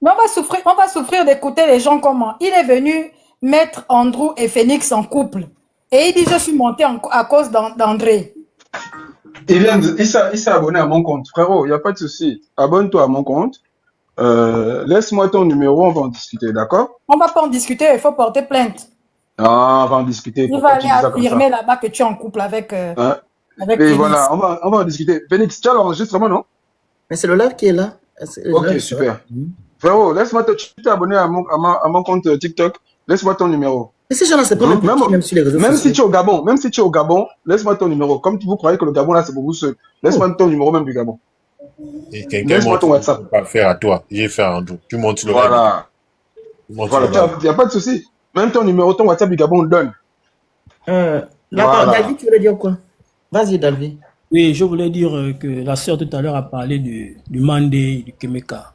Mais on va souffrir d'écouter les gens comment. Il est venu mettre Andrew et Phoenix en couple. Et il dit, je suis monté à cause d'André. Il s'est abonné à mon compte. Frérot, il n'y a pas de souci. Abonne-toi à mon compte. Laisse-moi ton numéro, on va en discuter, d'accord? On va pas en discuter, il faut porter plainte. Ah, on va en discuter. Il va Pourquoi tu aller dis ça comme ça? affirmer là-bas que tu es en couple avec Hein? Et Phoenix. voilà, on va en discuter. Phoenix, tu as l'enregistrement, non? Mais c'est le live qui est là. Ok, super. Frérot, tu t'es abonné à mon compte TikTok. Laisse-moi ton numéro. Mais ces gens-là, c'est pas même sur les réseaux sociaux. Même si tu es au Gabon, laisse-moi ton numéro. Comme vous croyez que le Gabon, là, c'est pour vous seul. Laisse-moi ton numéro même du Gabon. Et quelqu'un Laisse-moi ton WhatsApp. Pas faire à toi. J'ai fait un dos. Tu montes le Voilà. Voilà, il n'y a pas de souci. Même ton numéro, ton WhatsApp du Gabon, on le donne. D'accord, David, tu voulais dire quoi? Vas-y, David. Oui, je voulais dire que la sœur tout à l'heure a parlé du Mandé, du Kemeka.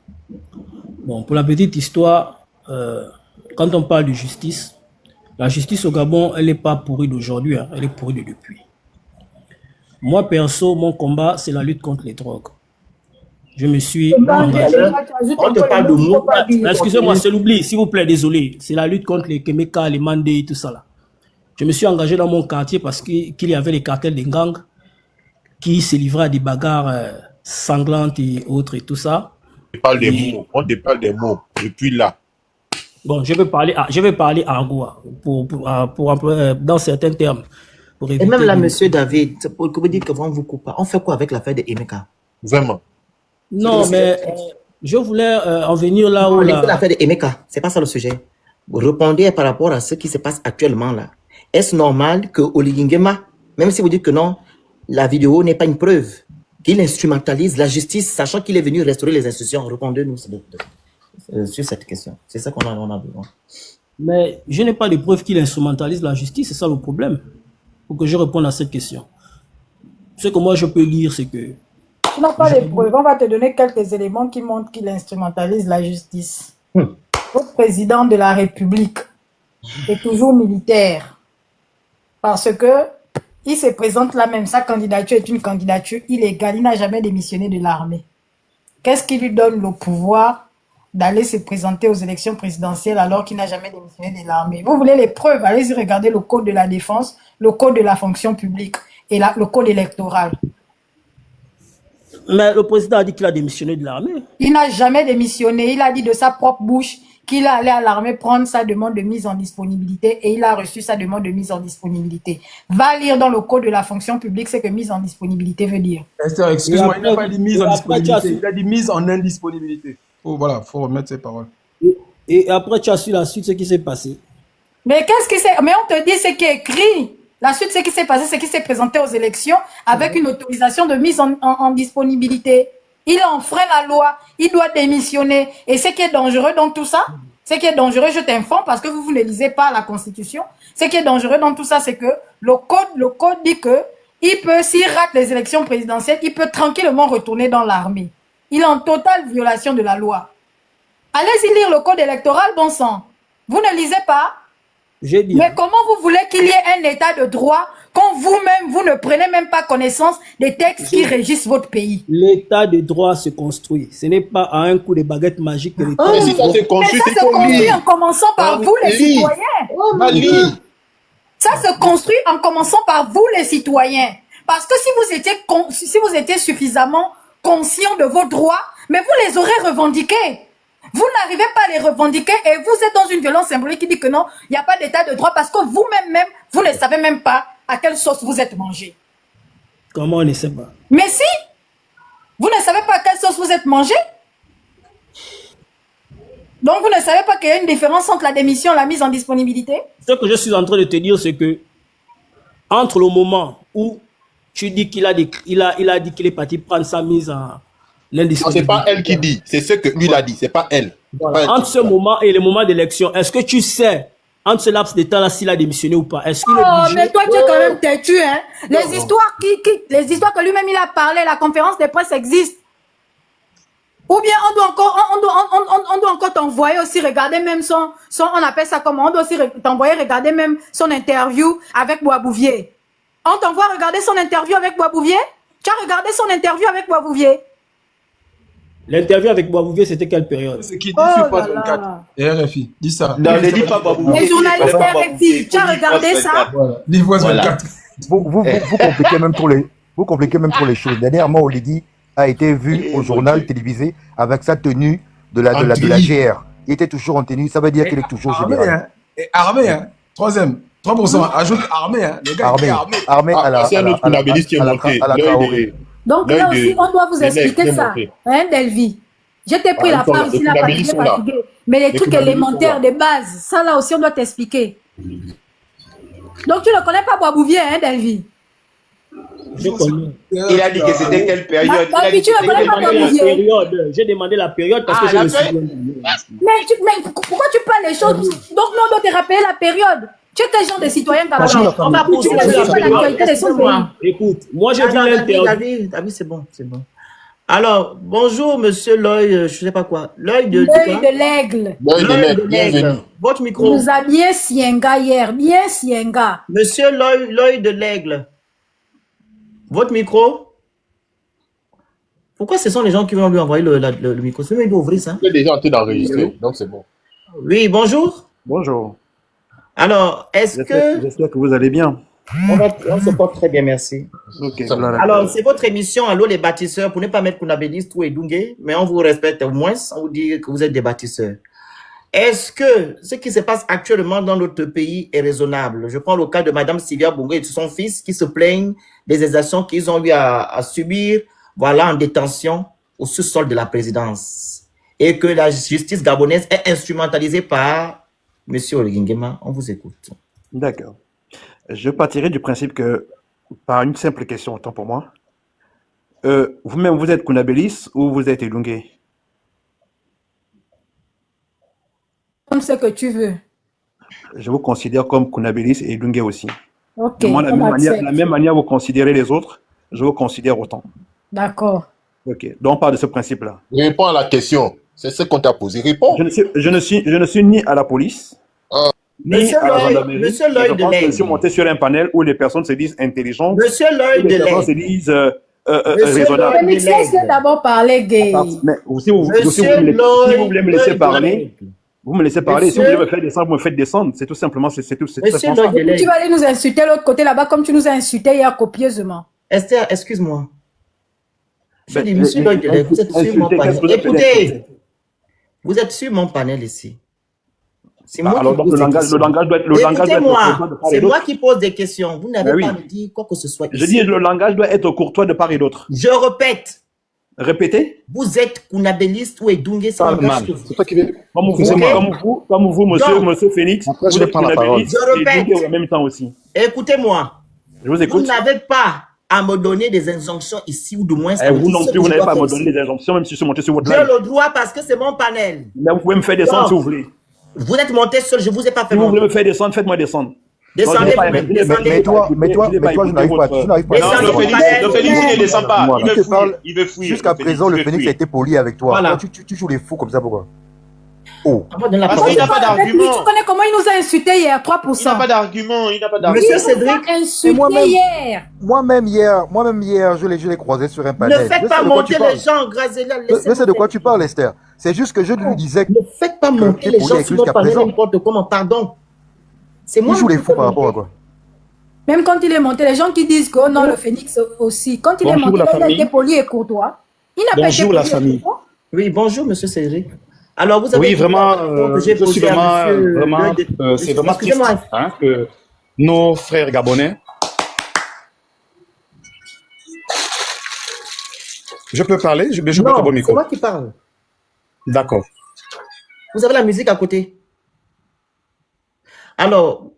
Bon, pour la petite histoire, quand on parle de justice, la justice au Gabon, elle n'est pas pourrie d'aujourd'hui, hein, elle est pourrie de depuis. Moi, perso, mon combat, c'est la lutte contre les drogues. Je me suis engagé. On te parle de mots. Excusez-moi, c'est l'oubli, s'il vous plaît, désolé. C'est la lutte contre les Kemeka, les Mandés et tout ça là. Je me suis engagé dans mon quartier parce qu'il y avait les cartels des gangs qui se livraient à des bagarres sanglantes et autres et tout ça. On te parle des mots depuis là. Bon, je vais parler argot dans certains termes. Et même là, monsieur David, pour que vous dites que vous coupez, on fait quoi avec l'affaire de Emeka? Vraiment. Non, mais je voulais en venir là où... L'affaire de Emeka, c'est pas ça le sujet. Vous répondez par rapport à ce qui se passe actuellement là. Est-ce normal que Olingema, même si vous dites que non, la vidéo n'est pas une preuve, qu'il instrumentalise la justice, sachant qu'il est venu restaurer les institutions? Répondez-nous sur cette question. C'est ça qu'on a besoin. Mais je n'ai pas de preuve qu'il instrumentalise la justice, c'est ça le problème. Pour que je réponde à cette question. Ce que moi je peux dire, c'est que... Tu n'as pas de preuves, on va te donner quelques éléments qui montrent qu'il instrumentalise la justice. Le président de la République est toujours militaire. Parce que il se présente là même, sa candidature est une candidature illégale, il n'a jamais démissionné de l'armée. Qu'est-ce qui lui donne le pouvoir d'aller se présenter aux élections présidentielles alors qu'il n'a jamais démissionné de l'armée? Vous voulez les preuves? Allez-y regarder le code de la défense, le code de la fonction publique et le code électoral. Mais le président a dit qu'il a démissionné de l'armée. Il n'a jamais démissionné, il a dit de sa propre bouche qu'il allait à l'armée prendre sa demande de mise en disponibilité et il a reçu sa demande de mise en disponibilité. Va lire dans le code de la fonction publique ce que mise en disponibilité veut dire. Excuse-moi, il n'a pas dit mise en disponibilité, il a dit mise en indisponibilité. Oh, voilà, il faut remettre ses paroles. Et après, tu as su la suite, ce qui s'est passé. Mais qu'est-ce qui s'est... Mais on te dit ce qui est écrit. La suite, ce qui s'est passé, c'est qu'il s'est présenté aux élections avec une autorisation de mise en disponibilité. Il enfreint la loi, il doit démissionner. Et ce qui est dangereux dans tout ça, ce qui est dangereux, je t'informe parce que vous ne lisez pas la Constitution. Ce qui est dangereux dans tout ça, c'est que le code dit que il peut, s'il rate les élections présidentielles, il peut tranquillement retourner dans l'armée. Il est en totale violation de la loi. Allez-y lire le code électoral, bon sang. Vous ne lisez pas? Mais comment vous voulez qu'il y ait un état de droit quand vous-même, vous ne prenez même pas connaissance des textes qui régissent votre pays? L'état de droit se construit. Ce n'est pas à un coup de baguette magique que l'état de droit se construit. Mais ça se construit en commençant par vous, les citoyens. Ça se construit en commençant par vous, les citoyens. Parce que si vous étiez suffisamment conscient de vos droits, mais vous les aurez revendiqués. Vous n'arrivez pas à les revendiquer et vous êtes dans une violence symbolique qui dit que non, il n'y a pas d'état de droit parce que vous-même, vous ne savez même pas à quelle sauce vous êtes mangé. Comment on ne sait pas? Mais si, vous ne savez pas à quelle sauce vous êtes mangé. Donc vous ne savez pas qu'il y a une différence entre la démission et la mise en disponibilité? Ce que je suis en train de te dire, c'est que entre le moment où tu dis qu'il a dit qu'il est parti prendre sa mise en... Non, c'est pas elle qui dit, c'est ce que lui a dit, c'est pas elle. Voilà. Entre ce moment et le moment d'élection, est-ce que tu sais, entre ce laps de temps-là, s'il a démissionné ou pas? Est-ce qu'il est obligé? Mais toi, tu es quand même têtu, hein? Les histoires que lui-même il a parlé, la conférence de presse existe. Ou bien on doit encore t'envoyer aussi regarder même son, on appelle ça comment? On doit aussi t'envoyer regarder même son interview avec Boisbouvier. On t'envoie regarder son interview avec Boisbouvier? Tu as regardé son interview avec Boisbouvier? L'interview avec Boabouvier, c'était quelle période? C'est qui dit Oh sur là Poste là. 24 et RFI. Dis ça. Non, ne dis pas Babou. Les journalistes RFI, tu as regardé ça? Voilà. Dis Voix Voilà. 24. Vous compliquez même trop les choses. Dernièrement, Oligui a été vu au journal télévisé avec sa tenue de la GR. Il était toujours en tenue, ça veut dire qu'il est toujours Armé, général. hein. Et armé, hein. Troisième. 3%. Ajoute armé, hein. Le gars, il est armé. Armé à la C'est un autre Kounabélis qui est monté. Traoré. Donc L'œil là de- aussi, on doit vous des mecs expliquer bien ça. montés. Hein, Delvi? Je t'ai pris En la même temps, part les ici, là, parce que Kounabélis tu es sont là. fatigué. Mais les Les trucs Kounabélis élémentaires, sont des bases, ça là aussi, on doit t'expliquer. Donc tu ne connais pas Boabouvier, hein, Delvi? Je connais. Il a dit que c'était quelle période? Il a dit que Tu ne c'était connais quelle pas J'ai demandé la Boabouvier? période. J'ai demandé la période parce que je la me souviens. période. Mais pourquoi tu parles les choses? Donc nous, on doit te rappeler la période. Tu es quel genre de citoyen comme ça? On va poser Tu la ne sais pas question. l'actualité de son pays. Écoute, moi j'ai vu l'interview. David, c'est bon, c'est bon. Alors, bonjour, monsieur Loy, je sais pas quoi. L'œil de L'œil quoi? de l'aigle. L'œil de L'œil l'aigle, de l'aigle. bienvenue. Votre Il micro. nous a bien sienga hier, bien sienga. Monsieur l'œil de l'aigle. Votre micro. Pourquoi ce sont les gens qui vont lui envoyer le micro? C'est lui qui doit ouvrir ça. Il est déjà en train d'enregistrer, donc c'est bon. Oui, bonjour. Bonjour. Alors, est-ce que... J'espère que vous allez bien. On se porte très bien, merci. Ok. Ça va. voilà. Alors, c'est votre émission, Allô les bâtisseurs, pour ne pas mettre Kounabélis ou Edungé, mais on vous respecte au moins, on vous dit que vous êtes des bâtisseurs. Est-ce que ce qui se passe actuellement dans notre pays est raisonnable? Je prends le cas de Madame Sylvia Bongo et de son fils qui se plaignent des exactions qu'ils ont eu à subir, voilà, en détention au sous-sol de la présidence. Et que la justice gabonaise est instrumentalisée par Monsieur Oligingema. On vous écoute. D'accord. Je partirai du principe que, par une simple question, autant pour moi, vous-même, vous êtes Kounabélis ou vous êtes Elungé? Comme ce que tu veux. Je vous considère comme Kounabélis et Elungé aussi. Ok, De moi, on accepte. la même manière vous considérez les autres, je vous considère autant. D'accord. Ok. Donc, on part de ce principe-là. Réponds à la question. C'est ce qu'on t'a posé. Réponds. Je ne suis ni à la police, ni Monsieur à la Loy, gendarmerie. Monsieur Je Loy de pense que je suis l'aigle. monté sur un panel où les personnes se disent intelligentes, Monsieur où Loy de les personnes se l'aigle. disent Monsieur raisonnables. Loy. Félix, laisse-le d'abord parler, gay. Mais si vous voulez me laisser parler, vous me laissez parler. Si vous voulez me faire descendre, vous me faites descendre. C'est tout simplement, c'est tout. C'est tout Monsieur simplement ça. Loy de Tu l'aigle. vas aller nous insulter de l'autre côté là-bas comme tu nous as insulté hier copieusement. Esther, excuse-moi. Je Ben, dis, monsieur Loy de l'aigle, vous êtes sur mon insulter, panel. qu'est-ce que vous appelez Écoutez, insulter? vous êtes sur mon panel ici. C'est Bah, moi alors, qui donc, pose le des langage questions. doit être, le langage doit être Écoutez-moi, courtois de part et c'est moi d'autre. qui pose des questions. Vous n'avez Ben oui. pas à me dire quoi que ce soit Je ici. dis, le langage doit être courtois de part et d'autre. Je répète, Répétez. vous êtes Kounabéliste ou Edungé, ça Parle engage mal. que vous. C'est toi qui veux. Comme vous, Donc, monsieur Phoenix, après, je vous vais êtes prendre la parole. Kounabélis Je et répète. Dungué en même temps aussi. Écoutez-moi, Je vous vous écoute. n'avez pas à me donner des injonctions ici ou du moins. Eh, vous non plus, vous n'avez pas à me donner donner des injonctions, même si je suis monté sur votre J'ai live. le droit parce que c'est mon panel. Mais vous pouvez me faire descendre Donc, si vous voulez. Vous êtes monté seul, je vous ai pas fait Si vous voulez monter. me faire descendre, faites-moi descendre. Descendez Non, je n'ai pas- vous-même, je n'ai pas- descendez. Mais toi, je n'arrive pas. Tu n'arrives pas. Non, à le descendre. Félix, Le Félix, il ne descend pas. Voilà. Il Je veut te parle. fuir. Il veut fuir. Jusqu'à présent, le Phoenix a été poli avec toi. Voilà. Toi, tu joues les fous comme ça, pourquoi? Oh. On va donner la Parce parole. qu'il n'a pas Avec lui, d'argument. tu connais comment il nous a insulté hier, 3%. Il n'a pas d'argument. Il n'a pas d'argument. Monsieur Il nous Cédric, a insulté moi-même. hier. Moi-même hier, je l'ai croisé sur un ne panel. faites Je pas sais de quoi monter tu parles. les gens, Grazélia. Je sais de quoi tu parles, Esther. C'est juste que je lui disais que Ne faites pas monter t'es les poli gens avec sur lui notre jusqu'à panel présent. n'importe comment, pardon. C'est moi tu joues qui les fous fais par rapport à monter. quoi? Même quand il est monté, les gens qui disent que oh non, le Phoenix aussi. Quand il est Bonjour, monté, la il a famille. été poli et courtois. Il n'a pas été Bonjour, poli la et famille. courtois. Oui, bonjour, monsieur Cédric. Alors, vous avez Oui, dit vraiment, la question que j'ai je suis posée à vraiment, monsieur c'est vraiment triste Excusez-moi. hein, que nos frères gabonais. Je peux parler? Je peux Non, pas mon c'est micro. moi qui parle. D'accord. Vous avez la musique à côté. Alors,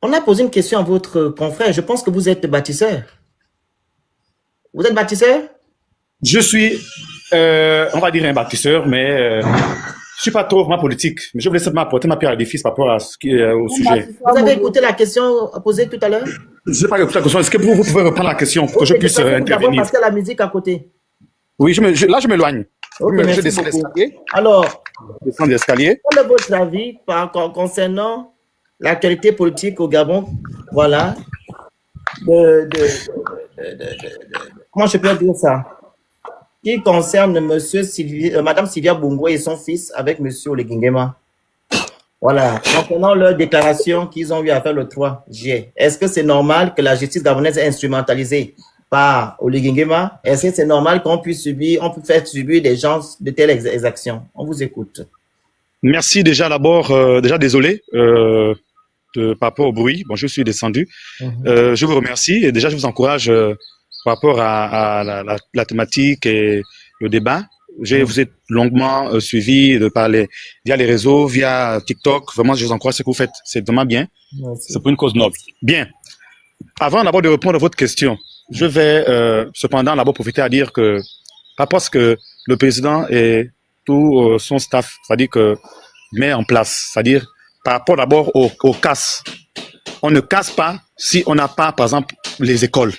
on a posé une question à votre confrère. Je pense que vous êtes bâtisseur. Vous êtes bâtisseur? Je suis, on va dire un bâtisseur, mais je suis pas trop vraiment politique. Mais je voulais simplement apporter ma pierre à l'édifice par rapport à ce qui est au sujet. Vous avez écouté la question posée tout à l'heure? Je n'ai pas écouté la question. Est-ce que vous pouvez reprendre la question pour que je puisse D'abord intervenir? parce qu'il y a la musique à côté. Oui, là, je m'éloigne. Ok, Je merci descends beaucoup. l'escalier. Alors, Je descends l'escalier. quel est votre avis concernant l'actualité politique au Gabon? Voilà. Comment je peux dire ça? qui concerne Madame Sylvia Bongo et son fils avec Monsieur Oligingema. Voilà, concernant leur déclaration qu'ils ont eu à faire le 3 juillet. Est-ce que c'est normal que la justice gabonaise est instrumentalisée par Oligingema? Est-ce que c'est normal qu'on puisse faire subir des gens de telles exactions? On vous écoute. Merci déjà d'abord, déjà désolé par rapport au bruit. Bon, je suis descendu. Je vous remercie et déjà je vous encourage par rapport à la thématique et le débat. Je vous ai longuement suivi via les réseaux, via TikTok. Vraiment, je vous encourage ce que vous faites. C'est vraiment bien. Merci. C'est pour une cause noble. Bien. Avant d'abord de répondre à votre question, je vais cependant d'abord profiter à dire que, pas parce que le président et tout son staff, c'est-à-dire que met en place, c'est-à-dire par rapport d'abord au casse. On ne casse pas si on n'a pas, par exemple, les écoles.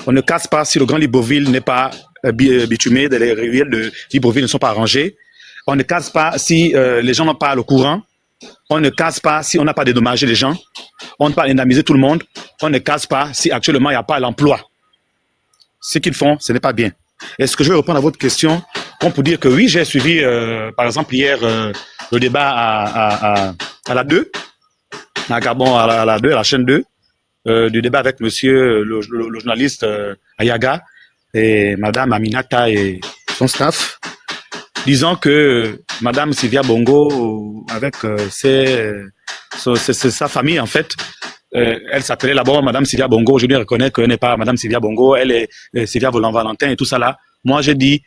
On ne casse pas si le Grand Libreville n'est pas bitumé, les rivières de Libreville ne sont pas arrangées. On ne casse pas si les gens n'ont pas le courant. On ne casse pas si on n'a pas dédommagé les gens. On ne peut pas indemniser tout le monde. On ne casse pas si actuellement il n'y a pas l'emploi. Ce qu'ils font, ce n'est pas bien. Est-ce que je vais répondre à votre question? On peut dire que oui, j'ai suivi, par exemple, hier, le débat à la 2, à Gabon, à la chaîne 2, du débat avec monsieur le journaliste Ayaga et madame Aminata et son staff, disant que madame Sylvia Bongo, avec sa famille, en fait, elle s'appelait d'abord madame Sylvia Bongo. Je lui reconnais qu'elle n'est pas madame Sylvia Bongo, elle est Sylvia Volant-Valentin et tout ça là. Moi, j'ai dit,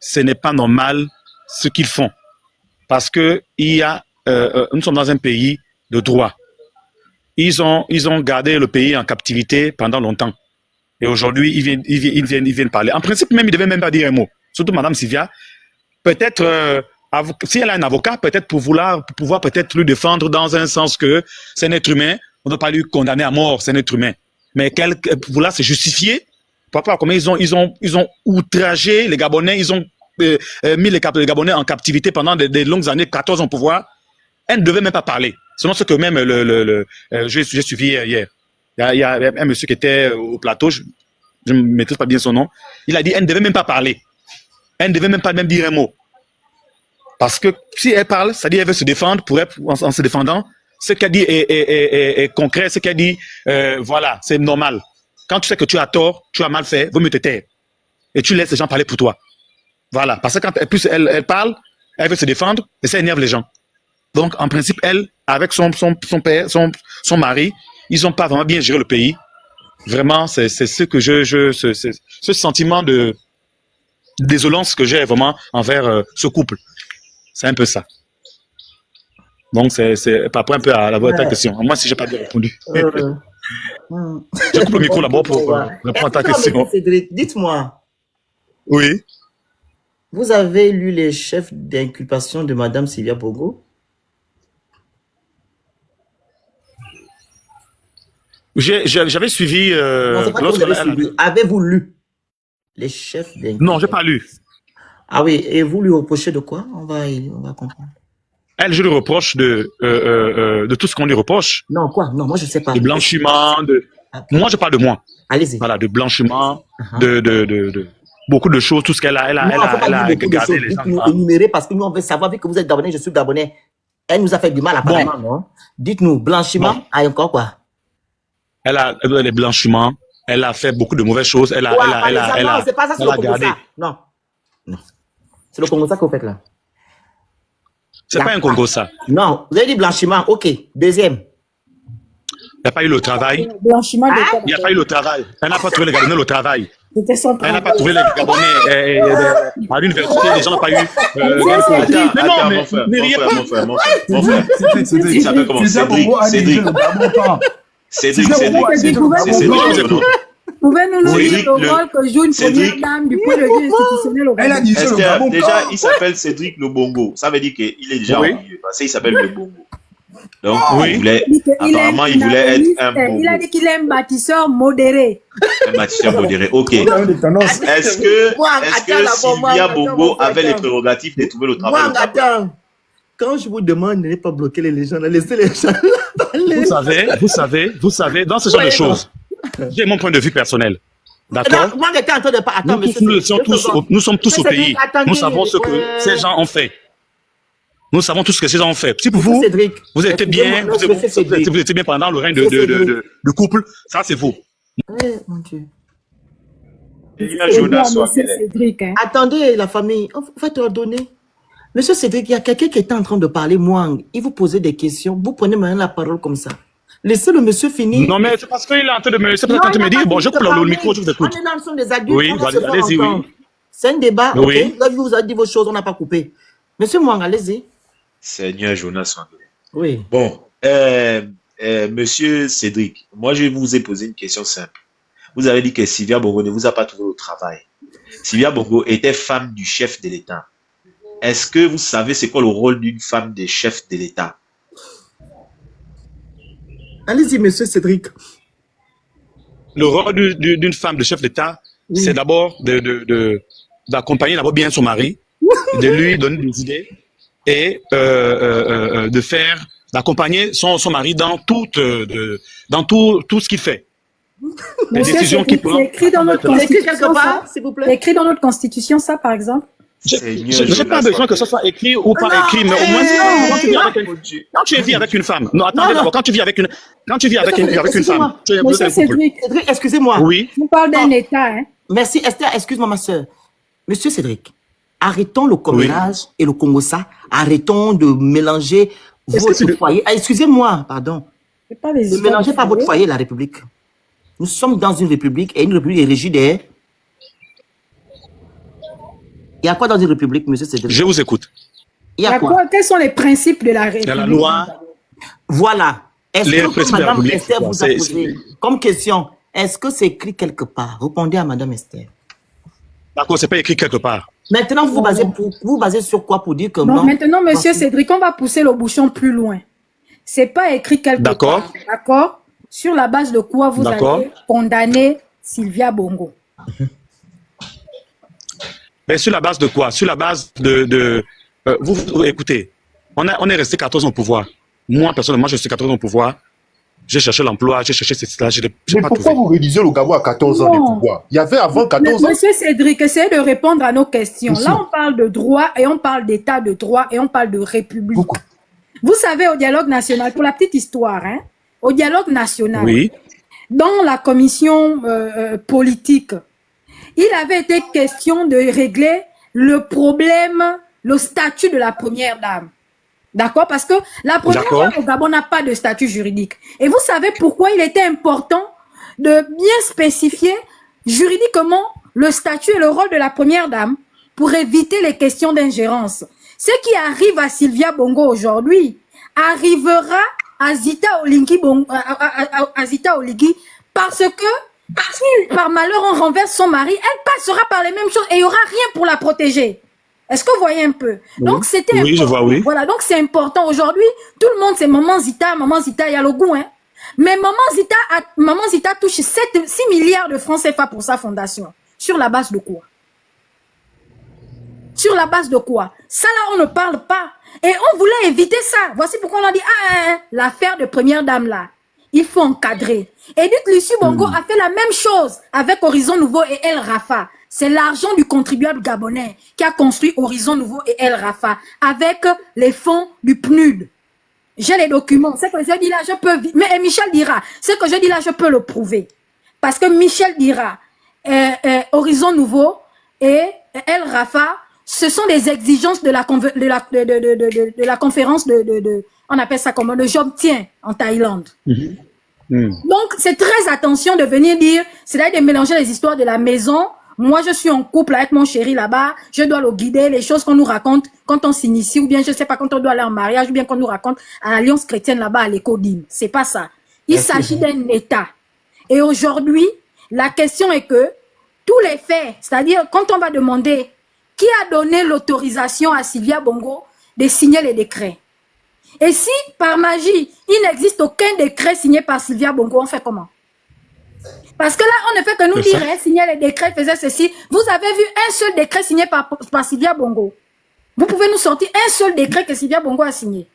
ce n'est pas normal ce qu'ils font. Parce que nous sommes dans un pays de droit. Ils ont gardé le pays en captivité pendant longtemps. Et aujourd'hui, ils viennent parler. En principe, même, ils ne devaient même pas dire un mot. Surtout Madame Sylvia. Peut-être, si elle a un avocat, peut-être pour pouvoir peut-être lui défendre dans un sens que c'est un être humain, on ne doit pas lui condamner à mort, c'est un être humain. Mais pour vouloir se justifier, papa, comment ils ont outragé les Gabonais, ils ont mis les Gabonais en captivité pendant des longues années, 14 ans au pouvoir. Elle ne devait même pas parler. Selon ce que même j'ai suivi hier. Il y a un monsieur qui était au plateau, je ne maîtrise pas bien son nom. Il a dit elle ne devait même pas parler. Elle ne devait même pas dire un mot. Parce que si elle parle, c'est-à-dire qu'elle veut se défendre, en se défendant, ce qu'elle dit est concret, ce qu'elle dit, voilà, c'est normal. Quand tu sais que tu as tort, tu as mal fait, vaut mieux te taire. Et tu laisses les gens parler pour toi. Voilà. Parce que quand elle parle, elle veut se défendre et ça énerve les gens. Donc, en principe, elle, avec son père, son mari, ils n'ont pas vraiment bien géré le pays. Vraiment, c'est ce que ce sentiment de désolance que j'ai vraiment envers ce couple. C'est un peu ça. Donc, c'est par rapport un peu à votre question. Moi, si j'ai pas bien répondu. Je coupe le micro là-bas pour répondre à ta question. Cédric, dites-moi. Oui. Vous avez lu les chefs d'inculpation de Madame Sylvia Bongo? J'avais suivi. Non, c'est pas que vous avez suivi. Avez-vous lu les chefs d'inculpation? Non, j'ai pas lu. Ah oui, et vous lui reprochez de quoi? On va comprendre. Elle, je lui reproche de tout ce qu'on lui reproche. Non, quoi? Non, moi je sais pas. De blanchiment, Moi, je parle de moi. Allez-y. Voilà, de blanchiment, de beaucoup de choses, tout ce qu'elle a, elle a gardé les gens. Dites-nous énumérer parce que nous on veut savoir, vu que vous êtes Gabonais, je suis Gabonais. Elle nous a fait du mal apparemment, non? Dites-nous, blanchiment, ah, encore quoi? Elle a les blanchiments, elle a fait beaucoup de mauvaises choses, elle a c'est pas ça, c'est le Congo ça. Non. C'est le Congo ça que vous faites là. C'est pas un Congo ça. Non, vous avez dit blanchiment, ok. Deuxième. Il n'y a pas eu le travail. Blanchiment de Il n'y a pas eu le travail. Elle n'a pas trouvé les Gabonais le travail. C'était son Elle n'a pas trouvé les Gabonais à l'université. Les gens n'ont pas eu. Attends, mon frère. Cédric, ça fait comment? Cédric. Pouvez-nous dire le rôle que joue une première dame du point de vue institutionnel au Gabon? Elle a dit le Gabon. Déjà, il s'appelle Cédric Lobongo. Ça veut dire qu'il est déjà en milieu. Parce qu'il s'appelle Lobongo. Donc, apparemment, il voulait être un bongo. Il a dit qu'il est un bâtisseur modéré. Un bâtisseur modéré, ok. Est-ce que Sylvia Bongo avait les prérogatives de trouver le travail? Attends. Quand je vous demande de ne pas bloquer les gens, laissez les gens parler. Vous savez, dans ce genre de choses, j'ai mon point de vue personnel. D'accord? Moi, j'étais en train de pas. Attends, Nous sommes tous au pays. Nous savons ce que ces gens ont fait. Nous savons tout ce que ces gens ont fait. Si pour vous, vous étiez bien, vous étiez bien pendant le règne de couple, ça c'est faux. Mon Dieu. Cédric, hein. Attendez, la famille, on va te redonner. Monsieur Cédric, il y a quelqu'un qui était en train de parler, moi, il vous posait des questions, vous prenez maintenant la parole comme ça. Laissez le monsieur finir. Non, mais c'est parce qu'il est en train de me dire, bon, je coupe le micro, je vous écoute. On est dans le son des adultes. Oui, allez-y, oui. C'est un débat, oui. Ok? Là, vous avez dit vos choses, on n'a pas coupé. Monsieur Mwang, allez-y. Seigneur Jonas Wangele. Oui. Bon, monsieur Cédric, moi je vous ai posé une question simple. Vous avez dit que Sylvia Bongo ne vous a pas trouvé au travail. Sylvia Bongo était femme du chef de l'État. Est-ce que vous savez c'est quoi le rôle d'une femme des chefs de l'État? Allez-y, monsieur Cédric. Le rôle d'une femme de chef d'État, c'est d'abord d'accompagner d'abord bien son mari, de lui donner des idées et d'accompagner son mari dans tout ce qu'il fait. Les décisions qu'il prend. C'est écrit dans notre constitution, ça, s'il vous plaît. C'est écrit dans notre constitution, ça, par exemple. Je n'ai pas besoin que ce soit écrit ou pas écrit, mais au moins quand tu vis avec une femme. Non, attendez d'abord, quand tu vis avec une femme, tu es Monsieur Cédric, excusez-moi. Oui. on parle d'un État, hein. Merci Esther, excuse-moi ma soeur. Monsieur Cédric, arrêtons le commérage et le congossa. Arrêtons de mélanger votre foyer. Ah, excusez-moi, pardon. Ne mélangez pas votre foyer et la République. Nous sommes dans une République et une République est régie des... Il y a quoi dans une République, monsieur Cédric? Je vous écoute. Il y a quoi? Quels sont les principes de la République? Il y a la loi. Voilà. Est-ce que Madame Esther vous a posé c'est... comme question, est-ce que c'est écrit quelque part? Répondez à Madame Esther. D'accord, c'est pas écrit quelque part. Maintenant, vous vous basez sur quoi pour dire que non? Maintenant, monsieur Cédric, on va pousser le bouchon plus loin. C'est pas écrit quelque part. D'accord? Sur la base de quoi vous allez condamner Sylvia Bongo? Mais sur la base de quoi? Sur la base vous écoutez, on est resté 14 ans au pouvoir. Moi, personnellement, je suis 14 ans au pouvoir. J'ai cherché l'emploi, j'ai cherché cela. Mais pourquoi vous réalisez le Gabon à 14 ans de pouvoir? Il y avait avant 14 ans. Monsieur Cédric, essayez de répondre à nos questions. Là, on parle de droit et on parle d'état de droit et on parle de république. Pourquoi? Vous savez, au dialogue national, pour la petite histoire, hein, au dialogue national, dans la commission politique, il avait été question de régler le problème, le statut de la première dame. D'accord? Parce que la première dame au Gabon n'a pas de statut juridique. Et vous savez pourquoi il était important de bien spécifier juridiquement le statut et le rôle de la première dame pour éviter les questions d'ingérence. Ce qui arrive à Sylvia Bongo aujourd'hui arrivera à Zita Oligui parce que par malheur on renverse son mari, elle passera par les mêmes choses et il n'y aura rien pour la protéger. Est-ce que vous voyez un peu? Donc c'était important. Je vois, Voilà, donc c'est important. Aujourd'hui, tout le monde c'est maman Zita, il y a le goût, hein. Mais maman Zita touche 6 milliards de francs CFA pour sa fondation. Sur la base de quoi? Sur la base de quoi? Ça là, on ne parle pas. Et on voulait éviter ça. Voici pourquoi on a dit, l'affaire de première dame là, il faut encadrer. Edith Lucie Bongo a fait la même chose avec Horizon Nouveau et El Rafa. C'est l'argent du contribuable gabonais qui a construit Horizon Nouveau et El Rafa avec les fonds du PNUD. J'ai les documents. C'est que je dis là, je peux... Mais Michel dira, ce que je dis là, je peux le prouver. Parce que Michel dira, Horizon Nouveau et El Rafa, ce sont des exigences de la conférence on appelle ça comment, le Jomtien en Thaïlande. Donc, c'est très attention de venir dire, c'est-à-dire de mélanger les histoires de la maison. Moi, je suis en couple avec mon chéri là-bas, je dois le guider, les choses qu'on nous raconte quand on s'initie, ou bien, je sais pas, quand on doit aller en mariage, ou bien qu'on nous raconte à l'Alliance chrétienne là-bas à l'Écodime. C'est pas ça. Il s'agit d'un État. Et aujourd'hui, la question est que tous les faits, c'est-à-dire quand on va demander qui a donné l'autorisation à Sylvia Bongo de signer les décrets. Et si, par magie, il n'existe aucun décret signé par Sylvia Bongo, on fait comment? Parce que là, on ne fait que nous dire, signer les décrets, faisait ceci. Vous avez vu un seul décret signé par Sylvia Bongo. Vous pouvez nous sortir un seul décret que Sylvia Bongo a signé.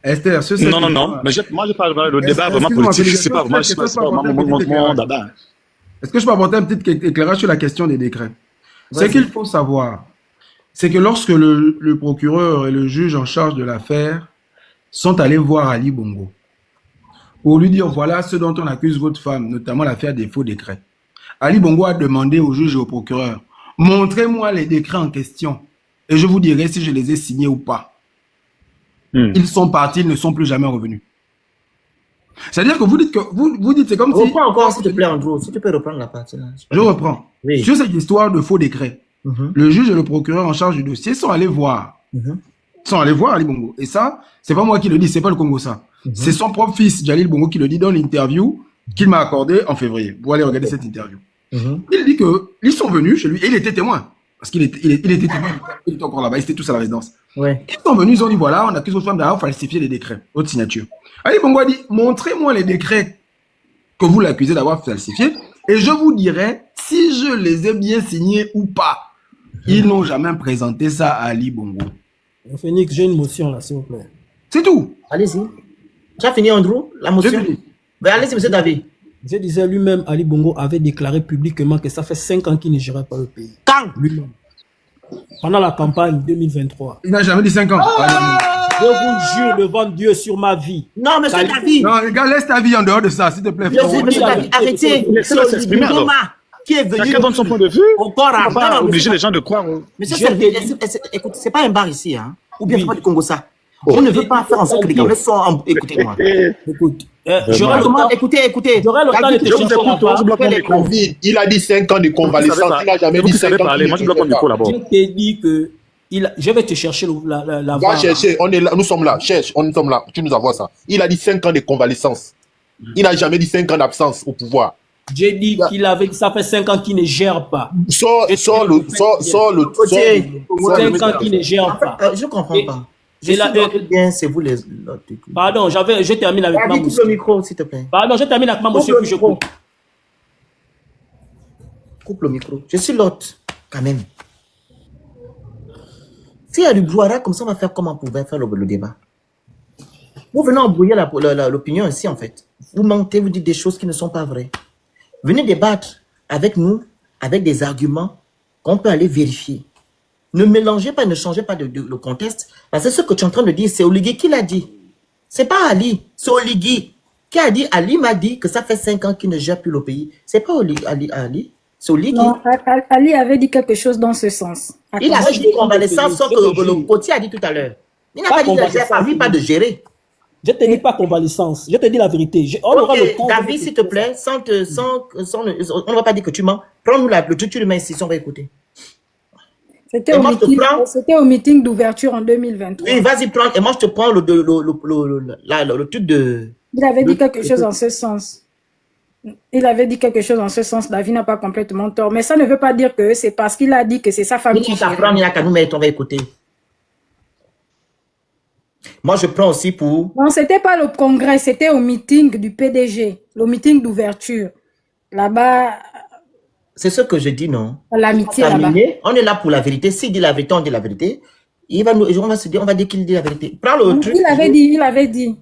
Esther, non. Mais moi, je parle le débat vraiment politique. C'est pas vraiment mon dada. Est-ce que je peux apporter un petit éclairage sur la question des décrets? Ce Vas-y. qu'il faut savoir, c'est que lorsque le procureur et le juge en charge de l'affaire sont allés voir Ali Bongo pour lui dire voilà ce dont on accuse votre femme, notamment l'affaire des faux décrets. Ali Bongo a demandé au juge et au procureur, montrez-moi les décrets en question et je vous dirai si je les ai signés ou pas. Ils sont partis, ils ne sont plus jamais revenus. C'est-à-dire que vous dites c'est comme si... Reprends encore, s'il te plaît, Andrew. Si tu peux reprendre la partie là. Je reprends. Oui. Sur cette histoire de faux décrets, le juge et le procureur en charge du dossier sont allés voir. Sont allés voir Ali Bongo. Et ça, c'est pas moi qui le dis, c'est pas le Congo ça. C'est son propre fils, Jalil Bongo, qui le dit dans l'interview qu'il m'a accordé en février. Vous allez regarder cette interview. Il dit que ils sont venus chez lui et il était témoin. Parce qu'il était, il était témoin, il était encore là-bas, ils étaient tous à la résidence. Ouais. Ils sont venus, ils ont dit voilà, on accuse votre femme d'avoir falsifié les décrets, votre signature. Ali Bongo a dit montrez-moi les décrets que vous l'accusez d'avoir falsifiés et je vous dirai si je les ai bien signés ou pas. Ils n'ont jamais présenté ça à Ali Bongo. Phoenix, j'ai une motion là, s'il vous plaît. C'est tout. Allez-y. Tu as fini, Andrew? La motion? J'ai fini. Ben, allez-y, monsieur David. Je disais lui-même, Ali Bongo avait déclaré publiquement que ça fait 5 ans qu'il ne gérait pas le pays. Quand? Lui-même. Pendant la campagne 2023. Il n'a jamais dit 5 ans. Je vous jure devant Dieu sur ma vie. Non, monsieur David. Non, regarde, laisse ta vie en dehors de ça, s'il te plaît. Monsieur David, arrêtez. Laissez-le s'exprimer, alors. Qui est venu Chacun donne son point de vue. encore On va pas avant. obliger les gens de croire. Monsieur David, écoute, c'est pas un bar ici, hein. Ou bien c'est pas du Congo ça. Je ne veux pas faire en sorte que les Camerounais soient en... Écoutez-moi. Écoute, j'aurai le temps. Écoutez. J'aurai le temps de te Je vous chercher écoute, toi, je bloque mon micro. Covid, il a dit 5 ans de convalescence, il n'a jamais Vous dit qui savez 5 ans. parler, moi je bloque mon micro là-bas. Je t'ai dit que je vais te chercher la Va VAR. chercher, on est là, nous sommes là, cherche, nous sommes là, tu nous envoies ça. Il a dit 5 ans de convalescence. Il n'a jamais dit 5 ans d'absence au pouvoir. J'ai dit qu'il avait, ça fait 5 ans qu'il ne gère pas. Sors le 5 ans qu'il ne gère pas. Je comprends pas. Je Et la- suis bien, c'est vous les... Pardon, je termine avec ma David, coupe motion. le micro, s'il te plaît. Pardon, je termine avec ma motion, puis je coupe. Coupe le micro. Je suis l'hôte, quand même. S'il y a du brouhaha, comme ça, on va faire comment on pouvait faire le débat. Vous venez embrouiller l'opinion ici, en fait. Vous mentez, vous dites des choses qui ne sont pas vraies. Venez débattre avec nous, avec des arguments qu'on peut aller vérifier. Ne mélangez pas, ne changez pas le contexte. Parce que ce que tu es en train de dire, c'est Oligui qui l'a dit. C'est pas Ali, c'est Oligui qui a dit. Ali m'a dit que ça fait 5 ans qu'il ne gère plus le pays. C'est pas Ali, c'est Oligui. Non, Ali avait dit quelque chose dans ce sens. Il a dit convalescence, sauf que le Potier a dit tout à l'heure. Il n'a pas dit de gérer, pas lui, pas de gérer. Je te dis pas convalescence. Je te dis la vérité. On aura le temps. David, s'il te plaît, on ne va pas dire que tu mens. Prends-nous le truc, tu le mets ici, on va écouter. C'était Et au moi, je te meeting, prends. c'était au meeting d'ouverture en 2023. Oui, vas-y, prends. Et moi, je te prends le truc de... Il avait dit quelque chose en ce sens. Il avait dit quelque chose en ce sens. David n'a pas complètement tort. Mais ça ne veut pas dire que c'est parce qu'il a dit que c'est sa femme qui Tu gère. t'apprends, il n'y a qu'à nous mettre, on va écouter. Moi, je prends aussi pour... Non, c'était pas le congrès, c'était au meeting du PDG, le meeting d'ouverture. Là-bas, C'est ce que je dis, non? à l'amitié là-bas. Terminé. On est là pour la vérité. S'il dit la vérité, on dit la vérité. On va se dire, on va dire qu'il dit la vérité. Prends le truc. Il avait dit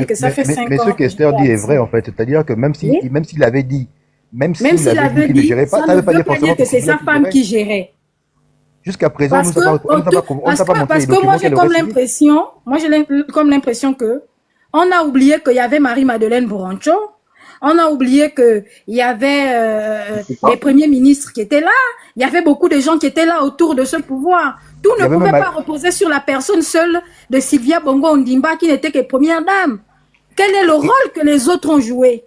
que ça fait 5 ans. Mais ce qu'Esther dit est vrai, en fait. C'est-à-dire que même s'il avait dit, Même s'il avait qu'il ne dit, gérait pas, ça ça ne ne veut pas veut dire pas forcément dire que c'est sa femme qui gérait. Jusqu'à présent, Parce on ne nous a pas montré parce les que moi documents j'ai qu'elle comme aurait signés. l'impression que on a oublié qu'il y avait Marie-Madeleine Borancho, on a oublié que il y avait les premiers ministres qui étaient là, il y avait beaucoup de gens qui étaient là autour de ce pouvoir. Tout Il y ne avait pouvait même pas reposer sur la personne seule de Sylvia Bongo Ondimba qui n'était que première dame. Quel est le rôle que les autres ont joué?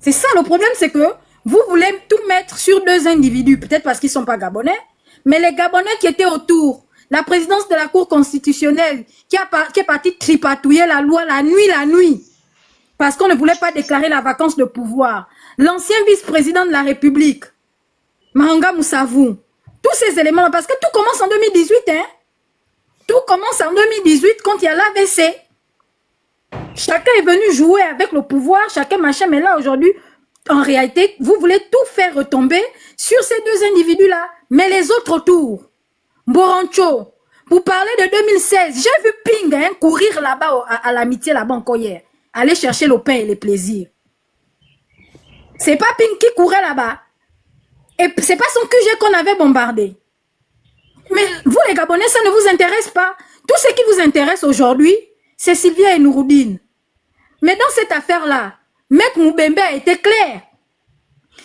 C'est ça le problème, c'est que vous voulez tout mettre sur 2 individus, peut-être parce qu'ils sont pas gabonais, mais les Gabonais qui étaient autour, la présidence de la Cour constitutionnelle qui est partie tripatouiller la loi la nuit, parce qu'on ne voulait pas déclarer la vacance de pouvoir. L'ancien vice-président de la République, Mahanga Moussavou, tous ces éléments, parce que tout commence en 2018, hein. Tout commence en 2018 quand il y a l'AVC. Chacun est venu jouer avec le pouvoir, chacun machin, mais là aujourd'hui, en réalité, vous voulez tout faire retomber sur ces 2 individus-là, mais les autres autour. Borancho, pour parler de 2016, j'ai vu Ping courir là-bas à l'amitié là-bas encore hier, aller chercher le pain et les plaisirs. C'est pas Pink qui courait là-bas. Et c'est pas son QG qu'on avait bombardé. Mais vous, les Gabonais, ça ne vous intéresse pas. Tout ce qui vous intéresse aujourd'hui, c'est Sylvia et Nouroudine. Mais dans cette affaire-là, Mec Moubembe a été clair.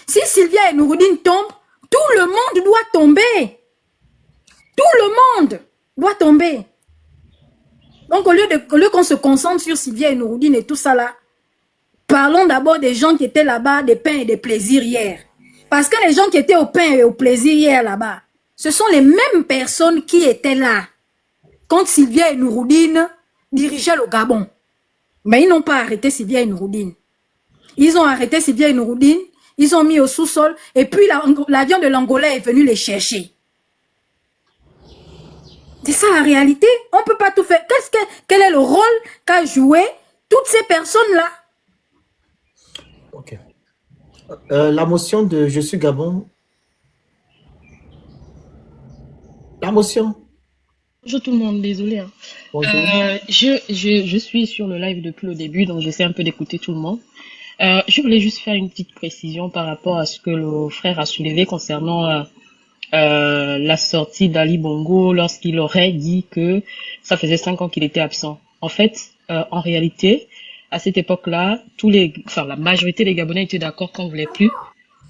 Si Sylvia et Nouroudine tombent, tout le monde doit tomber. Tout le monde doit tomber. Donc, au lieu qu'on se concentre sur Sylvia et Nouroudine et tout ça là, parlons d'abord des gens qui étaient là-bas, des pains et des plaisirs hier. Parce que les gens qui étaient au pain et au plaisir hier là-bas, ce sont les mêmes personnes qui étaient là quand Sylvia et Nouroudine dirigeaient le Gabon. Mais ils n'ont pas arrêté Sylvia et Nouroudine. Ils ont arrêté Sylvia et Nouroudine, ils ont mis au sous-sol, et puis l'avion de l'Angolais est venu les chercher. C'est ça la réalité. On ne peut pas tout faire. Quel est le rôle qu'a joué toutes ces personnes-là? Ok. La motion de Je suis Gabon. La motion. Bonjour tout le monde, désolé. Hein. Bonjour. Je suis sur le live depuis le début, donc j'essaie un peu d'écouter tout le monde. Je voulais juste faire une petite précision par rapport à ce que le frère a soulevé concernant la sortie d'Ali Bongo lorsqu'il aurait dit que ça faisait 5 ans qu'il était absent. En fait, en réalité, à cette époque-là, la majorité des Gabonais étaient d'accord qu'on voulait plus,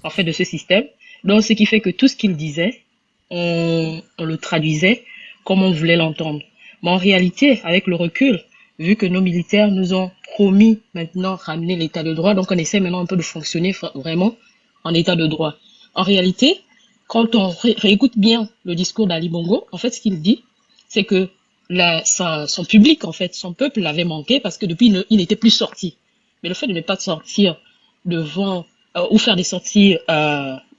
en fait, de ce système. Donc, ce qui fait que tout ce qu'il disait, on le traduisait comme on voulait l'entendre. Mais en réalité, avec le recul, vu que nos militaires nous ont promis maintenant ramener l'état de droit, donc on essaie maintenant un peu de fonctionner vraiment en état de droit. En réalité, quand on réécoute bien le discours d'Ali Bongo, en fait, ce qu'il dit, c'est que son public, en fait, son peuple l'avait manqué parce que depuis, il n'était plus sorti. Mais le fait de ne pas sortir devant ou faire des sorties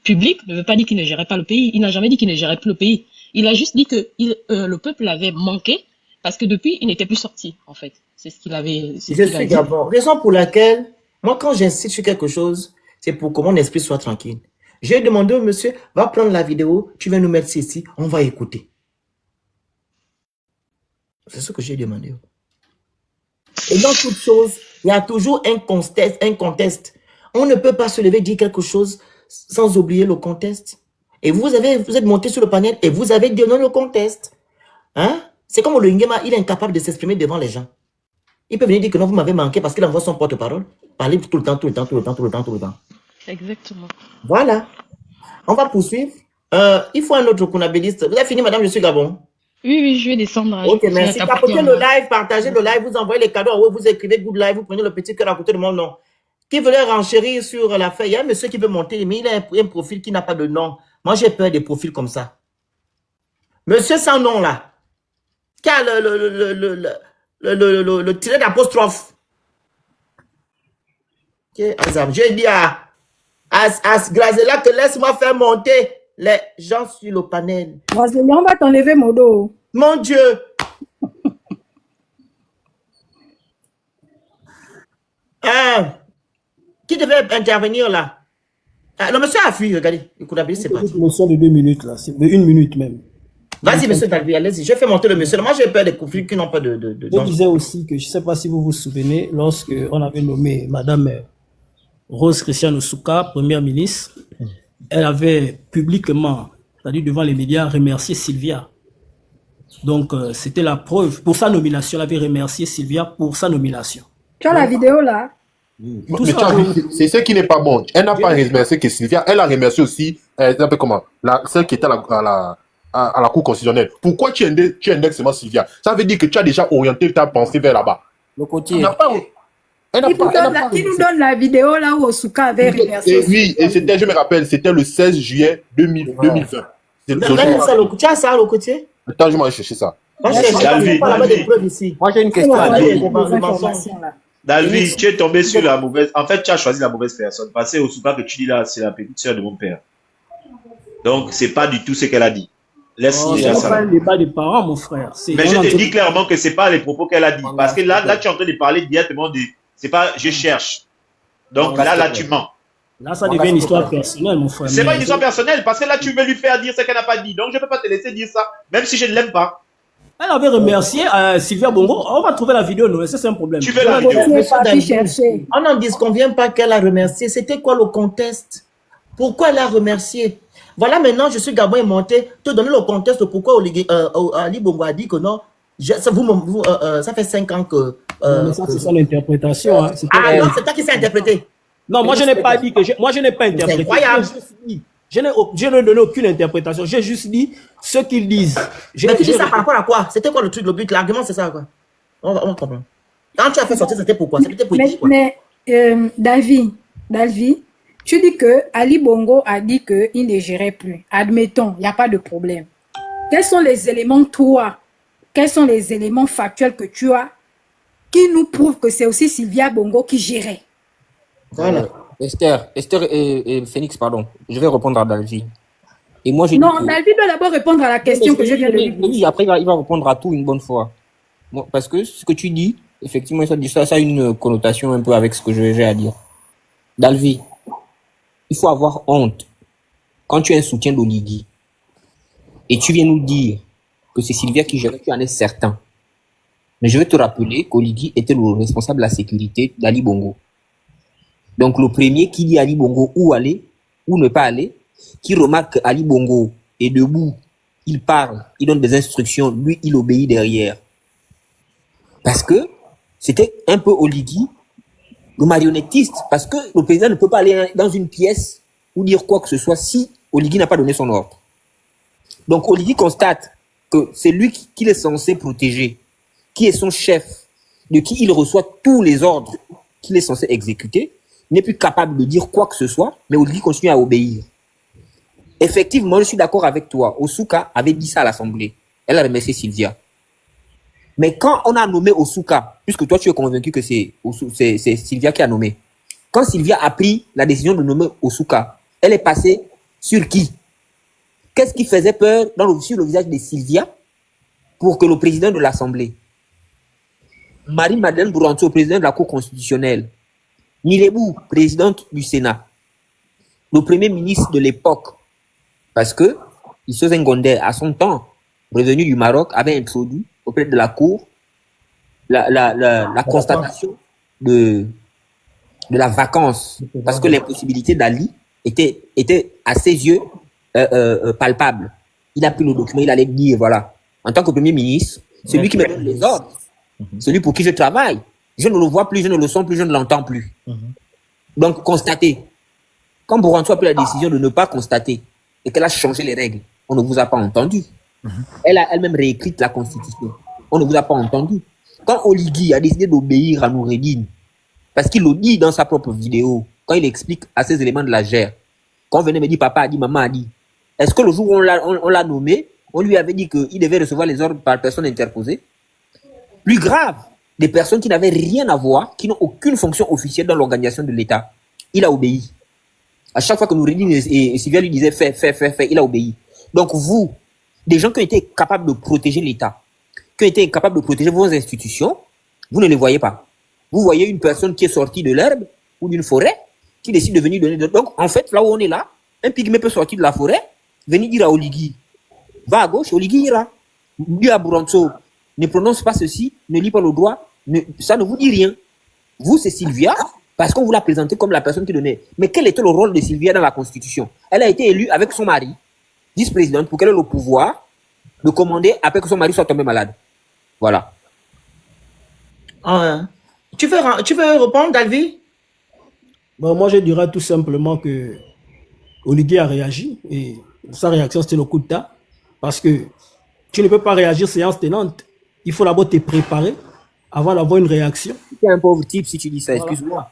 publiques ne veut pas dire qu'il ne gérait pas le pays. Il n'a jamais dit qu'il ne gérait plus le pays. Il a juste dit que le peuple l'avait manqué parce que depuis, il n'était plus sorti, en fait. C'est ce qu'il avait dit. Je suis Gabon. Raison pour laquelle, moi, quand j'insiste sur quelque chose, c'est pour que mon esprit soit tranquille. J'ai demandé au monsieur, va prendre la vidéo, tu vas nous mettre ici, on va écouter. C'est ce que j'ai demandé. Et dans toute chose, il y a toujours un contexte. On ne peut pas se lever et dire quelque chose sans oublier le contexte. Et vous êtes monté sur le panel et vous avez donné le contexte. Hein? C'est comme le Ngema, il est incapable de s'exprimer devant les gens. Il peut venir dire que non, vous m'avez manqué parce qu'il envoie son porte-parole. Parler tout le temps. Exactement. Voilà. On va poursuivre. Il faut un autre kunabéliste. Vous avez fini, madame, je suis Gabon. Oui, je vais descendre. Ok, merci. Tapotez le live, partagez le live, vous envoyez les cadeaux en haut, vous écrivez good live, vous prenez le petit cœur à côté de mon nom. Qui voulait renchérir sur l'affaire? Il y a un monsieur qui veut monter, mais il a un profil qui n'a pas de nom. Moi, j'ai peur des profils comme ça. Monsieur sans nom, là, qui a le tiret d'apostrophe. Okay. J'ai dit à Grazela que laisse-moi faire monter les gens sur le panel. Grazela, on va t'enlever mon dos. Mon Dieu. Qui devait intervenir là? Le monsieur a fui, regardez. C'est parti. Une motion de 2 minutes là, c'est de 1 minute même. Vas-y, monsieur Dalvi, allez-y. Je fais monter le monsieur. Moi, j'ai peur des conflits qui n'ont pas de Je disais aussi que, je ne sais pas si vous vous souvenez, lorsque on avait nommé Madame Rose Christiane Oussouka, première ministre, elle avait publiquement, c'est-à-dire devant les médias, remercié Sylvia. Donc, c'était la preuve. Pour sa nomination, elle avait remercié Sylvia pour sa nomination. Tu as la vidéo là? C'est ce qui n'est pas bon. Elle n'a pas remercié que Sylvia, elle a remercié aussi, celle qui était à la Cour constitutionnelle. Pourquoi tu indexes seulement Sylvia? Ça veut dire que tu as déjà orienté ta pensée vers là-bas. Le côté. Qui nous donne la vidéo là où Oussouka avait remercié. Oui, et c'était, je me rappelle, c'était le 16 juillet 2020. Tu as ça, le côté? Attends, je vais aller chercher ça. Moi, j'ai une question. Dalvi, tu es tombé sur la mauvaise. En fait, tu as choisi la mauvaise personne. Parce que Oussouka que tu dis là, c'est la petite sœur de mon père. Donc, c'est pas du tout ce qu'elle a dit. Laisse-moi ça. C'est pas un débat des parents, mon frère. Mais je te dis clairement que c'est pas les propos qu'elle a dit. Parce que là, tu es en train de parler directement de. C'est pas je cherche. Donc là, tu mens. Là, ça devient une histoire personnelle, mon frère. C'est pas une histoire personnelle, parce que là, tu veux lui faire dire ce qu'elle n'a pas dit. Donc, je ne peux pas te laisser dire ça, même si je ne l'aime pas. Elle avait remercié Sylvia Bongo. On va trouver la vidéo, non? C'est un problème. Tu veux la Monsieur vidéo? C'est parti Dalvi, chercher. on n'en disconvient pas qu'elle a remercié. C'était quoi le contexte? Pourquoi elle a remercié? Voilà, maintenant, je suis Gabon est monté. Te donner le contexte de pourquoi Ali Bongo a dit que non. Ça fait 5 ans que... Non, mais ça, c'est son interprétation. Hein. Ah non, c'est toi qui s'est interprété. Non, moi, je n'ai pas dit que... Moi, je n'ai pas interprété. C'est incroyable. Je n'ai donné aucune interprétation. J'ai juste dit ce qu'ils disent. Mais tu dis ça par rapport à quoi? C'était quoi le truc, le but? L'argument, c'est ça, quoi. On va comprendre. Quand tu as fait sortir, c'était pourquoi? C'était politique, quoi. Mais David, tu dis que Ali Bongo a dit qu'il ne gérait plus. Admettons, il n'y a pas de problème. Quels sont les éléments, toi, quels sont les éléments factuels que tu as qui nous prouvent que c'est aussi Sylvia Bongo qui gérait? Voilà. Esther et Phoenix, pardon. Je vais répondre à Dalvi. Et moi, Non, David doit d'abord répondre à la question que je viens de lui poser. Oui, après, il va répondre à tout une bonne fois. Bon, parce que ce que tu dis, effectivement, ça a une connotation un peu avec ce que j'ai à dire. Dalvi, il faut avoir honte quand tu es un soutien d'Oligui et tu viens nous dire que c'est Sylvia qui gère, tu en es certain. Mais je vais te rappeler qu'Oligui était le responsable de la sécurité d'Ali Bongo. Donc, le premier qui dit à Ali Bongo où aller, où ne pas aller, qui remarque qu'Ali Bongo est debout, il parle, il donne des instructions, lui, il obéit derrière. Parce que c'était un peu Oligui, le marionnettiste, parce que le président ne peut pas aller dans une pièce ou dire quoi que ce soit si Oligui n'a pas donné son ordre. Donc, Oligui constate que c'est lui qu'il est censé protéger, qui est son chef, de qui il reçoit tous les ordres qu'il est censé exécuter, n'est plus capable de dire quoi que ce soit, mais Oligui continue à obéir. Effectivement, je suis d'accord avec toi. Osuka avait dit ça à l'Assemblée. Elle a remercié Sylvia. Mais quand on a nommé Osuka, puisque toi tu es convaincu que c'est Sylvia qui a nommé, quand Sylvia a pris la décision de nommer Osuka, elle est passée sur qui? Qu'est-ce qui faisait peur sur le visage de Sylvia pour que le président de l'Assemblée, Marie-Madeleine Bouranto, président de la Cour constitutionnelle, Milebou, présidente du Sénat, le premier ministre de l'époque, parce que Issa Ngondé, à son temps, revenu du Maroc, avait introduit auprès de la Cour la constatation de la vacance, parce que l'impossibilité d'Ali était à ses yeux palpable. Il a pris le document, il allait dire, voilà, en tant que premier ministre, celui qui me donne les ordres, celui pour qui je travaille, je ne le vois plus, je ne le sens plus, je ne l'entends plus. Donc, constatez. Quand Bouranto a pris la décision de ne pas constater et qu'elle a changé les règles, on ne vous a pas entendu. Elle a elle-même réécrit la Constitution. On ne vous a pas entendu. Quand Oligui a décidé d'obéir à Noureddine, parce qu'il le dit dans sa propre vidéo, quand il explique à ces éléments de la GER, quand on venait me dire, papa a dit, maman a dit, est-ce que le jour où on l'a nommé, on lui avait dit qu'il devait recevoir les ordres par personne interposée? Plus grave, des personnes qui n'avaient rien à voir, qui n'ont aucune fonction officielle dans l'organisation de l'État. Il a obéi. À chaque fois que Noureddine et Sylvia lui disaient fais, il a obéi. Donc vous, des gens qui ont été capables de protéger l'État, qui ont été capables de protéger vos institutions, vous ne les voyez pas. Vous voyez une personne qui est sortie de l'herbe ou d'une forêt, qui décide de venir donner... Donc en fait, là où on est là, un pygmée peut sortir de la forêt, venir dire à Oligui, va à gauche, Oligui ira. Lui à Bouranto, ne prononce pas ceci, ne lit pas le droit, ça ne vous dit rien. Vous, c'est Sylvia, parce qu'on vous l'a présenté comme la personne qui donnait. Mais quel était le rôle de Sylvia dans la Constitution? Elle a été élue avec son mari, vice-présidente, pour qu'elle ait le pouvoir de commander après que son mari soit tombé malade. Voilà. Tu veux répondre, Dalvi? Bon, moi, je dirais tout simplement que Oligui a réagi et sa réaction, c'était le coup de tas. Parce que tu ne peux pas réagir séance tenante. Il faut d'abord te préparer avant d'avoir une réaction. Tu es un pauvre type si tu dis ça, excuse-moi.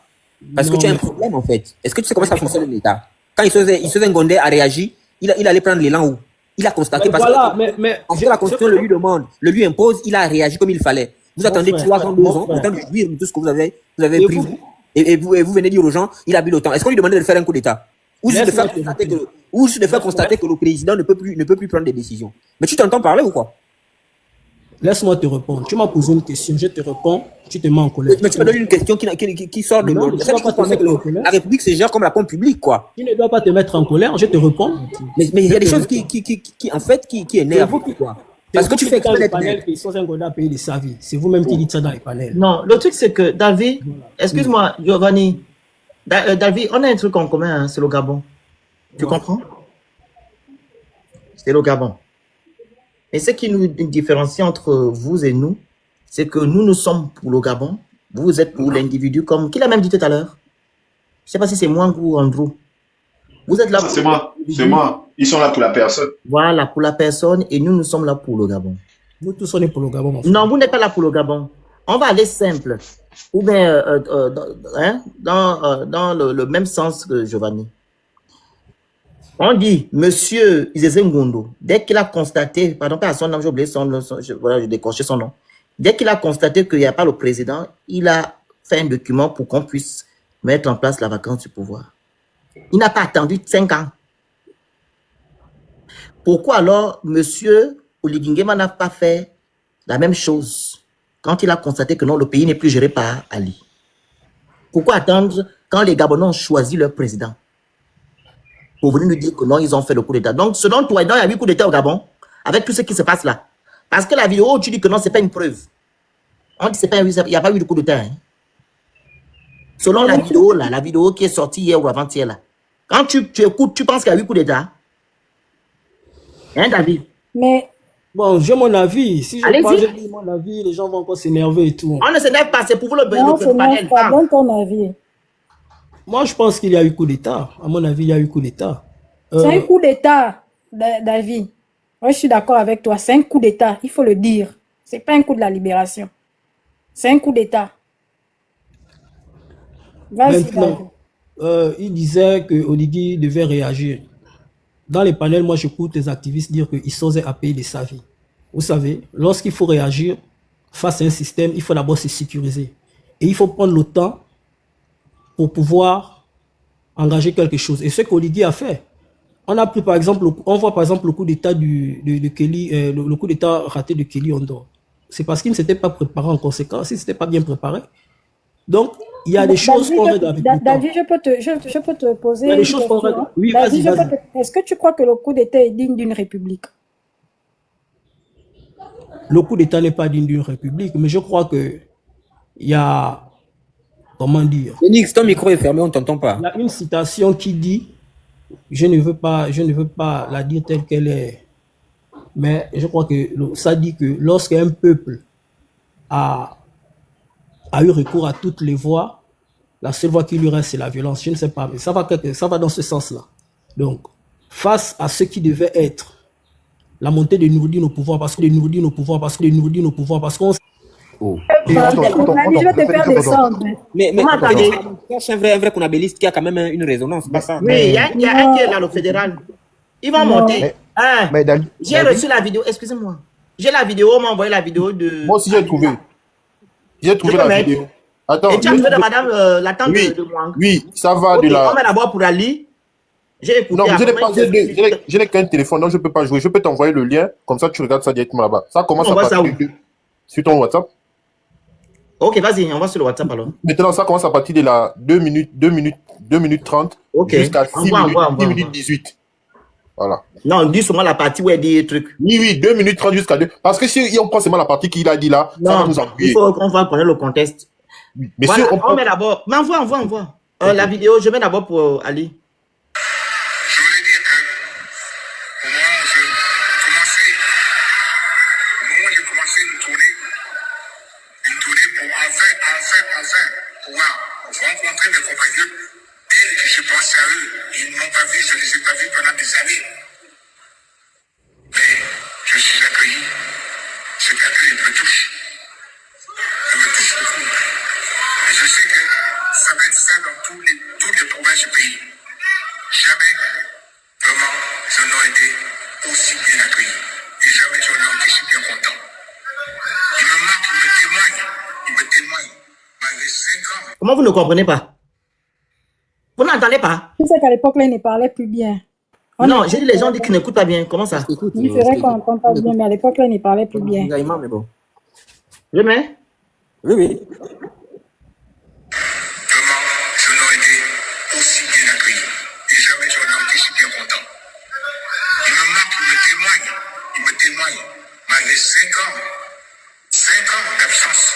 Parce que tu as un problème en fait. Est-ce que tu sais comment ça fonctionne l'État? Quand Issa Ngondé a réagi, il allait prendre l'élan où il a constaté parce que en fait, la Constitution le lui demande, le lui impose, il a réagi comme il fallait. Vous attendez 3 ans, 2 ans, le temps de jouir de tout ce que vous avez pris et vous venez dire aux gens, il a bu le temps. Est-ce qu'on lui demandait de faire un coup d'État? Ou juste de faire constater que le président ne peut plus prendre des décisions? Mais tu t'entends parler ou quoi? Laisse-moi te répondre. Tu m'as posé une question, je te réponds, tu te mets en colère. Mais tu me donnes une question qui sort de l'ordre. La République se gère comme la pompe publique, quoi. Tu ne dois pas te mettre en colère, je te réponds. Mais il y a des choses qui en fait, qui énervent, quoi. Parce que tu fais dans exprès les d'être panels net. que Sosa Ngonda a payé de sa vie. C'est vous-même qui dites ça dans les panels. Non, le truc, c'est que David, excuse-moi, Giovanni, David, on a un truc en commun, hein, c'est le Gabon. Tu comprends? C'est le Gabon. Et ce qui nous différencie entre vous et nous, c'est que nous sommes pour le Gabon, vous êtes pour l'individu, comme qui l'a même dit tout à l'heure. Je ne sais pas si c'est moi ou Andrew. Vous êtes là pour C'est moi. C'est moi. Ils sont là pour la personne. Voilà, pour la personne, et nous sommes là pour le Gabon. Nous tous, on est pour le Gabon, mon frère. Non, vous n'êtes pas là pour le Gabon. On va aller simple. Ou bien dans le même sens que Giovanni. On dit, monsieur Izeze Ngondo, dès qu'il a constaté, pardon, pas à son nom, j'ai oublié son nom, voilà, j'ai décroché son nom. Dès qu'il a constaté qu'il n'y a pas le président, il a fait un document pour qu'on puisse mettre en place la vacance du pouvoir. Il n'a pas attendu 5 ans. Pourquoi alors, monsieur Oligui Nguema n'a pas fait la même chose quand il a constaté que non, le pays n'est plus géré par Ali? Pourquoi attendre quand les Gabonais ont choisi leur président pour venir nous dire que non, ils ont fait le coup d'État? Donc, selon toi, il y a 8 coups d'État au Gabon, avec tout ce qui se passe là. Parce que la vidéo, tu dis que non, ce n'est pas une preuve. On dit qu'il n'y a pas eu de coup d'État. Hein. Selon la vidéo, là, la vidéo qui est sortie hier ou avant-hier, là. Quand tu écoutes, tu penses qu'il y a 8 coups d'État. Hein, David? Mais bon, j'ai mon avis. Si je Allez-y. parle, je dis mon avis, les gens vont encore s'énerver et tout. On ne s'énerve pas, c'est pour vous le non, c'est panel. pas. Donne ton avis. Moi, je pense qu'il y a eu coup d'État. À mon avis, il y a eu coup d'État. C'est un coup d'État, David. Moi, je suis d'accord avec toi. C'est un coup d'État, il faut le dire. C'est pas un coup de la libération. C'est un coup d'État. Vas-y, David. Maintenant, il disait que Oligui devait réagir. Dans les panels, moi, j'écoute les activistes dire qu'ils sont à payer de sa vie. Vous savez, lorsqu'il faut réagir face à un système, il faut d'abord se sécuriser. Et il faut prendre le temps pour pouvoir engager quelque chose. Et ce qu'Oligui a fait, on a pris par exemple, on voit par exemple le coup d'État de Kelly, le coup d'État raté de Kelly Ondo. C'est parce qu'il ne s'était pas préparé en conséquence, il ne s'était pas bien préparé. Donc, il y a des choses qu'on veut avec le temps. David, je peux te poser Il y a des une choses qu'on question. veut. Oui, David, vas-y. est-ce que tu crois que le coup d'État est digne d'une république? Le coup d'État n'est pas digne d'une république, mais je crois que il y a, comment dire, Phoenix, ton micro est fermé, on t'entend pas. il y a une citation qui dit, je ne veux pas la dire telle qu'elle est, mais je crois que ça dit que lorsqu'un peuple a eu recours à toutes les voies, la seule voie qui lui reste, c'est la violence. Je ne sais pas, mais ça va dans ce sens-là. Donc, face à ce qui devait être la montée de Nouroudine au pouvoir, parce qu'on... Oh. David, je vais te faire descendre. Mais attendez. c'est un vrai conabéliste qui a quand même une résonance, c'est pas ça. Oui, il y a un qui est là, le fédéral. Ils vont monter. Hein, Mais j'ai reçu la vidéo, excusez-moi. J'ai la vidéo, on m'a envoyé la vidéo de... Moi aussi, j'ai trouvé. J'ai trouvé Je peux la mettre. vidéo. Attends. Et tu as trouvé de madame, la tante Oui, de Mwang. oui, ça va Ok, de la... on met d'abord pour Ali. J'ai écouté. Non, mais après, je n'ai qu'un téléphone, donc je ne peux pas jouer. Je peux t'envoyer le lien, comme ça tu regardes ça directement là-bas. Ça commence On à voit ça partir où? sur ton WhatsApp. Ok, vas-y, on va sur le WhatsApp alors. Maintenant, ça commence à partir de la 2 minutes 30 Ok. jusqu'à 6 Envoie, minutes, envoie, 10 minutes envoie. 18. Voilà. Non, dis seulement la partie où elle dit truc. Oui, 2 minutes 30 jusqu'à 2. Parce que si on prend seulement la partie qu'il a dit là, ça va Non, nous il embrouiller. faut qu'on va connaître le contexte. Oui. Mais Voilà, si on on prend... met d'abord. Mais envoie. La vidéo, je mets d'abord pour Ali. Je voulais dire que au moment où j'ai commencé une tournée pour enfin pouvoir rencontrer mes compatriotes tels que je pensais à eux. Ils ne m'ont pas vu, je ne les ai pas vus pendant des années. Mais je suis accueilli. Cet accueil me touche. Ça me touche beaucoup. Et je sais que ça va être ça dans toutes les provinces du pays. Jamais, vraiment, je n'aurais été aussi bien accueilli. Et jamais je n'aurais été si bien content. Il me marque, il me témoigne. Malgré 5 ans. Comment vous ne comprenez pas? Vous n'entendez pas? Tu sais qu'à l'époque, là, il ne parlait plus bien. Non, j'ai dit les gens disent qu'ils n'écoutent pas bien. Comment ça? Oui, c'est vrai qu'on n'entend pas bien, mais à l'époque, là, il ne parlait plus bien. Mais bon. Je mets? Oui. Vraiment, je n'aurais été aussi bien accueilli. Et jamais je n'aurais été si bien content. Il me marque, il me témoigne. malgré 5 ans d'absence,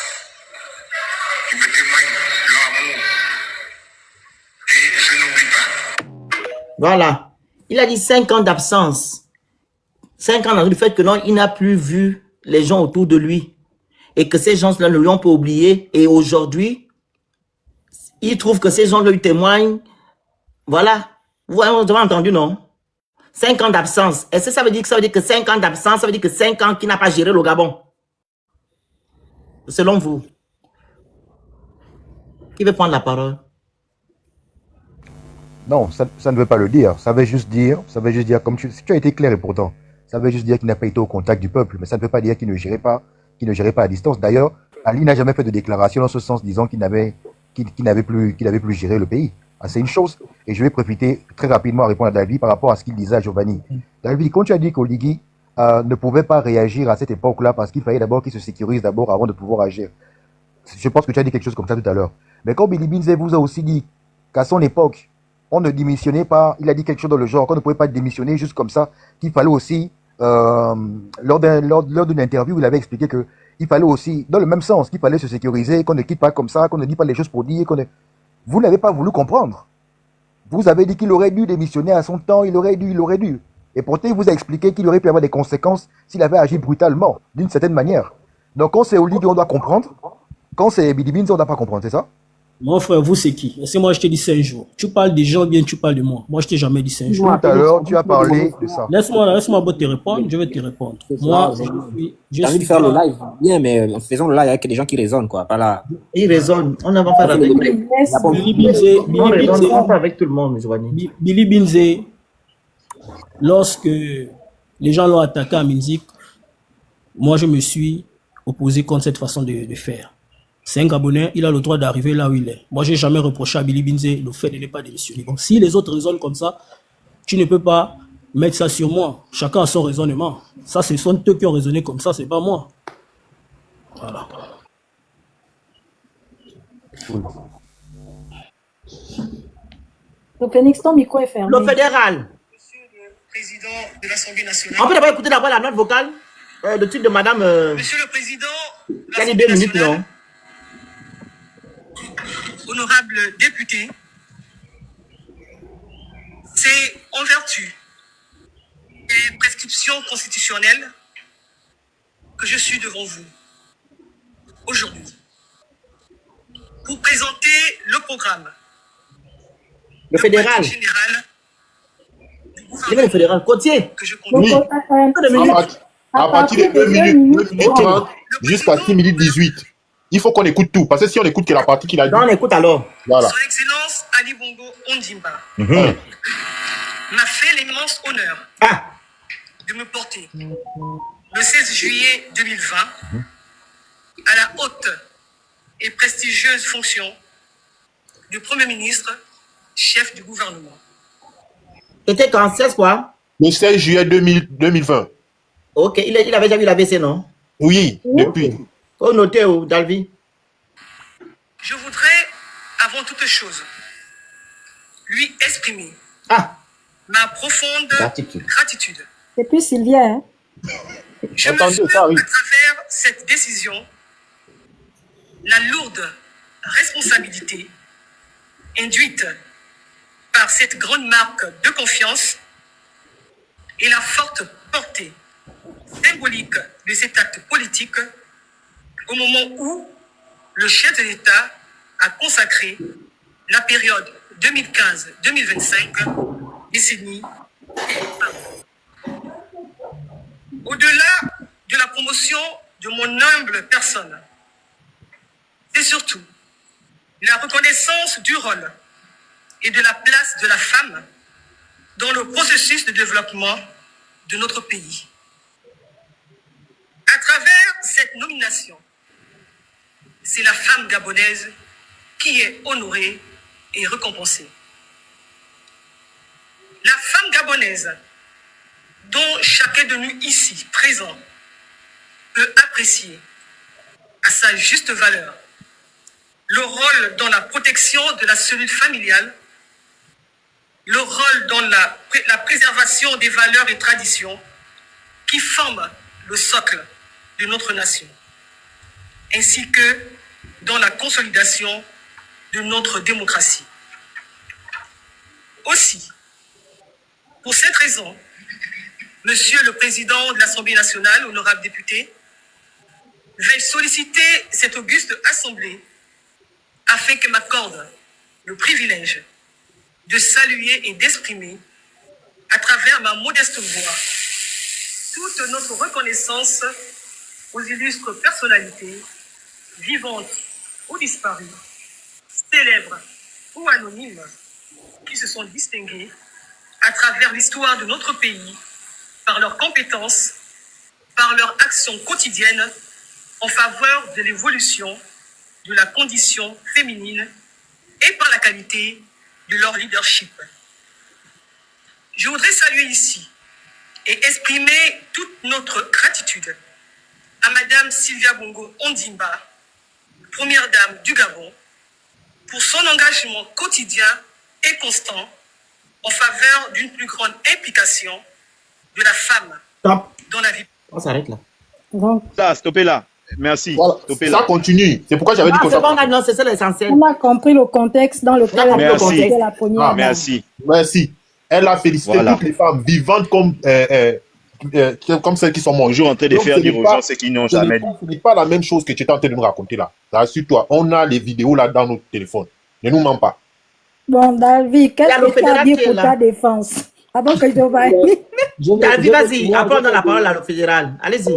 qui me témoignent leur amour. Et je n'oublie pas. Voilà. Il a dit 5 ans d'absence. 5 ans dans le fait que non, il n'a plus vu les gens autour de lui. Et que ces gens-là ne lui ont pas oublié. Et aujourd'hui, il trouve que ces gens-là lui témoignent. Voilà. Vous avez entendu, non? 5 ans d'absence. Est-ce que ça veut dire que 5 ans d'absence, ça veut dire que 5 ans qu'il n'a pas géré le Gabon? Selon vous. Qui veut prendre la parole? Non, ça ne veut pas le dire. Ça veut juste dire, comme tu as été clair et pourtant, ça veut juste dire qu'il n'a pas été au contact du peuple, mais ça ne veut pas dire qu'il ne gérait pas à distance. D'ailleurs, Ali n'a jamais fait de déclaration dans ce sens disant qu'il n'avait plus géré le pays. Ah, c'est une chose. Et je vais profiter très rapidement à répondre à David par rapport à ce qu'il disait à Giovanni. David, quand tu as dit qu'Oligui ne pouvait pas réagir à cette époque-là parce qu'il fallait d'abord qu'il se sécurise d'abord avant de pouvoir agir. Je pense que tu as dit quelque chose comme ça tout à l'heure. Mais quand Billy Binze vous a aussi dit qu'à son époque, on ne démissionnait pas, il a dit quelque chose dans le genre, qu'on ne pouvait pas démissionner juste comme ça, qu'il fallait aussi, lors d'une interview, il avait expliqué qu'il fallait aussi, dans le même sens, qu'il fallait se sécuriser, qu'on ne quitte pas comme ça, qu'on ne dit pas les choses pour dire, Vous n'avez pas voulu comprendre. Vous avez dit qu'il aurait dû démissionner à son temps, il aurait dû. Et pourtant, il vous a expliqué qu'il aurait pu avoir des conséquences s'il avait agi brutalement, d'une certaine manière. Donc, quand c'est Oligui, on doit comprendre. Quand c'est Billy Binze, on ne doit pas comprendre, c'est ça? Mon frère, vous, c'est qui? C'est moi, je t'ai dit 5 jours. Tu parles des gens, bien tu parles de moi. Moi, je t'ai jamais dit 5 jours. Tout à l'heure, tu as parlé de ça. Laisse-moi te répondre, je vais te répondre. Moi, j'ai envie de faire le live. Bien, mais en faisant le live avec des gens qui raisonnent, quoi. Pas là. Ils raisonnent. On n'a pas fait avec tout le monde, Billy Binze, lorsque les gens l'ont attaqué à Minzik, moi, je me suis opposé contre cette façon de faire. C'est un Gabonais, il a le droit d'arriver là où il est. Moi, j'ai jamais reproché à Billy Binze le fait de ne pas démissionner. Bon, si les autres raisonnent comme ça, tu ne peux pas mettre ça sur moi. Chacun a son raisonnement. Ça, ce sont eux qui ont raisonné comme ça, c'est pas moi. Voilà. Le Phoenix, ton micro est fermé. Le fédéral. Monsieur le Président de l'Assemblée nationale. On peut d'abord écouter la note vocale de titre de madame. Monsieur le Président de Qui a dit l'Assemblée 2 minutes, nationale. non? Honorable député, c'est en vertu des prescriptions constitutionnelles que je suis devant vous aujourd'hui pour présenter le programme. Le fédéral. Général Il est le fédéral. Côtier. que je conduis. Oui. À partir de 2 minutes 30 jusqu'à 6 minutes 18. Il faut qu'on écoute tout, parce que si on écoute que la partie qu'il a dit. Non, on écoute alors. Voilà. Son Excellence Ali Bongo Ondimba Mhm. m'a fait l'immense honneur de me porter le 16 juillet 2020 à la haute et prestigieuse fonction de Premier ministre, chef du gouvernement. C'était quand 16 quoi? Le 16 juillet 2020. Ok, il avait déjà vu l'AVC, non? Oui, depuis. Faut noter, Dalvi. Je voudrais, avant toute chose, lui exprimer ma profonde gratitude. Et puis Sylvia, hein? Je mesure à travers cette décision la lourde responsabilité induite par cette grande marque de confiance et la forte portée symbolique de cet acte politique au moment où le chef de l'État a consacré la période 2015-2025, décennie. Au-delà de la promotion de mon humble personne, c'est surtout la reconnaissance du rôle et de la place de la femme dans le processus de développement de notre pays. À travers cette nomination, c'est la femme gabonaise qui est honorée et récompensée. La femme gabonaise dont chacun de nous ici présent peut apprécier à sa juste valeur le rôle dans la protection de la cellule familiale, le rôle dans la préservation des valeurs et traditions qui forment le socle de notre nation, ainsi que dans la consolidation de notre démocratie. Aussi, pour cette raison, Monsieur le Président de l'Assemblée nationale, honorable député, vais solliciter cette auguste assemblée afin qu'elle m'accorde le privilège de saluer et d'exprimer, à travers ma modeste voix, toute notre reconnaissance aux illustres personnalités, vivantes ou disparues, célèbres ou anonymes, qui se sont distinguées à travers l'histoire de notre pays par leurs compétences, par leur action quotidienne en faveur de l'évolution de la condition féminine et par la qualité de leur leadership. Je voudrais saluer ici et exprimer toute notre gratitude à Madame Sylvia Bongo Ondimba, première dame du Gabon, pour son engagement quotidien et constant en faveur d'une plus grande implication de la femme dans la vie. On s'arrête là. Ça, stoppez là. Merci. Voilà, Stoppez ça là. continue. C'est pourquoi j'avais dit que C'est ça bon, non, c'est ça l'essentiel. On a compris le contexte dans lequel On a elle compris le Merci. était la première dame. Merci. Merci. Elle a félicité Voilà. toutes les femmes vivantes comme celles qui sont mortes. Toujours en train de Donc, faire ce du n'est pas- rogent, ce qu'ils n'ont jamais dit. Ce n'est pas la même chose que tu étais en train de nous raconter là. Rassure-toi, on a les vidéos là dans notre téléphone. Ne nous mens pas. Bon, David, Il y a qu'est-ce le que tu as fédéral dit qui est pour là. ta défense? Avant que je te vaille. David, vas-y, après on donne la parole à le fédéral. Allez-y.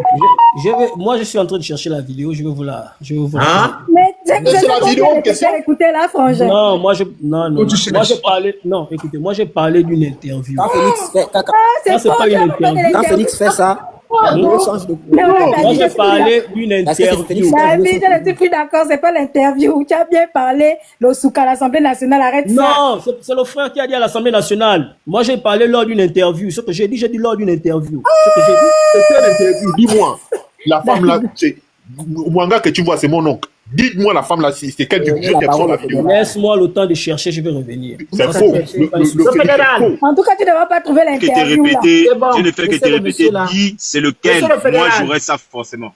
Moi, je suis en train de chercher la vidéo. Je vais vous la. Hein? Mais c'est la vidéo en question. Écoutez la frangin. Non, moi, non. Quand tu Moi, cherches. j'ai parlé. Non, écoutez, moi, j'ai parlé d'une interview. Quand Félix fait, quand, Ça, c'est pas une interview. quand Félix fait ça, on change de Mais ouais, Moi, David, j'ai parlé d'une Parce que c'est Félix interview. David, je ne suis plus d'accord, c'est pas l'interview. Tu as bien parlé, le souk à l'Assemblée nationale, arrête ça. Non, c'est le frère qui a dit à l'Assemblée nationale. Moi, j'ai parlé lors d'une interview. Ce que j'ai dit lors d'une interview. Ce que j'ai dit. C'est quelle interview? Dis-moi. La femme là, c'est Mwanga que tu vois, c'est mon oncle. Dites-moi la femme là, c'est quelle Donnez je la t'ai parole la au vidéo. Laisse-moi le temps de chercher, je vais revenir. C'est Ça, faux. c'est pas un souci. Le Félix est fédéral. faux. En tout cas, tu ne vas pas trouver Que t'es l'interview là. répété, C'est bon. je ne fais que te Laissez le répéter, monsieur là. dis c'est lequel. Monsieur le Moi, fédéral. j'aurais ça forcément.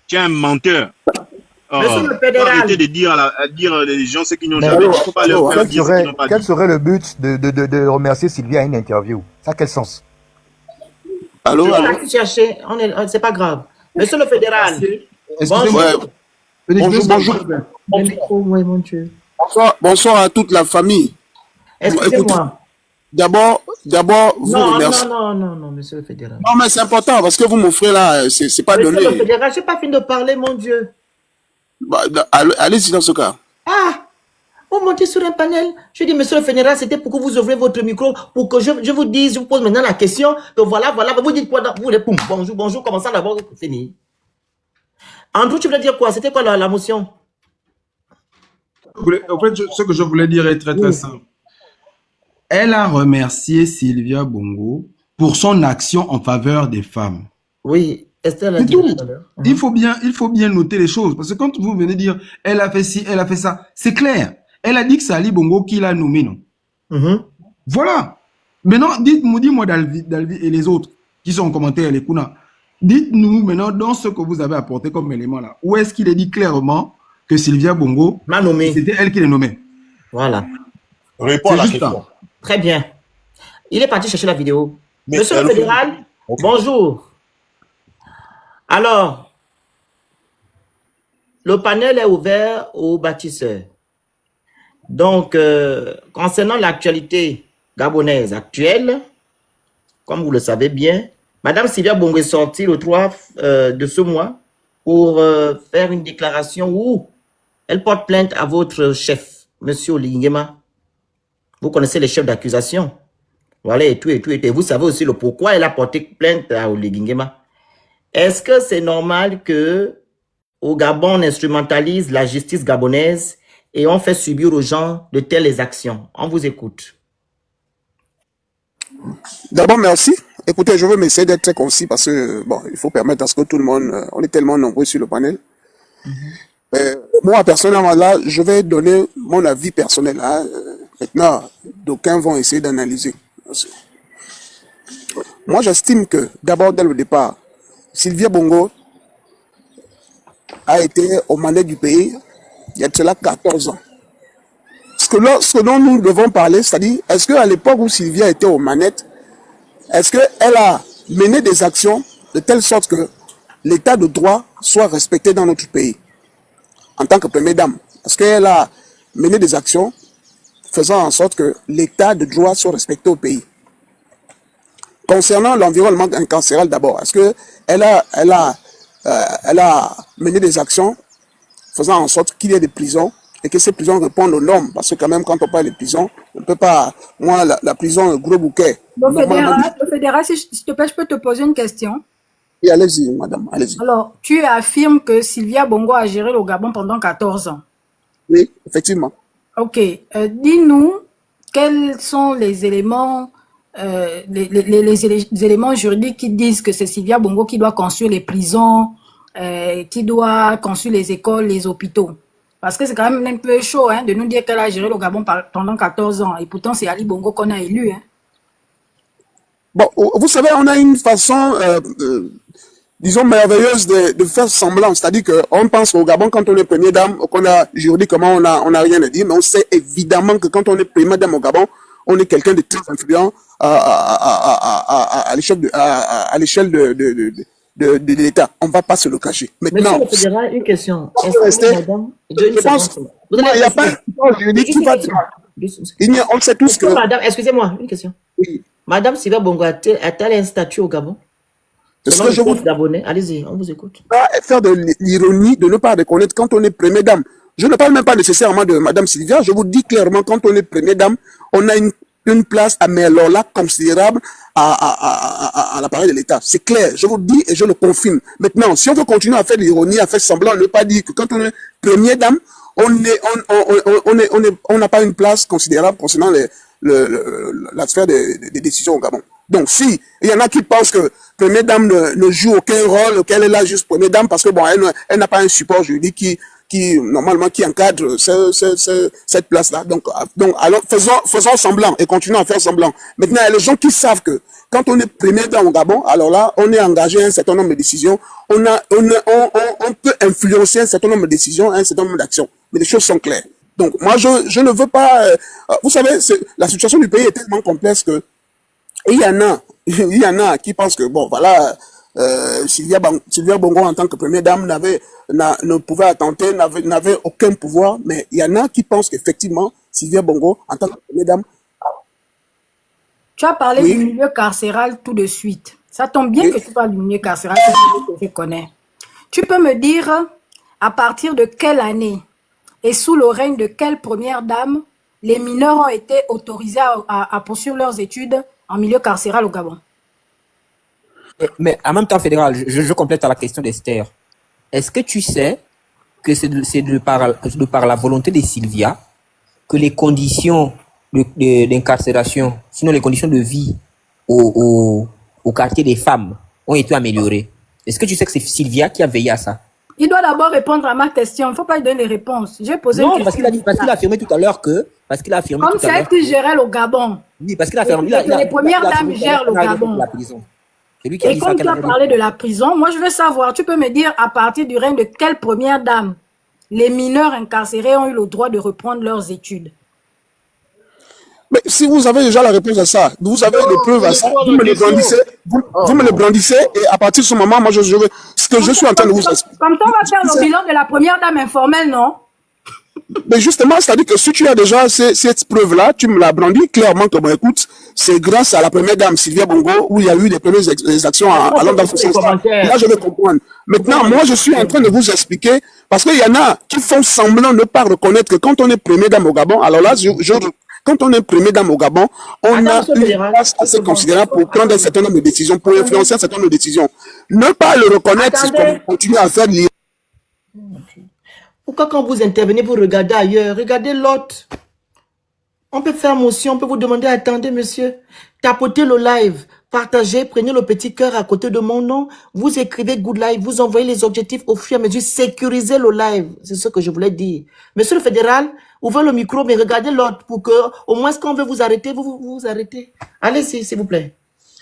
Tu es un menteur. Oh, Monsieur le faut fédéral. arrêter de dire à dire les gens ce qu'ils n'ont Mais jamais. Il allô, ne faut pas leur faire quel dire ce qu'ils n'ont pas quel dit. serait le but de remercier Sylvia à une interview? Ça a quel sens? Allô, On allô. a cherché, c'est pas grave. Monsieur le fédéral. Excusez-moi. Ouais. Félix, Bonjour, bonjour. Mon micro, ouais, mon Dieu. Bonsoir à toute la famille. Excusez-moi. D'abord, vous Non, remercie. non, monsieur le fédéral. Non, mais c'est important parce que vous m'offrez là, c'est pas Monsieur donné. le fédéral, j'ai pas fini de parler, mon Dieu. Bah, allez-y dans ce cas. Ah! Vous montez sur un panel. Je dis, monsieur le fédéral, c'était pour que vous ouvrez votre micro, pour que je vous dise, je vous pose maintenant la question, que voilà, vous dites quoi, vous répondez, bonjour, comment ça d'abord, fini. Andrew, tu voulais dire quoi? C'était quoi la motion? En fait, ce que je voulais dire est très très simple. Elle a remercié Sylvia Bongo pour son action en faveur des femmes. Oui, Esther l'a C'est dit tout. tout à l'heure. Il faut bien noter les choses. Parce que quand vous venez dire, elle a fait ci, elle a fait ça, c'est clair. Elle a dit que c'est Ali Bongo qui l'a nommé, non? Voilà. Maintenant, dis-moi Dalvi et les autres qui sont en commentaire, les Kuna. Dites-nous maintenant dans ce que vous avez apporté comme élément là. Où est-ce qu'il est dit clairement que Sylvia Bongo m'a nommé? C'était elle qui l'a nommé. Voilà. Réponds à la question. Très bien. Il est parti chercher la vidéo. Mais Monsieur le fédéral, bonjour. Alors, le panel est ouvert aux bâtisseurs. Donc, concernant l'actualité gabonaise actuelle, comme vous le savez bien, Madame Sylvia Bongo est sortie le 3 de ce mois pour faire une déclaration où elle porte plainte à votre chef, Monsieur Olingema. Vous connaissez les chefs d'accusation. Voilà, et tout. Et vous savez aussi le pourquoi elle a porté plainte à Olingema. Est-ce que c'est normal que au Gabon, on instrumentalise la justice gabonaise et on fait subir aux gens de telles actions? On vous écoute. D'abord, merci. Écoutez, je veux m'essayer d'être très concis parce que, bon, il faut permettre à ce que tout le monde, on est tellement nombreux sur le panel. Moi, personnellement, là, je vais donner mon avis personnel. Hein. Maintenant, d'aucuns vont essayer d'analyser. Moi, j'estime que, d'abord, dès le départ, Sylvia Bongo a été aux manettes du pays il y a de cela 14 ans. Ce dont nous devons parler, c'est-à-dire, est-ce qu'à l'époque où Sylvia était aux manettes, est-ce qu'elle a mené des actions de telle sorte que l'état de droit soit respecté dans notre pays en tant que première dame? Est-ce qu'elle a mené des actions faisant en sorte que l'état de droit soit respecté au pays? Concernant l'environnement carcéral d'abord, est-ce qu'elle a mené des actions faisant en sorte qu'il y ait des prisons et que ces prisons répondent aux normes? Parce que quand même, quand on parle de prisons, on ne peut pas... Moi, la prison, gros bouquet. Le fédéral, s'il te plaît, je peux te poser une question? Oui, allez-y, madame, allez-y. Alors, tu affirmes que Sylvia Bongo a géré le Gabon pendant 14 ans. Oui, effectivement. Ok. Dis-nous, quels sont les éléments... les éléments juridiques qui disent que c'est Sylvia Bongo qui doit construire les prisons, qui doit construire les écoles, les hôpitaux. Parce que c'est quand même un peu chaud de nous dire qu'elle a géré le Gabon pendant 14 ans. Et pourtant, c'est Ali Bongo qu'on a élu. Bon, vous savez, on a une façon, disons, merveilleuse de faire semblant. C'est-à-dire qu'on pense au Gabon quand on est première dame, qu'on a juridiquement, on a rien à dire. Mais on sait évidemment que quand on est première dame au Gabon, on est quelqu'un de très influent à l'échelle de l'État. On ne va pas se le cacher. Maintenant, Monsieur le fédéral, une question. je pense qu'il n'y a pas un support juridique qui va dire. On sait tous que... Madame, excusez-moi, une question. Oui. Madame Sylvia Bongo a-t-elle un statut au Gabon? Selon le compte d'abonnés, allez-y, on vous écoute. Faire de l'ironie de ne pas reconnaître quand on est première dame. Je ne parle même pas nécessairement de Madame Sylvia. Je vous dis clairement, quand on est première dame, on a une place, mais alors là, considérable à l'appareil de l'État. C'est clair, je vous le dis et je le confirme. Maintenant, si on veut continuer à faire de l'ironie, à faire semblant, ne pas dire que quand on est première dame, on n'a pas une place considérable concernant la sphère des décisions au Gabon. Donc, si il y en a qui pensent que première dame ne joue aucun rôle, qu'elle est là juste première dame parce que bon, elle n'a pas un support juridique normalement qui encadre cette place-là. Donc alors faisons semblant et continuons à faire semblant. Maintenant, il y a les gens qui savent que quand on est premier dans au Gabon, alors là, on est engagé à un certain nombre de décisions, on peut influencer un certain nombre de décisions, un certain nombre d'actions. Mais les choses sont claires. Donc moi, je ne veux pas... vous savez, la situation du pays est tellement complexe que il y en a qui pensent que, bon, voilà... Sylvia Bongo en tant que première dame ne pouvait attenter, n'avait aucun pouvoir, mais il y en a qui pensent qu'effectivement Sylvia Bongo en tant que première dame... Tu as parlé du milieu carcéral tout de suite. Ça tombe bien que tu parles du milieu carcéral que je connais. Tu peux me dire à partir de quelle année et sous le règne de quelle première dame les mineurs ont été autorisés à poursuivre leurs études en milieu carcéral au Gabon? Mais en même temps, fédéral, je complète à la question d'Esther. Est-ce que tu sais que c'est de par la volonté de Sylvia que les conditions d'incarcération, sinon les conditions de vie au quartier des femmes ont été améliorées? Est-ce que tu sais que c'est Sylvia qui a veillé à ça? Il doit d'abord répondre à ma question. Il ne faut pas lui donner les réponses. J'ai posé une question. Non, parce qu'il a affirmé tout à l'heure que... Comme c'est elle qui gérait le Gabon. Oui, parce qu'il a affirmé... Les premières dames gèrent le Gabon. Et comme tu as parlé de la prison, moi je veux savoir, tu peux me dire à partir du règne de quelle première dame les mineurs incarcérés ont eu le droit de reprendre leurs études? Mais si vous avez déjà la réponse à ça, vous avez des preuves à ça, vous me les brandissez, vous me les brandissez, et à partir de ce moment, moi je veux ce que je suis en train de vous expliquer. Comme ça, on va faire le bilan de la première dame informelle, non? Mais justement, c'est-à-dire que si tu as déjà cette preuve-là, tu me l'as brandi clairement que, bon, écoute, c'est grâce à la première dame Sylvia Bongo où il y a eu les premières actions allant dans ce sens-là. Là, je vais comprendre. Maintenant, moi, je suis en train de vous expliquer, parce qu'il y en a qui font semblant de ne pas reconnaître que quand on est première dame au Gabon, alors là, quand on est première dame au Gabon, on a une place assez considérable pour prendre un certain nombre de décisions, pour influencer un certain nombre de décisions. Ne pas le reconnaître, c'est qu'on continue à faire l'IA. Pourquoi quand vous intervenez, vous regardez ailleurs? Regardez l'autre. On peut faire motion, on peut vous demander, attendez monsieur, tapotez le live, partagez, prenez le petit cœur à côté de mon nom, vous écrivez good live, vous envoyez les objectifs au fur et à mesure, sécurisez le live. C'est ce que je voulais dire. Monsieur le fédéral, ouvrez le micro, mais regardez l'autre pour que, au moins, quand on veut vous arrêter, vous arrêtez. Allez-y, s'il vous plaît.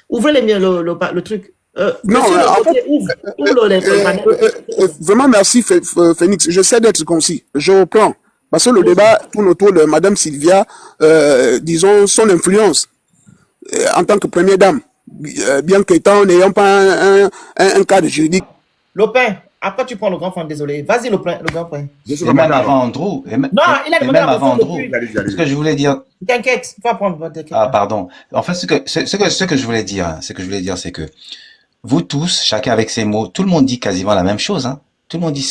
Ouvrez le truc. Non, Monsieur le en côté, fait, ouvre vraiment merci Phoenix. J'essaie d'être concis. Je reprends. Parce que le débat tourne autour de Madame Sylvia, disons, son influence en tant que première dame, bien qu'étant n'ayant pas un cadre juridique. Lopin, après tu prends le grand frère, désolé. Vas-y, le grand frère. Et même avant Andrew. Non, il a et demandé même la avant motion Andrew. depuis. Ce que je voulais dire. T'inquiète, tu vas prendre. T'inquiète. Ah, pardon. En fait, ce que je voulais dire, c'est que vous tous, chacun avec ses mots, tout le monde dit quasiment la même chose, hein. Tout le monde dit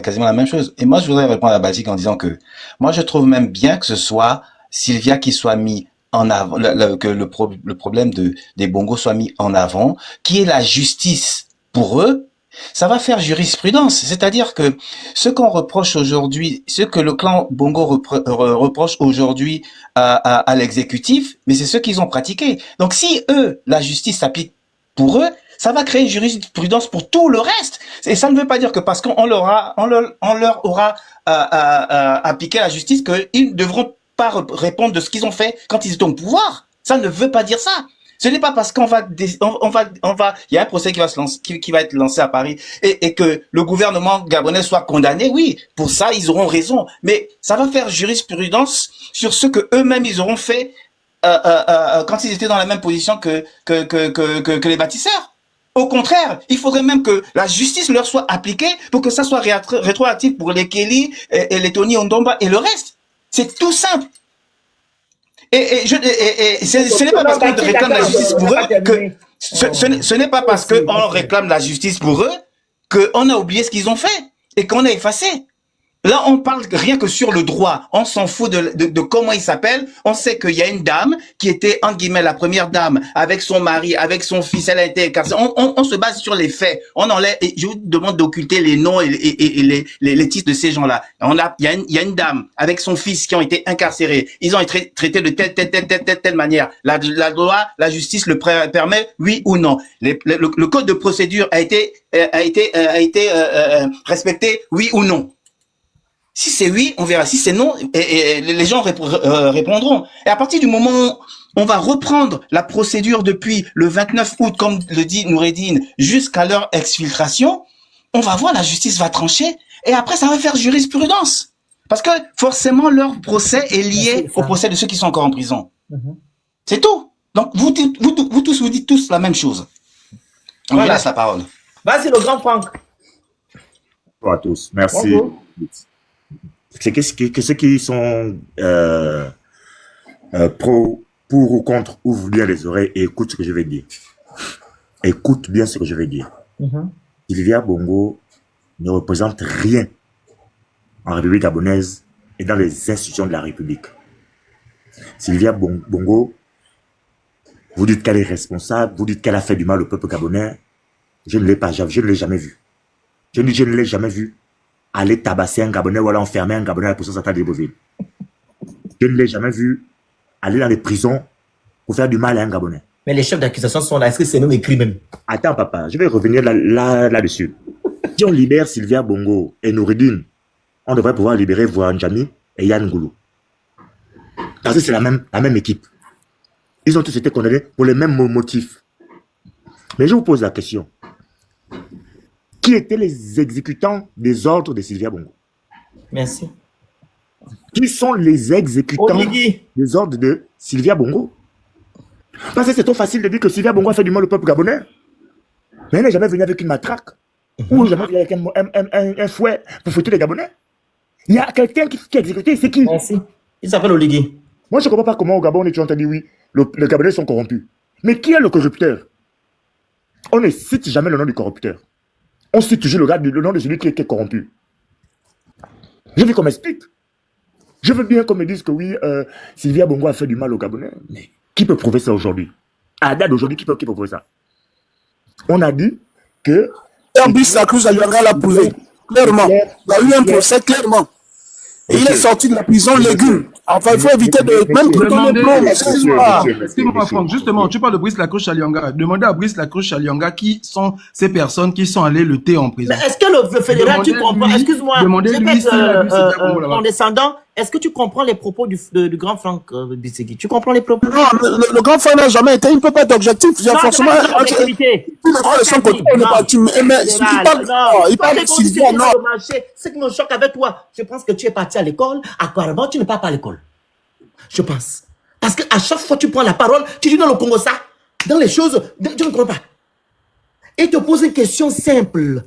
quasiment la même chose. Et moi, je voudrais répondre à Batik en disant que moi, je trouve même bien que ce soit Sylvia qui soit mis en avant, que le problème des bongos soit mis en avant, qui est la justice pour eux. Ça va faire jurisprudence. C'est-à-dire que ce qu'on reproche aujourd'hui, ce que le clan bongo reproche aujourd'hui à l'exécutif, mais c'est ce qu'ils ont pratiqué. Donc si eux, la justice s'applique pour eux, ça va créer jurisprudence pour tout le reste. Et ça ne veut pas dire que parce qu'on leur aura appliqué la justice qu'ils ne devront pas répondre de ce qu'ils ont fait quand ils étaient au pouvoir. Ça ne veut pas dire ça. Ce n'est pas parce il y a un procès qui va se lancer, qui va être lancé à Paris et que le gouvernement gabonais soit condamné. Oui, pour ça, ils auront raison. Mais ça va faire jurisprudence sur ce que eux-mêmes ils auront fait, quand ils étaient dans la même position que les bâtisseurs. Au contraire, il faudrait même que la justice leur soit appliquée pour que ça soit rétroactif pour les Kelly et les Tony Ondomba et le reste. C'est tout simple. Et ce n'est pas parce qu'on réclame la justice pour eux que ce n'est pas parce qu'on réclame la justice pour eux qu'on a oublié ce qu'ils ont fait et qu'on a effacé. Là, on parle rien que sur le droit. On s'en fout de comment il s'appelle. On sait qu'il y a une dame qui était, en guillemets, la première dame, avec son mari, avec son fils. Elle a été incarcérée. On se base sur les faits. On enlève, et je vous demande d'occulter les noms et les titres de ces gens-là. Il y a une dame avec son fils qui ont été incarcérés. Ils ont été traités de telle manière. La loi, la justice le permet, oui ou non. Le code de procédure a été respecté, oui ou non. Si c'est oui, on verra. Si c'est non, et les gens répondront. Et à partir du moment où on va reprendre la procédure depuis le 29 août, comme le dit Noureddine, jusqu'à leur exfiltration, on va voir, la justice va trancher, et après ça va faire jurisprudence. Parce que forcément, leur procès est lié au procès de ceux qui sont encore en prison. C'est tout. Donc, vous tous, vous dites tous la même chose. On vous laisse la parole. Vas-y, le grand Franck. Bonjour à tous. Merci. Bonjour. C'est que ceux qui sont pour ou contre ouvrent bien les oreilles et écoutent ce que je vais dire. Écoute bien ce que je vais dire. Sylvia Bongo ne représente rien en République gabonaise et dans les institutions de la République. Sylvia Bongo, vous dites qu'elle est responsable, vous dites qu'elle a fait du mal au peuple gabonais. Je ne l'ai jamais vu. Je ne l'ai jamais vu aller tabasser un Gabonais ou aller enfermer un Gabonais à la prison centrale de Libreville. Je ne l'ai jamais vu aller dans les prisons pour faire du mal à un Gabonais. Mais les chefs d'accusation sont là. Est-ce que c'est même écrit même? Attends, papa, je vais revenir là-dessus. Si on libère Sylvia Bongo et Noureddine, on devrait pouvoir libérer Voanjami et Yann Goulou. Parce que c'est la même équipe. Ils ont tous été condamnés pour les mêmes motifs. Mais je vous pose la question. Qui étaient les exécutants des ordres de Sylvia Bongo? Merci. Qui sont les exécutants des ordres de Sylvia Bongo? Parce que c'est trop facile de dire que Sylvia Bongo a fait du mal au peuple gabonais. Mais elle n'est jamais venue avec une matraque. Ou jamais venue avec un fouet pour fouetter les Gabonais. Il y a quelqu'un qui a exécuté, c'est qui? Merci. Il s'appelle Oligui. Moi, je ne comprends pas comment au Gabon on est toujours en train de dire oui, les Gabonais sont corrompus. Mais qui est le corrupteur? On ne cite jamais le nom du corrupteur. On cite toujours le nom de celui qui est corrompu. Je veux qu'on m'explique. Je veux bien qu'on me dise que oui, Sylvia Bongo a fait du mal aux Gabonais. Mais qui peut prouver ça aujourd'hui? À la date d'aujourd'hui, qui peut prouver ça? On a dit que... Brice Lacruz l'a prouvé, clairement. Il y a eu un procès, clairement. Et il est sorti de la prison légume. Enfin, il faut éviter de... Même que dans les plombs, excuse-moi, Franck, justement, tu parles de Brice Lacruz Chalianga. Demandez à Brice Lacruz Chalianga qui sont ces personnes qui sont allées le thé en prison. Mais est-ce que le fédéral, tu comprends? Excuse-moi, je vais être condescendant. est-ce que tu comprends les propos du grand Franck Bissegui? Tu comprends les propos? Non, le grand Franck n'a jamais été, il ne peut pas être objectif. Il y a Non, forcément. c'est pas l'objectivité. Il de son côté, on n'est pas. Il parle de Sylvia, non. Ce qui me choque avec toi, je pense que tu es parti à l'école, apparemment tu ne pars pas à l'école. Je pense. Parce qu'à chaque fois que tu prends la parole, tu dis dans le Congo ça, dans les choses, tu ne comprends pas. Et il te pose une question simple.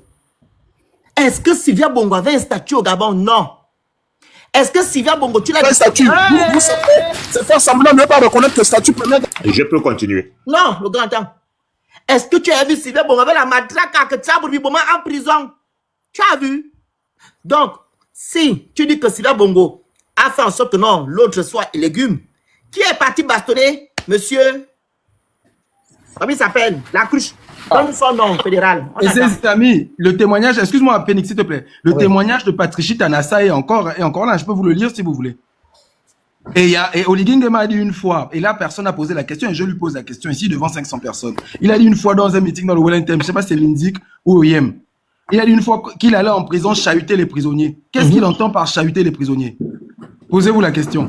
Est-ce que Sylvia Bongo avait un statut au Gabon? Non. Est-ce que Sylvia Bongo, tu l'as dit? Un statut. C'est faire semblant de ne pas reconnaître le statut premier. Je peux continuer. Non, le grand temps. Est-ce que tu as vu Sylvia Bongo avec la matraque à Ketchabour en prison? Tu as vu? Donc, si tu dis que Sylvia Bongo a fait en sorte que non, l'autre soit légume, qui est parti bastonner, monsieur? Comment il s'appelle? La cruche. Donne son nom fédéral. Et ses amis, le témoignage, excuse-moi, Phoenix, s'il te plaît. Le témoignage de Patricia Tanassa est encore là. Je peux vous le lire si vous voulez. Et Oligui Nguema a dit une fois, et là, personne n'a posé la question, et je lui pose la question ici devant 500 personnes. Il a dit une fois dans un meeting dans le Wellington, je ne sais pas si c'est l'Indic ou OIM. Il a dit une fois qu'il allait en prison chahuter les prisonniers. Qu'est-ce qu'il entend par chahuter les prisonniers? Posez-vous la question.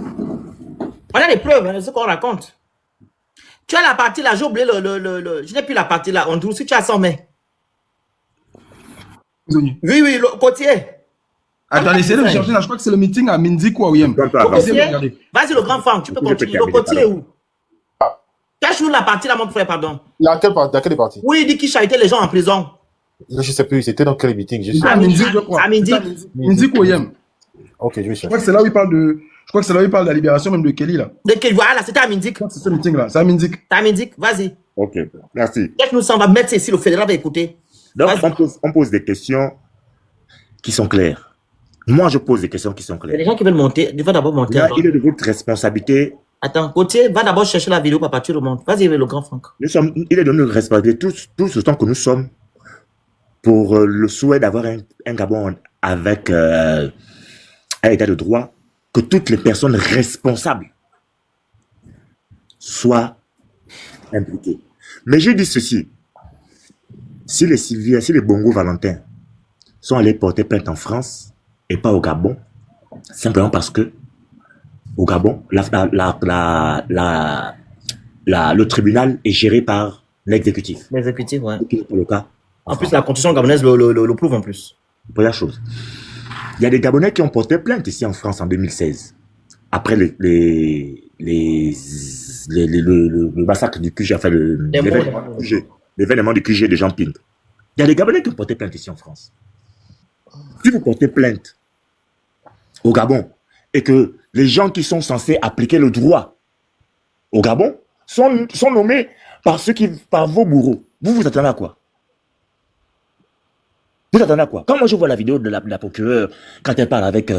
Voilà les preuves de ce qu'on raconte. Tu as la partie là, j'ai oublié je n'ai plus la partie là. On trouve si tu as 100 mai. Oui, le côtier. Attendez, essayez de me chercher là. Je crois que c'est le meeting à Minzik ou à Oyem. Vas-y, le grand Franck, tu peux continuer. Le côtier est où? Cache-nous la partie là, mon frère, pardon. Laquelle partie? Oui, il dit qu'il chahutait les gens en prison. Je ne sais plus, c'était dans quel meeting? À Minzik, je crois. À Minzik. Minzik ou Oyem. Ok, je vais chercher. Je crois que c'est là où il parle de. Je crois que c'est là où il parle de la libération même de Kelly là. De Kelly, voilà, c'était à Minzik. C'est ce meeting là, c'est à Minzik. C'est à Minzik, vas-y. Ok, merci. Qu'est-ce que nous on va mettre ici, le fédéral va écouter. Donc, on pose des questions qui sont claires. Moi, je pose des questions qui sont Il y a claires. des gens qui veulent monter, il va d'abord monter. Là, il est de votre responsabilité. Attends, côté, va d'abord chercher la vidéo, papa, tu remontes. Vas-y, le grand Franck. Il est de notre responsabilité, tout ce temps que nous sommes, pour le souhait d'avoir un Gabon avec un état de droit, que toutes les personnes responsables soient impliquées. Mais je dis ceci, si les Sylvia, si les Bongo Valentin sont allés porter plainte en France et pas au Gabon, simplement parce que au Gabon, le tribunal est géré par l'exécutif. L'exécutif, ouais. Ce qui n'est pas le cas. En plus, la constitution gabonaise le prouve en plus. Première chose. Il y a des Gabonais qui ont porté plainte ici en France en 2016. Après le massacre du QG, enfin l'événement du QG de Jean Ping. Il y a des Gabonais qui ont porté plainte ici en France. Si vous portez plainte au Gabon et que les gens qui sont censés appliquer le droit au Gabon sont nommés par vos bourreaux, vous attendez à quoi? Vous attendez à quoi? Quand moi je vois la vidéo de la procureure, quand elle parle avec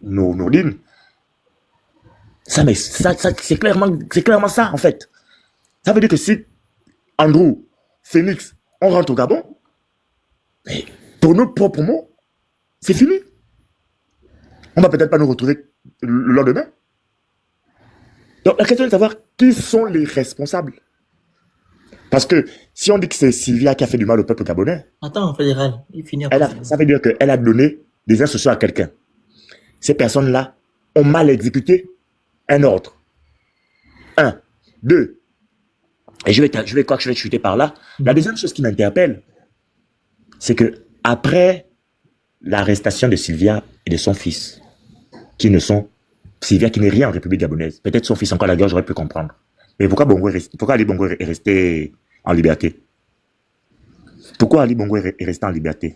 Nourdine, c'est clairement ça en fait. Ça veut dire que si Andrew, Phoenix, on rentre au Gabon, mais pour nos propres mots, c'est fini. On va peut-être pas nous retrouver le lendemain. Donc la question est de savoir qui sont les responsables. Parce que si on dit que c'est Sylvia qui a fait du mal au peuple gabonais, attends, fédéral, il finit. Ça veut dire qu'elle a donné des instructions à quelqu'un. Ces personnes-là ont mal exécuté un ordre. 1, 2. Et je vais chuter par là. La deuxième chose qui m'interpelle, c'est que après l'arrestation de Sylvia et de son fils, Sylvia qui n'est rien en République gabonaise, peut-être son fils encore la guerre, j'aurais pu comprendre. Mais pourquoi Ali Bongo est resté en liberté? Pourquoi Ali Bongo est resté en liberté?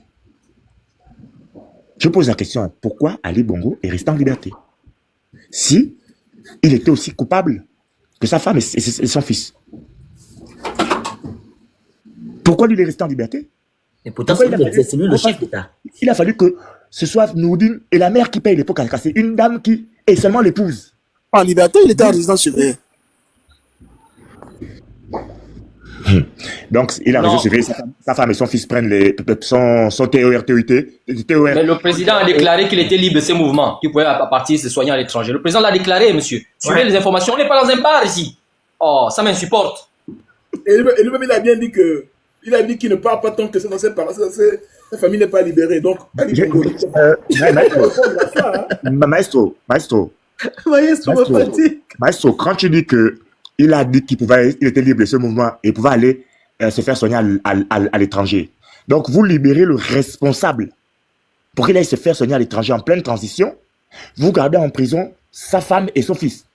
Je pose la question, pourquoi Ali Bongo est resté en liberté? Si il était aussi coupable que sa femme et son fils. Pourquoi lui il est resté en liberté? Et pourtant, c'est lui le chef d'État. Il a fallu que ce soit Nourdine et la mère qui paye les pots cassés. Une dame qui est seulement l'épouse. En liberté, il était en résidence surveillée. Donc, il a raison, surveillé. Sa femme et son fils prennent son TOR-TUT. Mais le président a déclaré qu'il était libre de ses mouvements, qu'il pouvait partir se soigner à l'étranger. Le président l'a déclaré, monsieur. Suivez les informations, on n'est pas dans un bar ici. Oh, ça m'insupporte. Et lui-même, il a bien dit que. Il a dit qu'il ne part pas tant que c'est dans ses parents. Sa famille n'est pas libérée. Donc, Maestro, Maestro me fatigue. Maestro, quand tu dis que il a dit il était libre de ce mouvement et pouvait aller se faire soigner à l'étranger. Donc, vous libérez le responsable pour qu'il aille se faire soigner à l'étranger en pleine transition. Vous gardez en prison sa femme et son fils.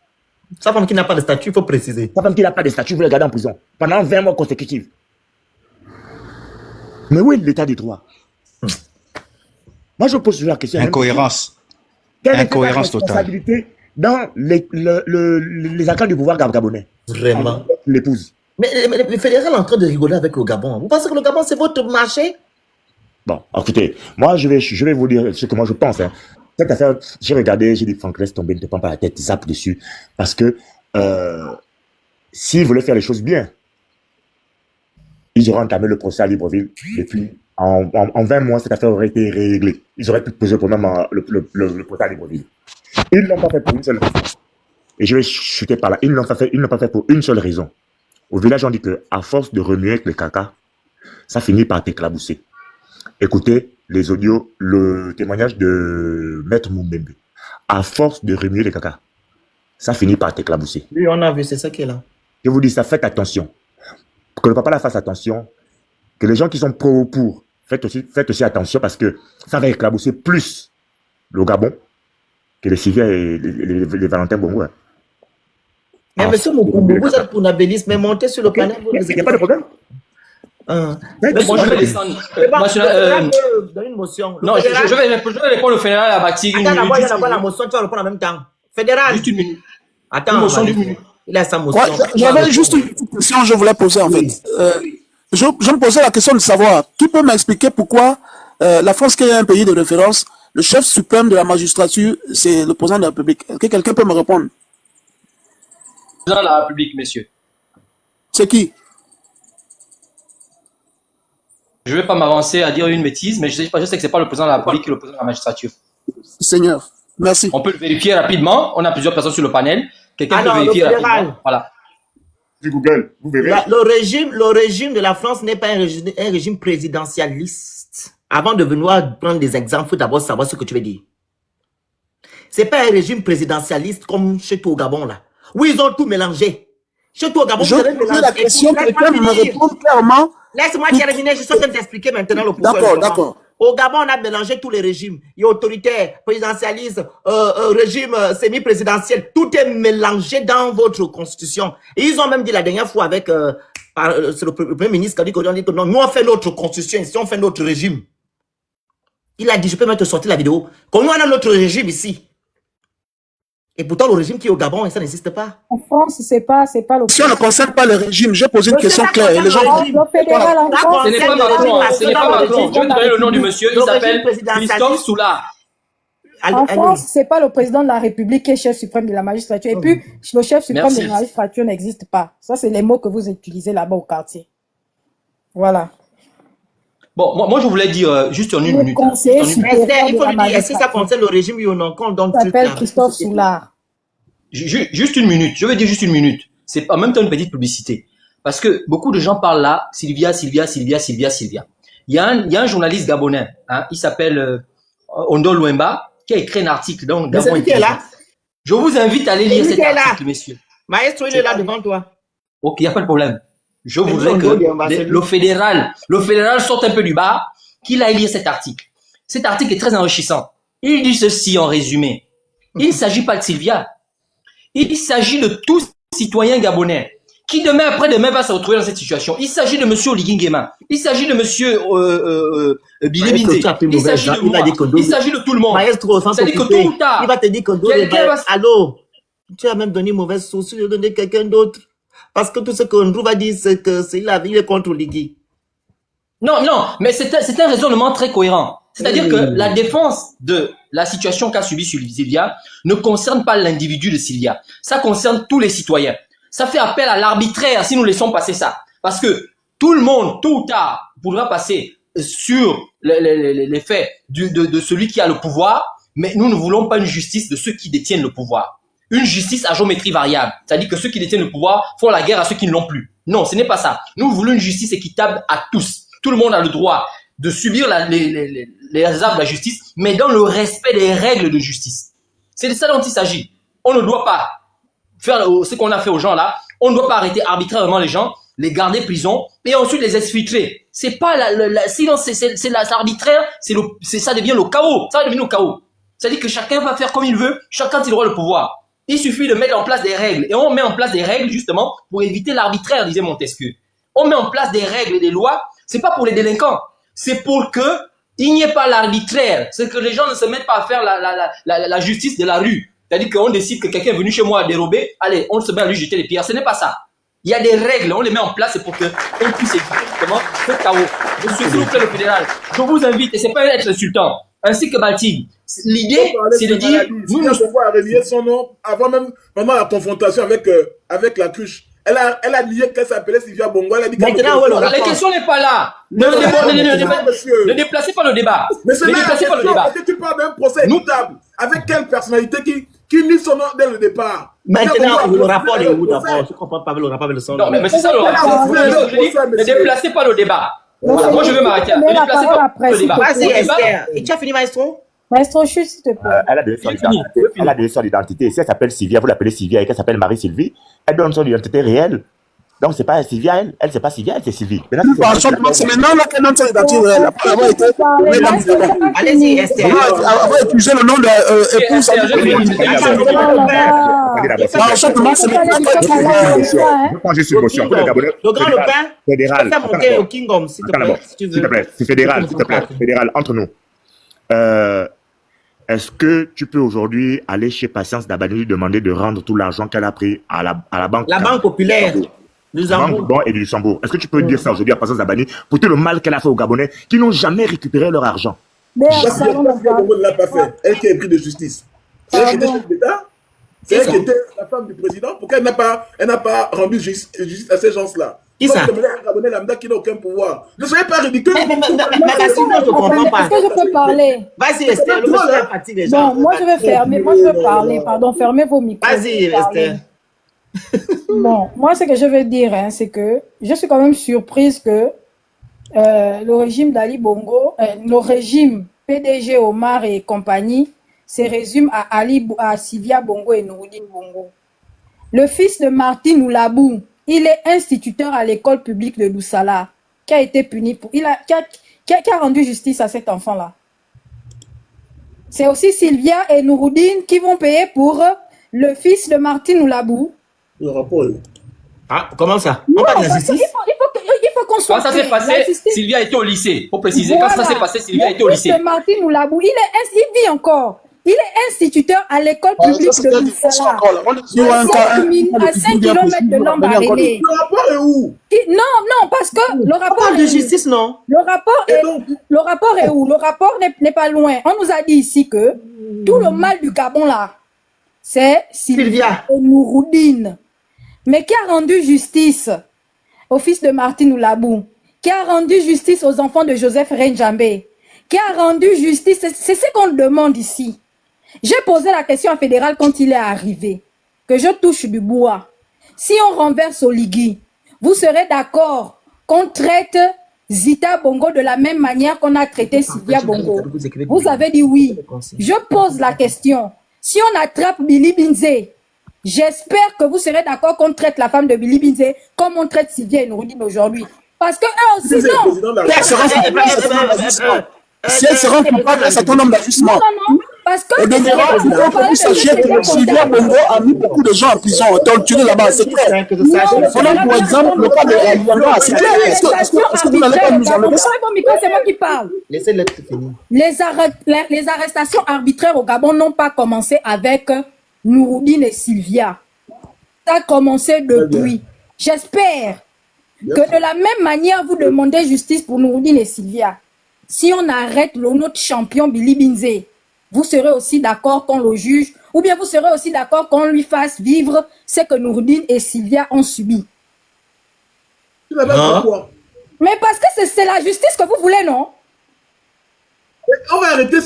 Sa femme qui n'a pas de statut, il faut préciser. Sa femme qui n'a pas de statut, vous la gardez en prison pendant 20 mois consécutifs. Mais où est l'état des droits? Moi, je pose toujours la question. Incohérence. Quelle est la Incohérence totale. responsabilité dans les accords du pouvoir gabonais? Vraiment. L'épouse. Mais le fédéral est en train de rigoler avec le Gabon. Vous pensez que le Gabon, c'est votre marché? Bon, écoutez, moi, je vais vous dire ce que moi je pense. Hein. Cette affaire, j'ai regardé, j'ai dit, Franck, laisse tomber, ne te prends pas la tête, zappe dessus. Parce que s'ils voulaient faire les choses bien, ils auraient entamé le procès à Libreville. Et puis, en 20 mois, cette affaire aurait été réglée. Ils auraient pu poser le procès à Libreville. Ils ne l'ont pas fait pour une seule raison. Et je vais chuter par là. Ils ne l'ont pas fait pour une seule raison. Au village, on dit qu'à force de remuer avec le caca, ça finit par t'éclabousser. Écoutez les audios, le témoignage de Maître Moumbembe. À force de remuer le caca, ça finit par t'éclabousser. Oui, on a vu, c'est ça qui est là. Je vous dis ça, faites attention. Que le papa la fasse attention. Que les gens qui sont pro ou pour, faites aussi attention parce que ça va éclabousser plus le Gabon que les Sylvia et les Valentin Bongo. Mais monsieur Mokumbo, vous êtes pour Nabelis, mais montez sur le panel. Il n'y a pas de problème. Moi, je vais descendre. Donne une motion. Non, je vais répondre au fédéral à Bati. Attends, d'abord, il y a la motion, tu vas répondre en même temps. Fédéral. Juste une minute. Attends, une motion d'une minute. Il a sa motion. Ouais, j'avais juste une petite question que je voulais poser en fait. Je me posais la question de savoir, qui peut m'expliquer pourquoi la France, qui est un pays de référence, le chef suprême de la magistrature, c'est le président de la République. Est-ce que quelqu'un peut me répondre? Président de la République, messieurs. C'est qui? Je ne vais pas m'avancer à dire une bêtise, mais je sais que ce n'est pas le président de la République qui est le président de la magistrature. Seigneur, merci. On peut le vérifier rapidement. On a plusieurs personnes sur le panel. Quelqu'un peut vérifier rapidement. Voilà. Google, vous verrez. Le régime de la France n'est pas un régime présidentialiste. Avant de venir prendre des exemples, il faut d'abord savoir ce que tu veux dire. C'est pas un régime présidentialiste comme chez toi au Gabon, là. Oui, ils ont tout mélangé. Chez toi au Gabon, vous avez mélangé. La question, quelqu'un me répond clairement. Laisse-moi terminer, je suis en train de t'expliquer maintenant le pourquoi. D'accord, d'accord. Au Gabon, on a mélangé tous les régimes. Il y a autoritaire, présidentialiste, régime semi-présidentiel. Tout est mélangé dans votre constitution. Et ils ont même dit la dernière fois avec c'est le Premier ministre qui a dit que non, nous on fait notre constitution ici, on fait notre régime. Il a dit, je peux même te sortir la vidéo, que nous on a notre régime ici. Et pourtant, le régime qui est au Gabon, ça n'existe pas. En France, c'est pas le. Si on ne concerne pas le régime, j'ai posé une question claire. Et les gens. Ce n'est pas Macron, ce n'est pas Macron. Je vais te donner le nom du monsieur, il s'appelle Christophe Soulard. En France, c'est pas le président de la République qui est chef suprême de la magistrature. Et puis, le chef suprême de la magistrature n'existe pas. Ça, c'est les mots que vous utilisez là-bas au quartier. Voilà. Bon, moi, je voulais dire juste en une minute. Il faut lui dire, est-ce que ça concerne le régime ou non? Il s'appelle Christophe Soulard. Juste une minute. Je vais dire juste une minute. C'est en même temps une petite publicité. Parce que beaucoup de gens parlent là, Sylvia. Il y a un journaliste gabonais, hein, il s'appelle Ondo Luemba, qui a écrit un article dans Gabon. Je vous invite à aller lire cet article, messieurs. Maestro, il est là devant toi. Ok, il n'y a pas de problème. Je voudrais que le fédéral sorte un peu du bar, qu'il aille lire cet article. Cet article est très enrichissant. Il dit ceci en résumé. Il ne s'agit pas de Sylvia. Il s'agit de tout citoyen gabonais qui demain après-demain va se retrouver dans cette situation. Il s'agit de monsieur Oligui Nguema. Il s'agit de monsieur Billy Bindé. Il s'agit de moi. Il s'agit de tout le monde. C'est-à-dire que tôt ou tard, il va te dire que allô, tu as même donné mauvaise source, tu as donné quelqu'un d'autre. Parce que tout ce qu'on va dire, c'est que c'est la vie contre Oligui. Non, mais c'est un raisonnement très cohérent. C'est-à-dire que la défense de la situation qu'a subie Sylvia ne concerne pas l'individu de Sylvia. Ça concerne tous les citoyens. Ça fait appel à l'arbitraire si nous laissons passer ça. Parce que tout le monde, tôt ou tard, pourra passer sur les faits de celui qui a le pouvoir, mais nous ne voulons pas une justice de ceux qui détiennent le pouvoir. Une justice à géométrie variable. C'est-à-dire que ceux qui détiennent le pouvoir font la guerre à ceux qui ne l'ont plus. Non, ce n'est pas ça. Nous voulons une justice équitable à tous. Tout le monde a le droit de subir les actes de la justice, mais dans le respect des règles de justice. C'est de ça dont il s'agit. on ne doit pas faire ce qu'on a fait aux gens là. On ne doit pas arrêter arbitrairement les gens, les garder prison et ensuite les exfiltrer. C'est pas sinon c'est l'arbitraire, ça devient le chaos. Ça va devenir le chaos. C'est-à-dire que chacun va faire comme il veut, chacun tirera le pouvoir. Il suffit de mettre en place des règles. Et on met en place des règles justement pour éviter l'arbitraire, disait Montesquieu. On met en place des règles et des lois, c'est pas pour les délinquants, c'est pour que il n'y ait pas l'arbitraire. C'est que les gens ne se mettent pas à faire la justice de la rue. C'est-à-dire qu'on décide que quelqu'un est venu chez moi à dérober, allez, on se met à lui jeter les pierres. Ce n'est pas ça. Il y a des règles, on les met en place, c'est pour qu'on puisse éviter justement ce chaos. Je suis s'il vous plaît le fédéral. Je vous invite, et c'est pas être insultant, ainsi que Baltig. L'idée, c'est de dire, nous ne pouvons pas relier son nom avant même pendant la confrontation avec la cruche. Elle a nié qu'elle s'appelait Sylvia Bongo. Elle a dit la question n'est pas là. Ne déplacez pas le débat. Mais c'est là que tu parles d'un procès équitable. Avec quelle personnalité qui nie son nom dès le départ. Maintenant, le rapport est où d'abord? Je ne comprends pas le rapport avec le son. Non, mais c'est ça le rapport. Ne déplacez pas le débat. Moi, je vais m'arrêter. Ne déplacez pas le débat. Vas-y, Esther. Et tu as fini, Maestro? Maestro, s'il te plaît. Elle a donné son identité. Si elle s'appelle Sylvia, vous l'appelez Sylvia, et qu'elle s'appelle Marie-Sylvie, elle donne son identité réelle. Donc, c'est pas Sylvia, elle c'est pas Sylvia, elle, c'est Sylvie. C'est maintenant qu'elle donne son identité réelle. Après avoir été. Allez-y, Esther. Avoir épousé le nom de épouse. Je prends juste une motion. Pour les Gabonais. Le grand Lepin. Fédéral. Fais monter au Kingdom, s'il te plaît. S'il te plaît. C'est fédéral, s'il te plaît. Fédéral, entre nous. Est-ce que tu peux aujourd'hui aller chez Patience Dabani lui demander de rendre tout l'argent qu'elle a pris à la banque? La Banque Populaire. Banque et du Luxembourg. Est-ce que tu peux dire ça aujourd'hui à Patience Dabani pour tout le mal qu'elle a fait aux Gabonais qui n'ont jamais récupéré leur argent? Elle ne l'a pas fait. Elle qui est pris de justice. C'est elle qui était chef d'État. C'est elle qui était la femme du président. Pourquoi elle n'a pas rendu justice à ces gens-là? Qui ça? Un Gabonais lambda qui n'a aucun pouvoir. Ne soyez pas ridicule. Mais je comprends pas. Est-ce que je peux parler? Vas-y, Esther. Le monsieur est fatigué déjà. Bon, moi je vais fermer. Moi je veux parler. Pardon, fermez vos micros. Vas-y, Esther. Bon, moi ce que je veux dire, c'est que je suis quand même surprise que le régime d'Ali Bongo, le régime PDG Omar et compagnie, se résume à Sylvia Bongo et Nouroudine Bongo. Le fils de Martine Oulabou, il est instituteur à l'école publique de Loussala, qui a été puni pour... qui a rendu justice à cet enfant-là. C'est aussi Sylvia et Nouroudine qui vont payer pour le fils de Martine Oulabou. Le rapport. Ah, comment ça? Non, il faut qu'on soit... Quand ça s'est passé, Sylvia était au lycée. Pour préciser, quand ça s'est passé, Sylvia était au lycée. Le fils de Martine Oulabou, il vit encore. Il est instituteur à l'école publique de Loussala. À 5 km de Lambarélé. Le rapport est où? Non, parce que le rapport de justice, non? Le rapport est où? Le rapport n'est pas loin. On nous a dit ici que tout le mal du Gabon là, c'est Sylvia et Nouroudine. Mais qui a rendu justice au fils de Martine Oulabou? Qui a rendu justice aux enfants de Joseph Renjambé? Qui a rendu justice? C'est ce qu'on demande ici. J'ai posé la question à Fédéral quand il est arrivé, que je touche du bois. Si on renverse Oligui, vous serez d'accord qu'on traite Zita Bongo de la même manière qu'on a traité Sylvia Bongo? Vous avez dit oui. Je pose la question. Si on attrape Billy Binze, j'espère que vous serez d'accord qu'on traite la femme de Billy Binze comme on traite Sylvia et Nouroudine aujourd'hui. Parce que eux aussi, non. Si elle se rend coupable d'un certain nombre d'agissements. Non. Parce que... vous sachiez que Sylvia Bongo a mis beaucoup de gens en prison, torturés là-bas, c'est clair. Voilà, par exemple, le cas de Alianga, c'est clair. Est-ce que vous n'allez pas nous enlever ça? C'est moi qui parle. Laissez-le finir. Les arrestations arbitraires au Gabon n'ont pas commencé avec Nouroudine et Sylvia. Ça a commencé depuis. J'espère que de la même manière, vous demandez justice pour Nouroudine et Sylvia. Si on arrête notre champion Billy Binze, vous serez aussi d'accord qu'on le juge, ou bien vous serez aussi d'accord qu'on lui fasse vivre ce que Nouroudine et Sylvia ont subi. Pourquoi? Mais parce que c'est la justice que vous voulez, non? On va arrêter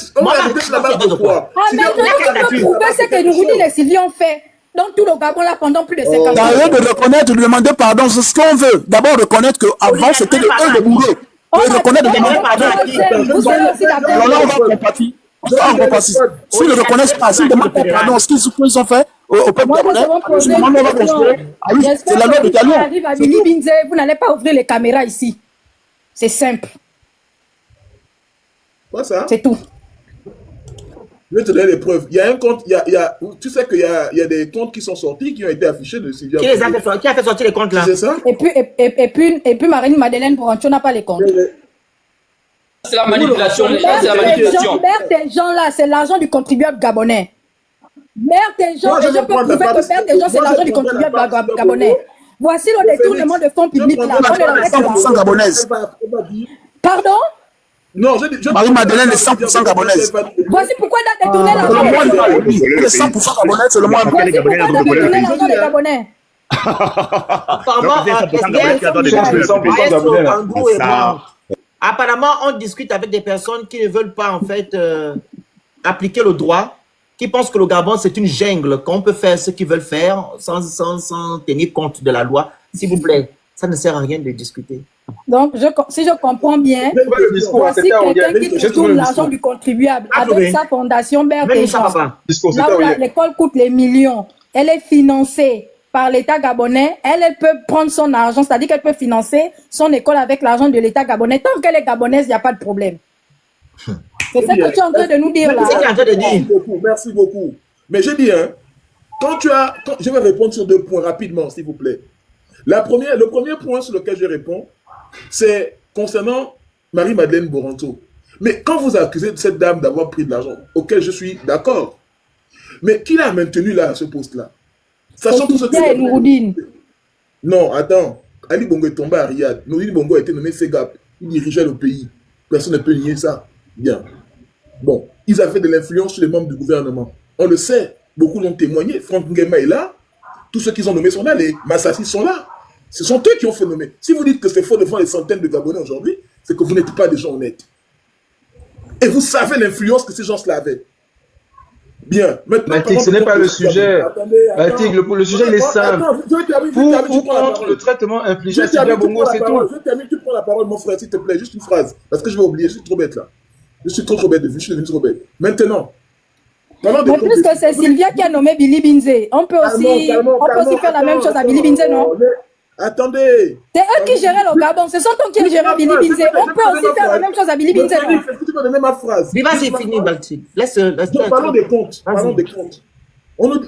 la base de quoi? Mais on peut prouver ce que Nouroudine et Sylvia ont fait dans tout le Gabon là pendant plus de 50 ans. D'arrêter de reconnaître, de demander pardon, c'est ce qu'on veut. D'abord reconnaître qu'avant c'était le boulot. Et reconnaître de demander pardon à qui? On va compatir. S'ils ne reconnaissent pas, s'ils ne demandent pas pardon, ce qu'ils ont fait, au peuple Moi, nous gabonais. avons posé Normalement, on une va question. considérer. Ah oui, c'est J'espère la loi que de quand on Talion. arrive à C'est Billy tout. Binze, vous n'allez pas ouvrir les caméras ici. C'est simple. Quoi ça? C'est tout. Je vais te donner les preuves. Il y a un compte, tu sais qu'il y a des comptes qui sont sortis, qui ont été affichés de Sylvia. Qui a fait sortir les comptes là? C'est ça? Et puis Marine Madeleine Borancho n'a pas les comptes. C'est la manipulation, les gens, c'est la manipulation. Merde des gens là, c'est l'argent du contribuable gabonais. Merde des gens, Moi, et je peux prouver que merde des gens, c'est l'argent du contribuable gabonais. Voici le détournement de fonds publics là. On est avec 100% gabonaise. Pardon? Non, Marie-Madeleine est 100% gabonaise. Voici pourquoi elle a détourné l'argent des Gabonais. Elle est 100% gabonaise, c'est le moins Voici pourquoi elle a détourné l'argent des Gabonais. Apparemment, on discute avec des personnes qui ne veulent pas en fait appliquer le droit, qui pensent que le Gabon c'est une jungle, qu'on peut faire ce qu'ils veulent faire sans tenir compte de la loi. S'il vous plaît, ça ne sert à rien de discuter. Donc, si je comprends bien, voici quelqu'un qui détourne l'argent du contribuable avec sa fondation Bertéjean. Là où l'école coûte les millions, elle est financée par l'État gabonais, elle peut prendre son argent, c'est-à-dire qu'elle peut financer son école avec l'argent de l'État gabonais. Tant qu'elle est gabonaise, il n'y a pas de problème. C'est ça que tu es en train de nous dire là. Merci beaucoup. Mais j'ai dit, je vais répondre sur 2 points rapidement, s'il vous plaît. Le premier point sur lequel je réponds, c'est concernant Marie-Madeleine Boranto. Mais quand vous accusez cette dame d'avoir pris de l'argent, auquel je suis d'accord, mais qui l'a maintenu là à ce poste-là? Sachant tout ce que... Non, attends. Ali Bongo est tombé à Riyad. Nourine Bongo a été nommé FEGAP. Il dirigeait le pays. Personne ne peut nier ça. Bien. Bon, ils avaient de l'influence sur les membres du gouvernement. On le sait. Beaucoup l'ont témoigné. Franck Nguema est là. Tous ceux qu'ils ont nommés sont là. Les Massassi sont là. Ce sont eux qui ont fait nommer. Si vous dites que c'est faux devant les centaines de Gabonais aujourd'hui, c'est que vous n'êtes pas des gens honnêtes. Et vous savez l'influence que ces gens-là avaient. Bien. Maintenant, Mathilde, ce n'est pas le sujet. Mathilde, le sujet il est simple. Pour contre le traitement infligé à Sylvia Bongo, c'est tout. Je termine, tu prends la parole, mon frère, s'il te plaît. Juste une phrase. Parce que je vais oublier, je suis trop bête là. Je suis trop bête, je suis devenu trop bête. Maintenant. Mais plus que c'est Sylvia qui a nommé Billy Binze, on peut aussi faire la même chose à Billy Binze, non? Attendez. C'est eux qui géraient le Gabon, ce sont eux qui géraient Billy Binze. On peut aussi faire la même chose à Billy Binze, non? Tu peux donner ma phrase. Vas-y, fini, Balti. Parlons des comptes. Parlons des comptes.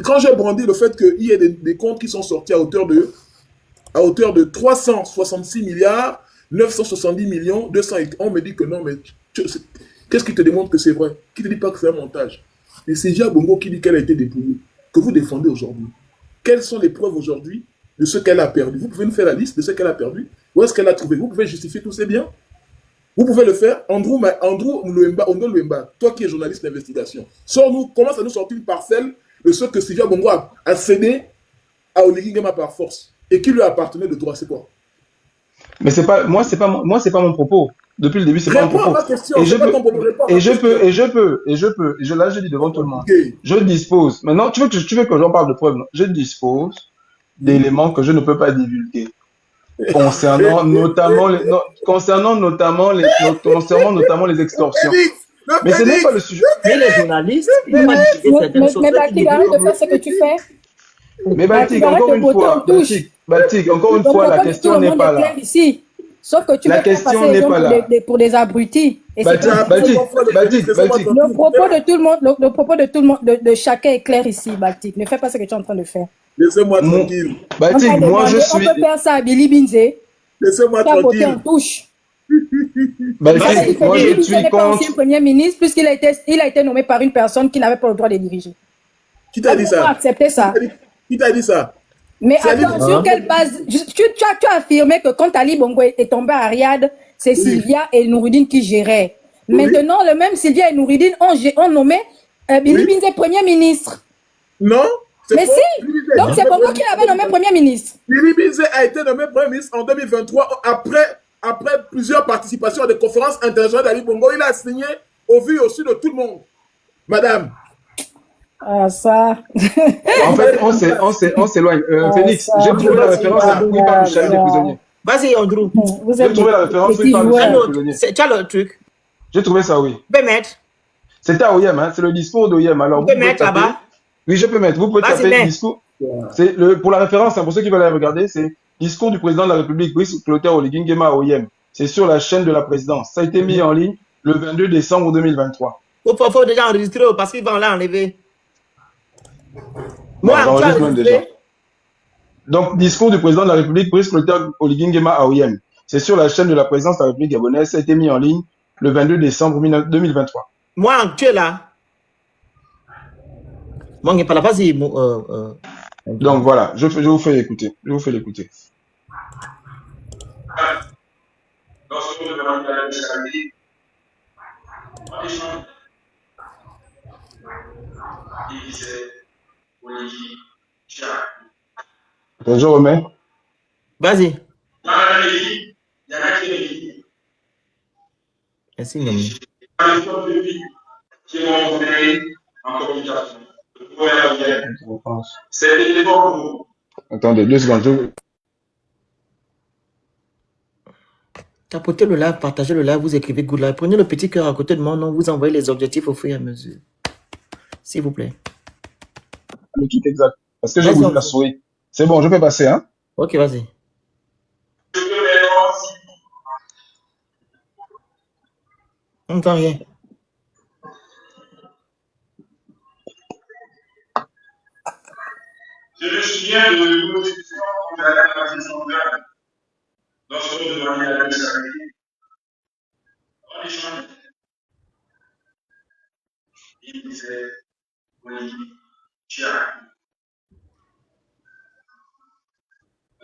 Quand j'ai brandi le fait qu'il y ait des comptes qui sont sortis à hauteur de 366 milliards, 970 millions, 200, on me dit que non, mais qu'est-ce qui te démontre que c'est vrai? Qui te dit pas que c'est un montage? Et c'est Sylvia Bongo qui dit qu'elle a été dépouillée, que vous défendez aujourd'hui. Quelles sont les preuves aujourd'hui de ce qu'elle a perdu? Vous pouvez nous faire la liste de ce qu'elle a perdu? Où est-ce qu'elle a trouvé? Vous pouvez justifier tous ces biens? Vous pouvez le faire? Andrew Luemba, toi qui es journaliste d'investigation, commence à nous sortir une parcelle de ce que Sylvia Bongo a cédé à Oligui Nguema par force et qui lui appartenait de droit. C'est quoi? Mais c'est pas mon propos. Depuis le début, c'est pas mon propos. Et là, je dis devant tout le monde. Je dispose. Maintenant, tu veux que j'en parle de preuves? Je dispose d'éléments que je ne peux pas divulguer. Concernant notamment les extorsions. Mais ce n'est pas le sujet. Mais les journalistes, mais Baltic, arrête de faire ce que tu fais. Mais Baltic, encore une fois, la question n'est pas là. Sauf que tu veux faire passer pour des abrutis. Baltic. Le propos de tout le monde, de chacun est clair ici, Baltic. Ne fais pas ce que tu es en train de faire. Laissez-moi tranquille. Baltic, moi je suis... On peut faire ça à Billy Binze. Laissez-moi tranquille. En touche. Baltic, moi je suis contre... Premier ministre, puisqu'il a été nommé par une personne qui n'avait pas le droit de diriger. Qui t'a dit ça? Accepter ça. Qui t'a dit ça? Mais attends, sur quelle base? Tu as affirmé que quand Ali Bongo est tombé à Riyad, c'est Sylvia et Nouridine qui géraient. Maintenant, le même Sylvia et Nouridine ont nommé Billy Binze Premier ministre. Non. Mais si. Donc c'est Bongo qui l'avait nommé Premier ministre. Billy Binze a été nommé Premier ministre en 2023 après plusieurs participations à des conférences internationales d'Ali Bongo. Il a signé au vu et au su de tout le monde. Madame. Ah, ça. En fait, on s'éloigne. Félix, j'ai trouvé la référence où il parle du chalet des prisonniers. Vas-y, Andrew. J'ai trouvé la référence où il parle du chalet des prisonniers. Tu as le truc? J'ai trouvé ça, oui. Vous pouvez mettre. C'était à Oyem, hein. C'est le discours d'Oyem. Alors, vous pouvez mettre là-bas. Oui, je peux mettre. Vous pouvez Vas-y, taper mets. discours. C'est pour la référence, hein, pour ceux qui veulent la regarder, c'est discours du président de la République, Brice Clotaire Oligui Nguema Oyem. C'est sur la chaîne de la présidence. Ça a été mis en ligne le 22 décembre 2023. Faut déjà enregistrer parce qu'ils vont l'enlever. Bon, Moi, tu as j'enregistre même déjà. enregistré? Donc, discours du président de la République, Brice Clotaire Oligui Nguema Oyem. C'est sur la chaîne de la présidence de la République gabonaise. Ça a été mis en ligne le 22 décembre 2023. Moi, tu es là. Moi, je ne parle pas si. Donc voilà, je vous fais écouter. Je vous fais l'écouter. Je remets. Vas-y. Merci, non. Attendez, 2 secondes. Tapotez le live, partagez le live, vous écrivez good live. Prenez le petit cœur à côté de mon nom, vous envoyez les objectifs au fur et à mesure. S'il vous plaît. Le truc exact. Parce que j'ai voulu la souris. C'est bon, je peux passer, hein? Ok, vas-y. On n'entend rien. Je me souviens de nos discussions quand on allait à la centrale, lorsque nous demandions la responsabilité. On échangeait. Il disait, oui, tu as.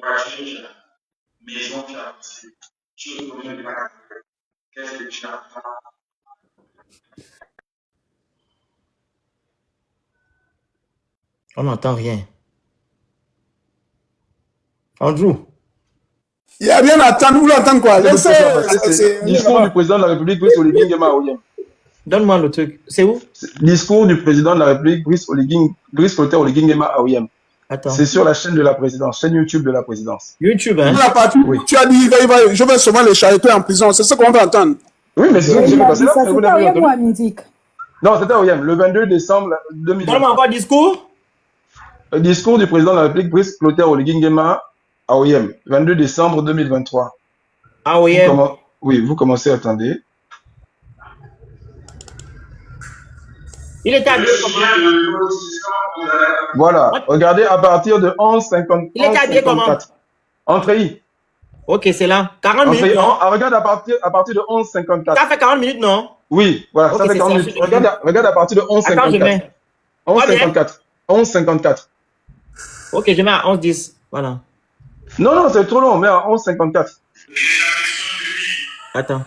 Voiture, tu as. Maison, tu as. Tu es revenu de la. Qu'est-ce que tu as fait? On n'entend rien. Andrew. Il n'y a rien à attendre. Vous voulez entendre quoi? C'est discours du président de la République, Brice Oligui Nguema Oyem. Donne-moi le truc. C'est où? Discours du président de la République, Brice Clotaire Oligui Nguema Oyem. C'est sur la chaîne de la présidence, chaîne YouTube de la présidence. YouTube, hein? Oui. Tu as dit, je vais seulement les chariter en prison. C'est ce qu'on va entendre. Oui, mais c'est ce que j'ai passé là. Ça, c'était Oyem ou Amidik? Non, c'était Oyem, le 22 décembre 2020. Donne-moi encore discours. Discours du président de la République, Brice Clotaire Oligui Nguema Oyem, 22 décembre 2023. Ah, Oyem. Oui, vous commencez, attendez. Il était habillé comment? Voilà, regardez à partir de 11h54. Il était habillé comment? Entrez-y. Ok, c'est là. 40 minutes, non? Regarde à partir de 11h54. Ça fait 40 minutes, non? Oui, voilà, Ok, ça fait c'est 40 ça, minutes. Regarde à partir de 11h54. Attends, je mets. 11h54. 11h54. Ok, je mets à 11h10. Voilà. Non, c'est trop long, mais à 11h54. Attends.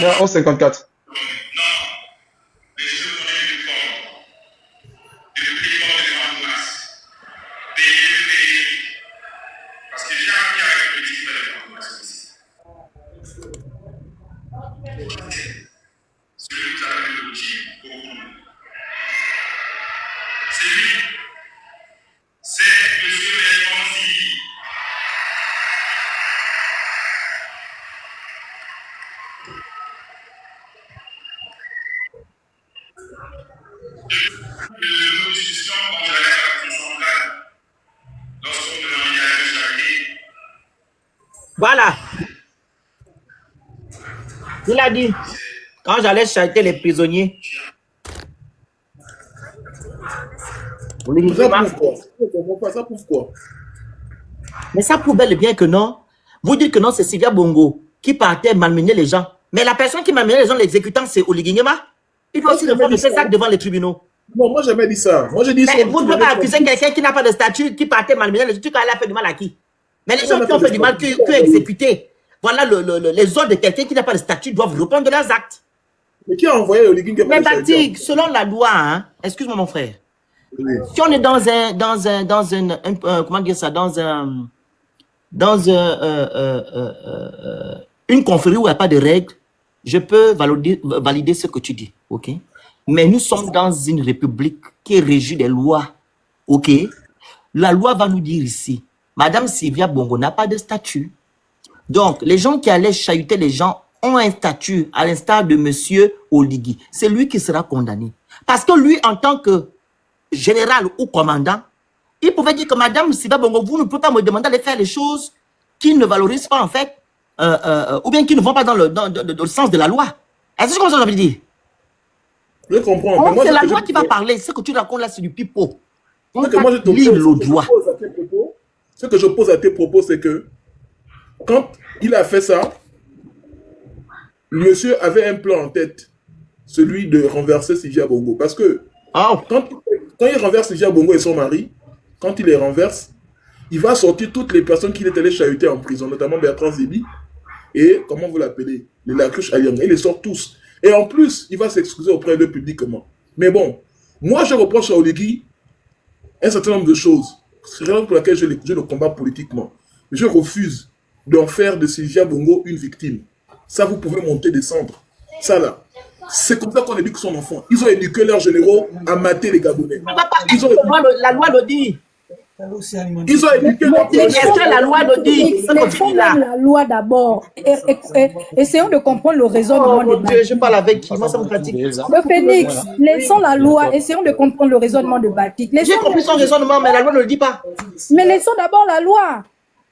Mais à 11h54. Voilà. Il a dit, quand j'allais chariter les prisonniers. Ça prouve quoi? Mais ça prouve bel et bien que non. Vous dites que non, c'est Sylvia Bongo qui partait malmener les gens. Mais la personne qui malmenait les gens, l'exécutant, c'est Oligui Nguema. Il doit aussi répondre de ses actes devant les tribunaux. Non, moi, j'ai jamais dit ça. Moi, j'ai dit mais vous ne pouvez pas accuser quelqu'un qui n'a pas de statut, qui partait malmener les gens, qui a fait du mal à qui? Mais les gens qui ont fait du mal, qui ont exécuté, voilà, les ordres de quelqu'un qui n'a pas de statut doivent répondre de leurs actes. Mais qui a envoyé Oligui Nguema? Mais Batik, selon la loi, hein, excuse-moi mon frère, si on est comment dire ça, une confrérie où il n'y a pas de règles, je peux valider ce que tu dis, ok? Mais nous sommes dans une république qui est régie des lois, ok? La loi va nous dire ici, Madame Sylvia Bongo n'a pas de statut. Donc, les gens qui allaient chahuter les gens ont un statut, à l'instar de Monsieur Oligui. C'est lui qui sera condamné. Parce que lui, en tant que général ou commandant, il pouvait dire que Madame Sylvia Bongo, vous ne pouvez pas me demander de faire les choses qui ne valorisent pas, en fait, ou bien qui ne vont pas dans le sens de la loi. Est-ce que comme ça, j'avais dit? Je comprends. C'est la loi qui va parler. Ce que tu racontes là, c'est du pipeau. Ce que moi je te ce que je pose à tes propos, c'est que quand il a fait ça, le monsieur avait un plan en tête, celui de renverser Sylvia Bongo. Parce que quand il renverse Sylvia Bongo et son mari, quand il les renverse, il va sortir toutes les personnes qu'il est allé chahuter en prison, notamment Bertrand Zébi et, comment vous l'appelez, les Lacruche Alianga. Il les sort tous. Et en plus, il va s'excuser auprès d'eux publiquement. Mais bon, moi je reproche à Oligui un certain nombre de choses. C'est la raison pour laquelle je le combats politiquement. Je refuse d'en faire de Sylvia Bongo une victime. Ça, vous pouvez monter, descendre. Ça, là. C'est comme ça qu'on éduque son enfant. Ils ont éduqué leurs généraux à mater les Gabonais. La loi le dit. Ils ont éduqué leurs généraux. La loi le dit. Laissons la loi d'abord. Essayons de comprendre le raisonnement. Oh mon Dieu, je parle avec qui? Moi, ça me fatigue. Le Phénix, laissons la loi. Essayons de comprendre le raisonnement de Baltic. J'ai compris son raisonnement, mais la loi ne le dit pas. Mais laissons d'abord la loi.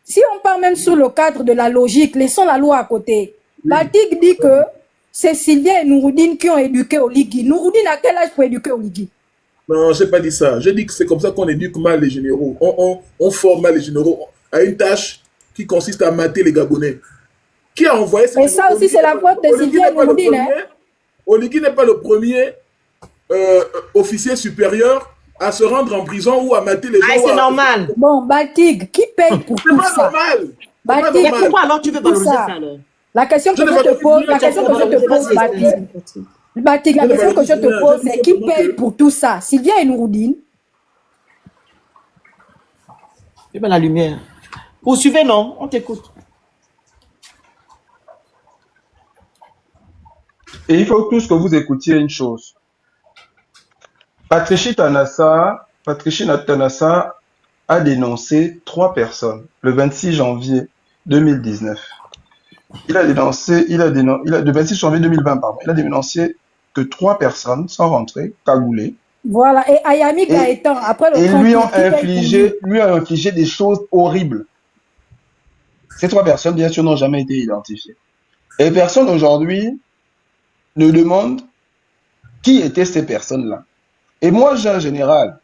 Si on part même sur le cadre de la logique, laissons la loi à côté. Baltic dit que c'est Sylvia et Nouroudine qui ont éduqué Oligui. Nouroudine, à quel âge pour éduquer Oligui? Non, je n'ai pas dit ça. J'ai dit que c'est comme ça qu'on éduque mal les généraux. On forme mal les généraux à une tâche qui consiste à mater les Gabonais. Qui a envoyé ces Et ça aussi, c'est la faute de Sylvia et Nouroudine. Oligui n'est pas le premier officier supérieur à se rendre en prison ou à mater les gens. Ah, c'est normal. Bon, Baltic, qui paye pour tout ça? C'est pas normal. Baltic, pourquoi alors tu veux valoriser ça alors? La question que je te pose, Baltic, la question que je te pose, c'est qui paye pour tout ça? Sylvia et Nouroudine? Eh bien, la lumière. Poursuivez, non? On t'écoute. Et il faut tous que vous écoutiez une chose. Patricia Tanassa a dénoncé 3 personnes le 26 janvier 2019. Le 26 janvier 2020, pardon. Il a dénoncé que 3 personnes sont rentrées, cagoulées. Voilà, et Ayami Gaëtan, après le 30, lui ont infligé des choses horribles. Ces 3 personnes, bien sûr, n'ont jamais été identifiées. Et personne aujourd'hui ne demande qui étaient ces personnes-là. Et moi, j'ai un général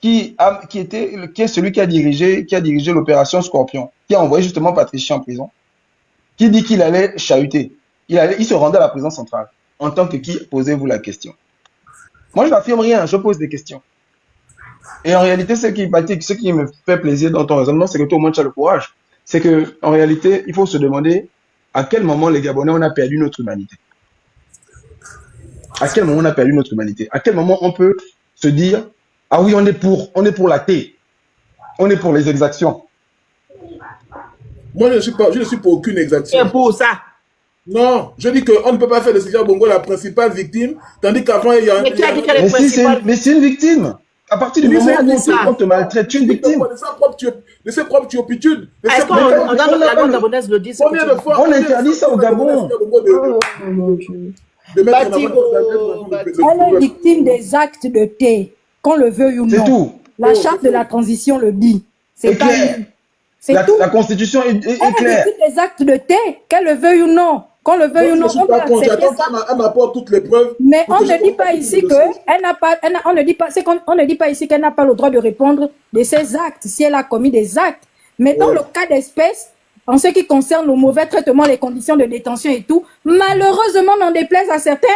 qui est celui qui a dirigé l'opération Scorpion, qui a envoyé justement Patricia en prison, qui dit qu'il allait chahuter. Il se rendait à la prison centrale. En tant que qui, posez-vous la question. Moi, je n'affirme rien, je pose des questions. Et en réalité, ce qui me fait plaisir dans ton raisonnement, c'est que toi, au moins, tu as le courage. C'est que, en réalité, il faut se demander à quel moment les Gabonais, on a perdu notre humanité. À quel moment on a perdu notre humanité? À quel moment on peut se dire, ah oui, on est pour la paix. On est pour les exactions. Moi, je ne suis pour aucune exaction. C'est pour ça. Non, je dis qu'on ne peut pas faire de Sylvia Bongo la principale victime, tandis qu'avant, il y a un... Mais c'est une victime. À partir du moment où on te maltraite, tu es une victime. De ses propres turpitudes. Est-ce qu'on dans la loi gabonaise le dit? On interdit ça au Gabon. Elle est victime des actes de thé, qu'on le veuille ou non. C'est tout. La charte de la transition le dit. C'est clair. La constitution est claire. Elle est victime des actes de thé, qu'elle le veuille ou non. Qu'on le veuille ou non, on peut accepter ça. Elle m'apporte toutes les preuves. Mais on ne dit pas ici qu'elle n'a pas, on ne dit pas ici qu'elle n'a pas le droit de répondre de ses actes, si elle a commis des actes. Mais dans le cas d'espèce, en ce qui concerne le mauvais traitement, les conditions de détention et tout, malheureusement, n'en déplaise à certains,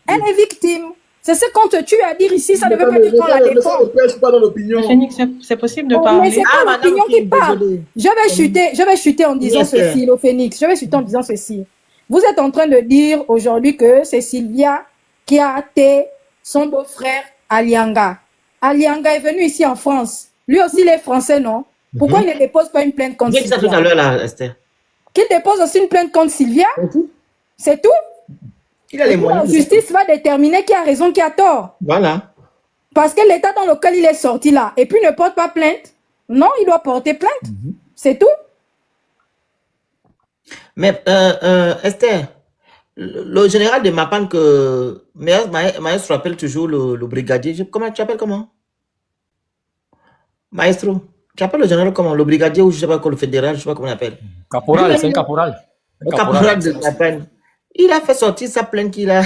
elle est victime. C'est ce qu'on te tue à dire ici, ça ne veut pas dire qu'on la défend. Ça ne pèse pas dans l'opinion. Phoenix, c'est possible de parler. Mais c'est pas l'opinion qui parle. Je vais chuter en disant ceci, le Phénix. Je vais chuter en disant ceci. Vous êtes en train de dire aujourd'hui que c'est Sylvia qui a hâté son beau-frère Alianga. Alianga est venu ici en France. Lui aussi, il est français, non? Pourquoi il ne dépose pas une plainte contre Sylvia? Tout à l'heure, là, Esther. Qu'il dépose aussi une plainte contre Sylvia? C'est tout? Il a les moyens. La justice va déterminer qui a raison, qui a tort. Voilà. Parce que l'état dans lequel il est sorti là, et puis ne porte pas plainte. Non, il doit porter plainte. C'est tout. Mais Esther, le général de Mapan que Maestro appelle toujours le brigadier, comment tu appelles comment? Maestro, tu appelles le général comment? Le brigadier ou je sais pas quoi, le fédéral, je sais pas comment on appelle. Caporal, c'est un caporal. Le caporal de la peine. Il a fait sortir sa plainte qu'il a,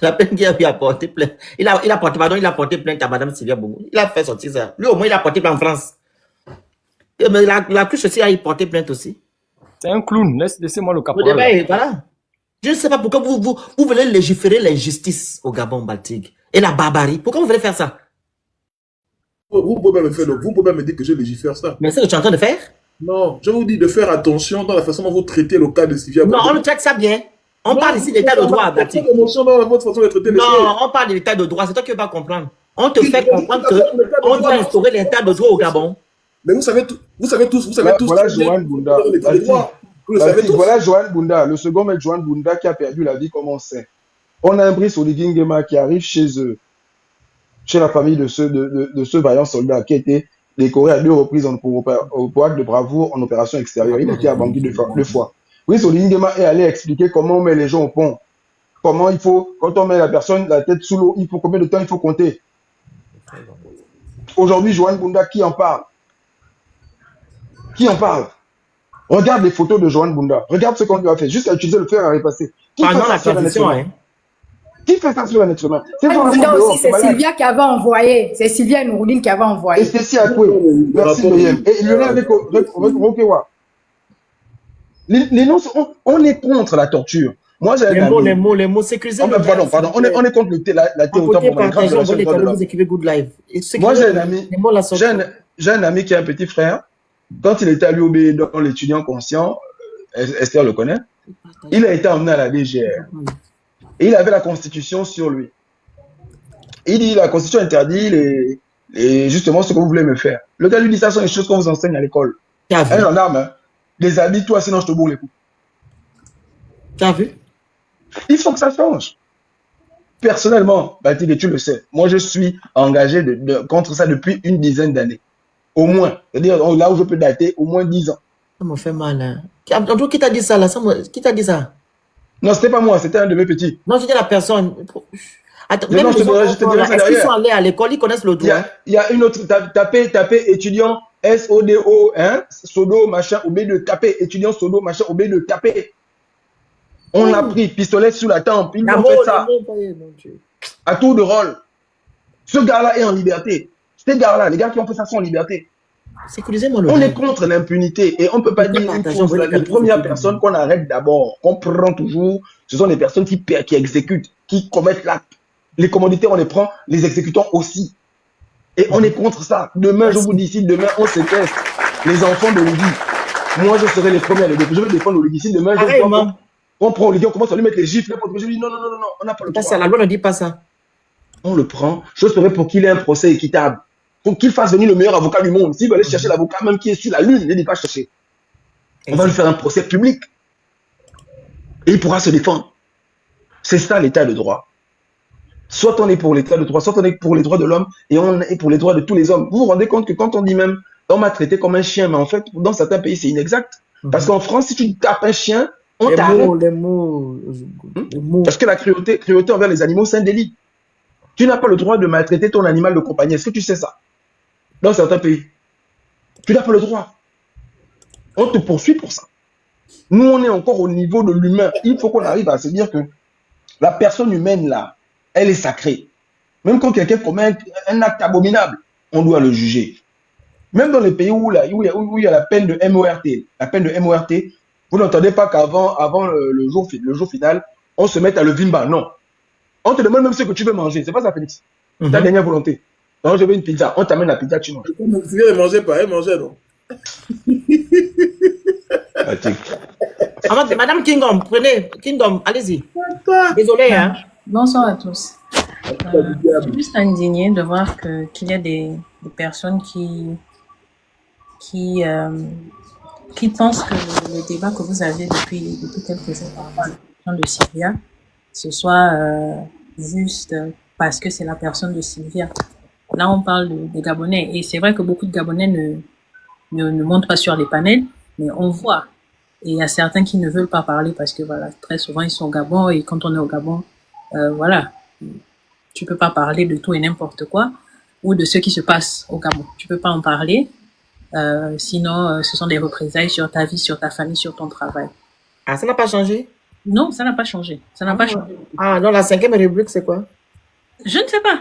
la plainte qu'il a apporté plainte. Il a porté plainte à Madame Sylvia Bongo. Il a fait sortir ça. Lui, au moins, il a porté plainte en France. Mais la cruche aussi a porté plainte aussi. C'est un clown. Laissez-moi le Au caporal. débat, voilà. Je ne sais pas pourquoi vous voulez légiférer l'injustice au Gabon baltique et la barbarie. Pourquoi vous voulez faire ça? Vous pouvez même me dire que je légifère ça. Mais c'est ce que tu es en train de faire? Non, je vous dis de faire attention dans la façon dont vous traitez le cas de Sylvia Non, Bongo. on traite ça bien. On parle ici d'état de droit, Baltique. Émotion dans votre façon de traiter les choses. Non, on parle de l'état de droit. C'est toi qui ne veux pas comprendre. On te fait comprendre qu'on doit instaurer l'état de droit au Gabon. Mais vous savez tous. Voilà Johan Bunda. Voilà Johan Bunda, le second maître Johan Bunda qui a perdu la vie comme on sait. On a un Brice Oligui Nguema qui arrive chez eux, chez la famille de ce vaillant soldat qui a été décoré à 2 reprises pour acte de bravoure en opération extérieure. Il a été à Bangui 2 fois. Brice Oligui Nguema est allé expliquer comment on met les gens au pont. Comment il faut, quand on met la personne la tête sous l'eau, il faut combien de temps il faut compter. Aujourd'hui, Johan Bunda, qui en parle? Qui en parle? Regarde les photos de Johan Bunda. Regarde ce qu'on lui a fait. Juste à utiliser le fer à repasser. Qui fait ça sur un être humain? Qui fait ça sur un être humain? C'est Sylvia qui avait envoyé. C'est Sylvia Nouroudine qui avait envoyé. Et c'est si à quoi? Merci, Mayem. Et Lionel avec Rokewa. Les noms, on est contre la torture. Moi, j'ai les mots, sécurisés. Pardon. On est contre la théorie de Moi, j'ai un ami qui a un petit frère. Quand il était à l'UOB dans l'étudiant conscient, Esther le connaît, il a été emmené à la DGR. Et il avait la Constitution sur lui. Il dit, la Constitution interdit justement ce que vous voulez me faire. Le gars lui dit, ça sont les choses qu'on vous enseigne à l'école. Un gendarme, hein, déshabille-toi, sinon je te bourre les coups. T'as vu? Il faut que ça change. Personnellement, Baltique, tu le sais, moi je suis engagé contre ça depuis une dizaine d'années. Au moins. C'est-à-dire, là où je peux dater, au moins 10 ans. Ça me fait mal. Hein. Qui t'a dit ça là? Qui t'a dit ça? Non, c'était pas moi, c'était un de mes petits. Non, c'était la personne. Attends, même est-ce qu'ils sont allés à l'école, ils connaissent le droit? Il y a une autre, tapez étudiant SODO, hein, Sodo, machin, OB2, tapez étudiant Sodo, machin, OB2, tapez. On a pris pistolet sous la tempe, ils ont fait ça. À tour de rôle. Ce gars-là est en liberté. Ces gars-là, les gars qui ont fait ça sont en liberté. On est contre l'impunité et on ne peut pas dire les premières personnes qu'on arrête d'abord, qu'on prend toujours, ce sont les personnes qui exécutent, qui commettent l'acte. Les commodités, on les prend, les exécutants aussi. Et on est contre ça. Demain, je vous dis ici, demain, on séquestre les enfants de Oligui. Moi, je serai les premiers à les défendre. Je vais défendre Oligui. Si demain, on prend Oligui, on commence à lui mettre les gifles. Je dis non, on n'a pas le droit. La loi ne dit pas ça. On le prend. Je serai pour qu'il ait un procès équitable. Pour qu'il fasse venir le meilleur avocat du monde. S'il va aller chercher l'avocat même qui est sur la lune, il ne dit pas chercher. On va lui faire un procès public. Et il pourra se défendre. C'est ça l'état de droit. Soit on est pour l'état de droit, soit on est pour les droits de l'homme et on est pour les droits de tous les hommes. Vous vous rendez compte que quand on dit même on m'a traité comme un chien, mais en fait, dans certains pays, c'est inexact. Parce qu'en France, si tu tapes un chien, on t'arrête. Les mots. Parce que la cruauté envers les animaux, c'est un délit. Tu n'as pas le droit de maltraiter ton animal de compagnie. Est-ce que tu sais ça? Dans certains pays. Tu n'as pas le droit. On te poursuit pour ça. Nous, on est encore au niveau de l'humain. Il faut qu'on arrive à se dire que la personne humaine, là, elle est sacrée. Même quand quelqu'un commet un acte abominable, on doit le juger. Même dans les pays où il y a la peine de MORT, vous n'entendez pas qu'avant le jour final, on se mette à le vimba. Non. On te demande même ce que tu veux manger. C'est pas ça, Félix. Ta dernière volonté. Donc, je veux une pizza. On t'amène la pizza, tu manges. Si elle ne mangeait pas, elle mangeait, non? Madame Kingdom, prenez. Kingdom, allez-y. Désolé, hein. Bonsoir à tous. Je suis juste indignée de voir qu'il y a des personnes qui pensent que le débat que vous avez depuis quelques jours par rapport à la question de Sylvia, ce soit juste parce que c'est la personne de Sylvia. Là, on parle des Gabonais. Et c'est vrai que beaucoup de Gabonais ne montent pas sur les panels, mais on voit. Et il y a certains qui ne veulent pas parler parce que, voilà, très souvent, ils sont au Gabon. Et quand on est au Gabon, voilà, tu peux pas parler de tout et n'importe quoi. ou de ce qui se passe au Gabon. Tu peux pas en parler. Sinon, ce sont des représailles sur ta vie, sur ta famille, sur ton travail. Ah, ça n'a pas changé? Non, ça n'a pas changé. Ça n'a pas changé. Ah, non, la 5e République, c'est quoi? Je ne sais pas.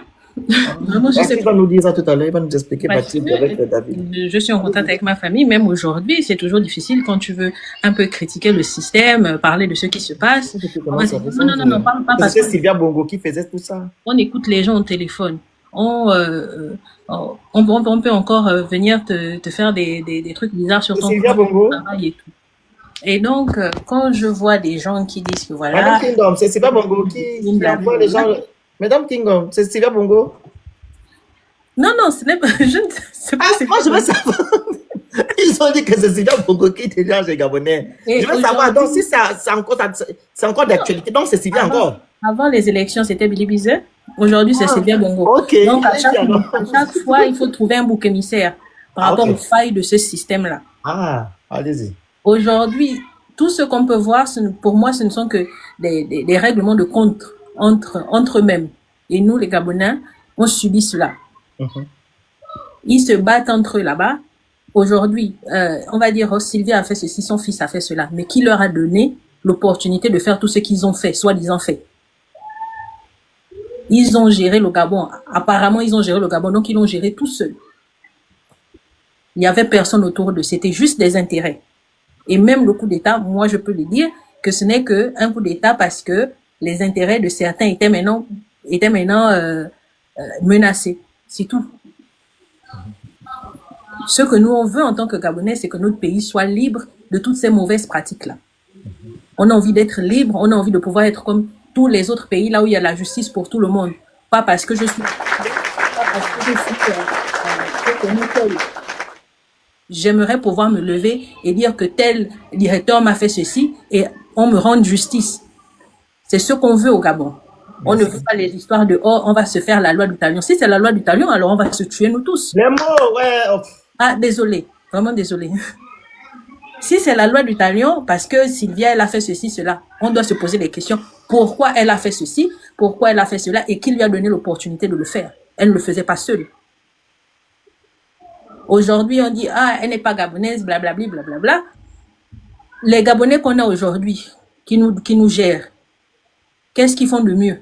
Vraiment, je sais Il va nous dire ça tout à l'heure, il va nous expliquer Parce Baptiste que avec David. je suis en contact avec ma famille, même aujourd'hui, c'est toujours difficile quand tu veux un peu critiquer le système, parler de ce qui se passe. On va dire, non, parle pas parce C'est que Sylvia Bongo qui faisait tout ça. on écoute les gens au téléphone. On peut encore venir te faire des trucs bizarres sur ton travail et tout. Et donc, quand je vois des gens qui disent que voilà... Madame Kingdom, c'est Sylvia Bongo qui envoie les gens... Madame Kingdom, c'est Sylvia Bongo? Non, ce n'est pas... Je ne sais pas. Moi, je veux savoir... Ils ont dit que c'est Sylvia Bongo qui dérange les Gabonais. Et Je veux savoir, donc si c'est encore d'actualité, donc c'est Sylvia encore. Avant les élections, c'était Billy Bizet. Aujourd'hui, c'est Sylvia Bongo. Ok. Donc, à chaque fois, il faut trouver un bouc émissaire par rapport aux failles de ce système-là. Ah, allez-y. Aujourd'hui, tout ce qu'on peut voir, pour moi, ce ne sont que des règlements de compte entre eux-mêmes. Et nous, les Gabonais, on subit cela. Ils se battent entre eux là-bas. Aujourd'hui, on va dire, oh, Sylvia a fait ceci, son fils a fait cela. Mais qui leur a donné l'opportunité de faire tout ce qu'ils ont fait, soi-disant fait? Ils ont géré le Gabon. Apparemment, ils ont géré le Gabon, donc ils l'ont géré tout seuls. Il n'y avait personne autour d'eux. C'était juste des intérêts. Et même le coup d'État, moi, je peux le dire, que ce n'est qu'un coup d'État parce que les intérêts de certains étaient maintenant menacés. C'est tout. Ce que nous, on veut en tant que Gabonais, c'est que notre pays soit libre de toutes ces mauvaises pratiques-là. On a envie d'être libre, on a envie de pouvoir être comme tous les autres pays, là où il y a la justice pour tout le monde. Pas parce que je suis... J'aimerais pouvoir me lever et dire que tel directeur m'a fait ceci et on me rende justice. C'est ce qu'on veut au Gabon. On ne veut pas les histoires de « oh, on va se faire la loi du talion ». Si c'est la loi du talion, alors on va se tuer nous tous. Les mots, ouais. Ah, désolé. Vraiment désolé. Si c'est la loi du talion, parce que Sylvia, elle a fait ceci, cela, on doit se poser des questions. Pourquoi elle a fait ceci? Pourquoi elle a fait cela? Et qui lui a donné l'opportunité de le faire? Elle ne le faisait pas seule. Aujourd'hui, on dit, ah, elle n'est pas gabonaise, blablabla, blablabla. Les Gabonais qu'on a aujourd'hui, qui nous gèrent, qu'est-ce qu'ils font de mieux?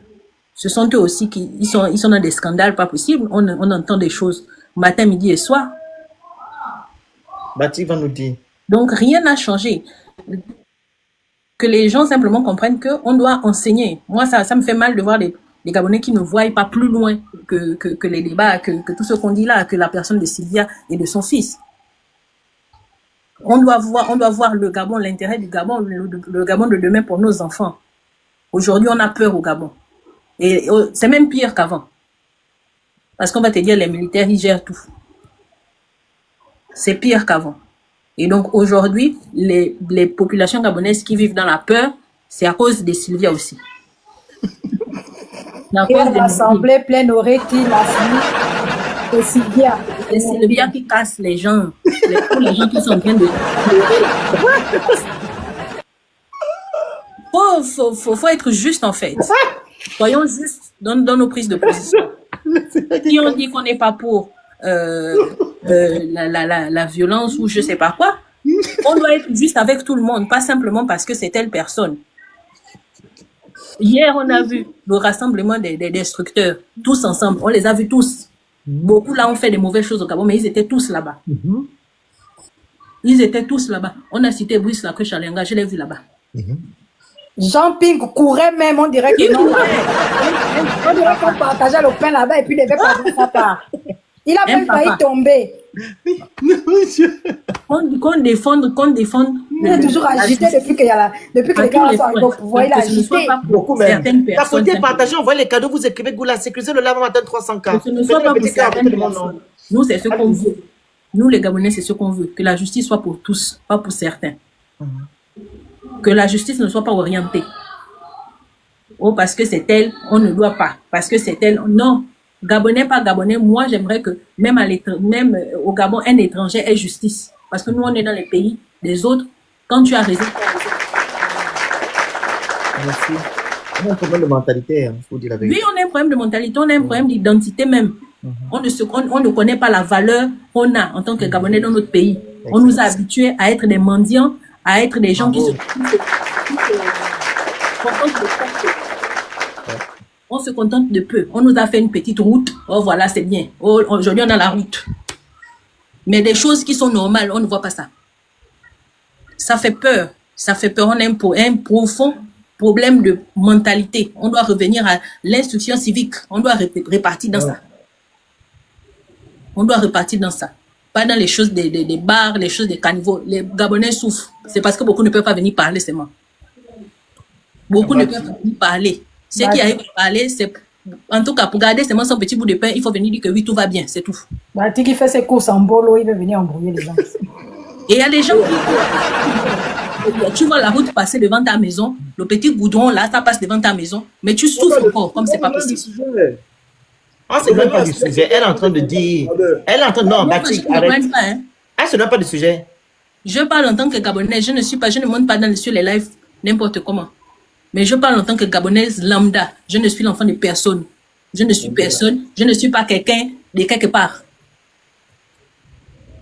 Ce sont eux aussi ils sont dans des scandales pas possibles. On entend des choses matin, midi et soir. Baptiste va nous dire. Donc, rien n'a changé. Que les gens simplement comprennent qu'on doit enseigner. Moi, ça me fait mal de voir les Gabonais qui ne voient pas plus loin que les débats, que tout ce qu'on dit là, que la personne de Sylvia et de son fils. On doit voir le Gabon, l'intérêt du Gabon, le Gabon de demain pour nos enfants. Aujourd'hui, on a peur au Gabon. Et c'est même pire qu'avant. Parce qu'on va te dire, les militaires, ils gèrent tout. C'est pire qu'avant. Et donc, aujourd'hui, les populations gabonaises qui vivent dans la peur, c'est à cause de Sylvia aussi. Et l'assemblée pleine oreille qui l'a fini, c'est Sylvia. C'est Sylvia qui casse les gens. Tous les gens qui sont en train de pleurer. Faut être juste, en fait. Soyons justes dans nos prises de position. Si on dit qu'on n'est pas pour la violence ou je sais pas quoi, on doit être juste avec tout le monde, pas simplement parce que c'est telle personne. Hier, on a vu le rassemblement des destructeurs, tous ensemble, on les a vus tous. Beaucoup là ont fait des mauvaises choses au Gabon, mais ils étaient tous là-bas. Ils étaient tous là-bas. On a cité Brice Lacroix Chalenga, je l'ai vu là-bas. Jean Ping courait même, on dirait que non. On dirait qu'on partageait le pain là-bas et puis il devait partir sa part. Il a même failli tomber. Qu'on défende. Il est toujours agité depuis que les gars sont arrivés au pouvoir. Il a agité. Beaucoup même. La côté partagée, on voit les cadeaux, vous écrivez Goula, sécuriser le lave matin 300K. Ce ne soit pas pour certaines personnes. Nous, c'est ce qu'on veut. Nous, les Gabonais, c'est ce qu'on veut. Que la justice soit pour tous, pas pour certains. Que la justice ne soit pas orientée. Oh, parce que c'est elle, on ne doit pas. Parce que c'est elle, non. Gabonais, pas Gabonais, moi, j'aimerais que même au Gabon, un étranger ait justice. Parce que nous, on est dans les pays des autres. Quand tu as raison, Merci. On a un problème de mentalité, il faut dire la vérité. Oui, on a un problème de mentalité, on a un problème d'identité même. On ne connaît pas la valeur qu'on a en tant que Gabonais dans notre pays. On nous a habitués à être des mendiants, à être des gens qui se contentent de peu. On se contente de peu. On nous a fait une petite route. Oh, voilà, c'est bien. Oh, aujourd'hui, on a la route. Mais des choses qui sont normales, on ne voit pas ça. Ça fait peur. Ça fait peur. On a un profond problème de mentalité. On doit revenir à l'instruction civique. On doit repartir dans ça. On doit repartir dans ça. Pas dans les choses des bars, les choses des caniveaux. Les Gabonais souffrent. C'est parce que beaucoup ne peuvent pas venir parler seulement. Beaucoup ne peuvent pas venir parler. Ceux qui arrivent à parler, c'est... En tout cas, pour garder seulement son petit bout de pain, il faut venir dire que oui, tout va bien, c'est tout. Bati qui fait ses courses en bolo, il veut venir embrouiller les gens. Et il y a des gens qui... Tu vois la route passer devant ta maison, le petit goudron là, ça passe devant ta maison, mais tu souffres encore, comme c'est pas possible. Ah, c'est même pas du sujet. Elle est en train de dire. Elle est en train de. Non, Batik, arrête. Elle se donne pas du sujet. Je parle en tant que Gabonais. Je ne monte pas sur les lives n'importe comment. Mais je parle en tant que Gabonaise lambda. Je ne suis l'enfant de personne. Je ne suis personne. Je ne suis pas quelqu'un de quelque part.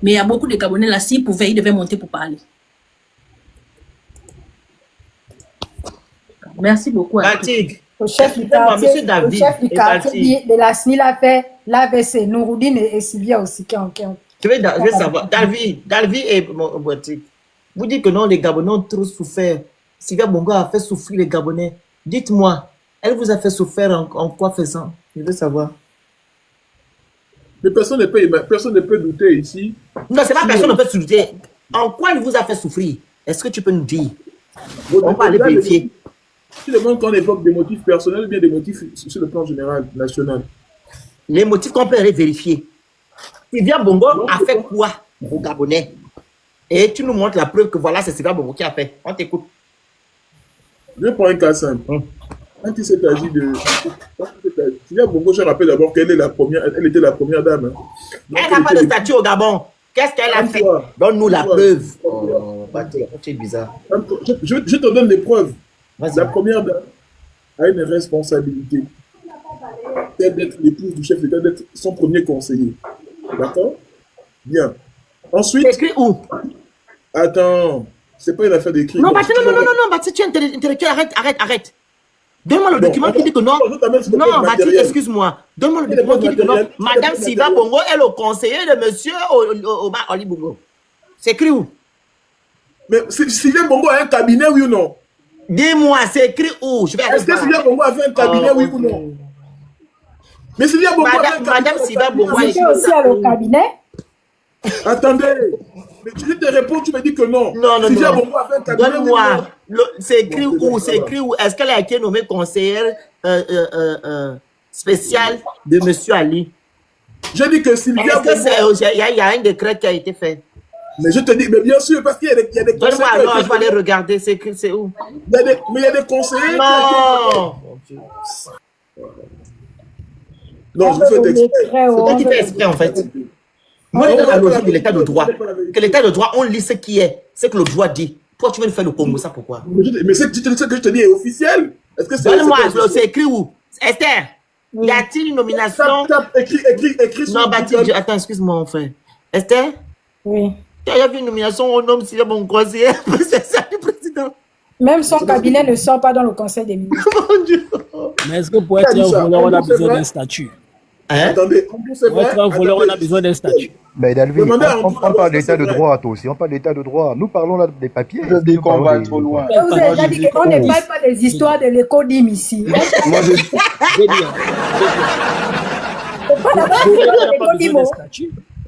Mais il y a beaucoup de Gabonais là, s'ils pouvaient, ils devaient monter pour parler. Merci beaucoup. Batik. Le chef du quartier, de la SNIL a fait l'AVC. Nouroudine et Sylvia aussi. Je vais savoir. David et Batik. Vous dites que non, les Gabonais ont trop souffert. Sylvia Bongo a fait souffrir les Gabonais. Dites-moi, elle vous a fait souffrir en quoi faisant? Je veux savoir. Mais personne ne peut douter ici. Non, c'est pas personne ne peut se douter. En quoi elle vous a fait souffrir? Est-ce que tu peux nous dire? On va aller vérifier. Tu demandes qu'on évoque des motifs personnels ou bien des motifs sur le plan général, national? Les motifs qu'on peut aller vérifier. Sylvia Bongo a fait quoi aux Gabonais? Et tu nous montres la preuve que voilà, c'est Sylvia Bongo qui a fait. On t'écoute. Je prends un cas simple. Quand il s'est agi de... Sylvia Bongo, je rappelle d'abord qu'elle est la première, elle était la première dame. Elle n'a pas de statut au Gabon. Qu'est-ce qu'elle a fait? Donne-nous la preuve. Oh, c'est bizarre. Je te donne des preuves. La première dame a une responsabilité. C'est d'être l'épouse du chef d'État, d'être son premier conseiller. D'accord? Bien. Ensuite... C'est écrit où? Attends. C'est pas une affaire d'écrit. Non, Bati, non, Bati, tu es intellectuel, arrête. Donne-moi le document qui dit que non. Non, Bati, excuse-moi. Donne-moi le document qui dit que non. Madame Sylvia Bongo est le conseiller de monsieur Omar Ali Bongo. C'est écrit où? Mais Sylvia Bongo a un cabinet, oui ou non? Dis-moi, c'est écrit où? Est-ce que Sylvia Bongo a fait un cabinet, oui ou non? Mais Sylvia Bongo a fait un cabinet. Madame Sylvia Bongo était aussi à le cabinet. Attendez. Mais tu te réponds, tu me dis que non. Non. Donne-moi. C'est écrit où? C'est écrit où? Est-ce qu'elle a été nommée conseillère spéciale de monsieur Ali? Je dis que Sylvia Bongo... Il y a un décret qui a été fait. Mais je te dis, mais bien sûr, parce qu'il y a des conseillers... Donne-moi, non, je vais aller regarder, c'est écrit, c'est où? Mais il y a des conseillers... Non. Non, je fais exprès. C'est toi qui fais exprès, en fait. Moi, je suis dans la logique de l'état de droit. Que l'état de droit, on lit ce qui est, ce que le droit dit. Toi, tu veux nous faire le Congo, ça pourquoi? Mais ce que je te dis est officiel. Est-ce que c'est... Donne-moi, c'est écrit où? Esther, y a-t-il une nomination? Écrit non, Baptiste, attends, excuse-moi, mon frère. Esther? Oui. Il y a une nomination au nom de mon conseiller, c'est ça du président. Même son cabinet ne sort pas dans le conseil des ministres. Mon Dieu. Mais est-ce que pour être un voleur, on a besoin d'un statut? Attendez, pour être un voleur, on a besoin d'un statut. Mais Dalvin, on parle d'état de droit, toi aussi. On parle d'état de droit. Nous parlons là des papiers. Je dis qu'on va trop loin. Vous avez déjà dit qu'on ne parle pas des histoires de l'éco-dim ici. Moi, je dis.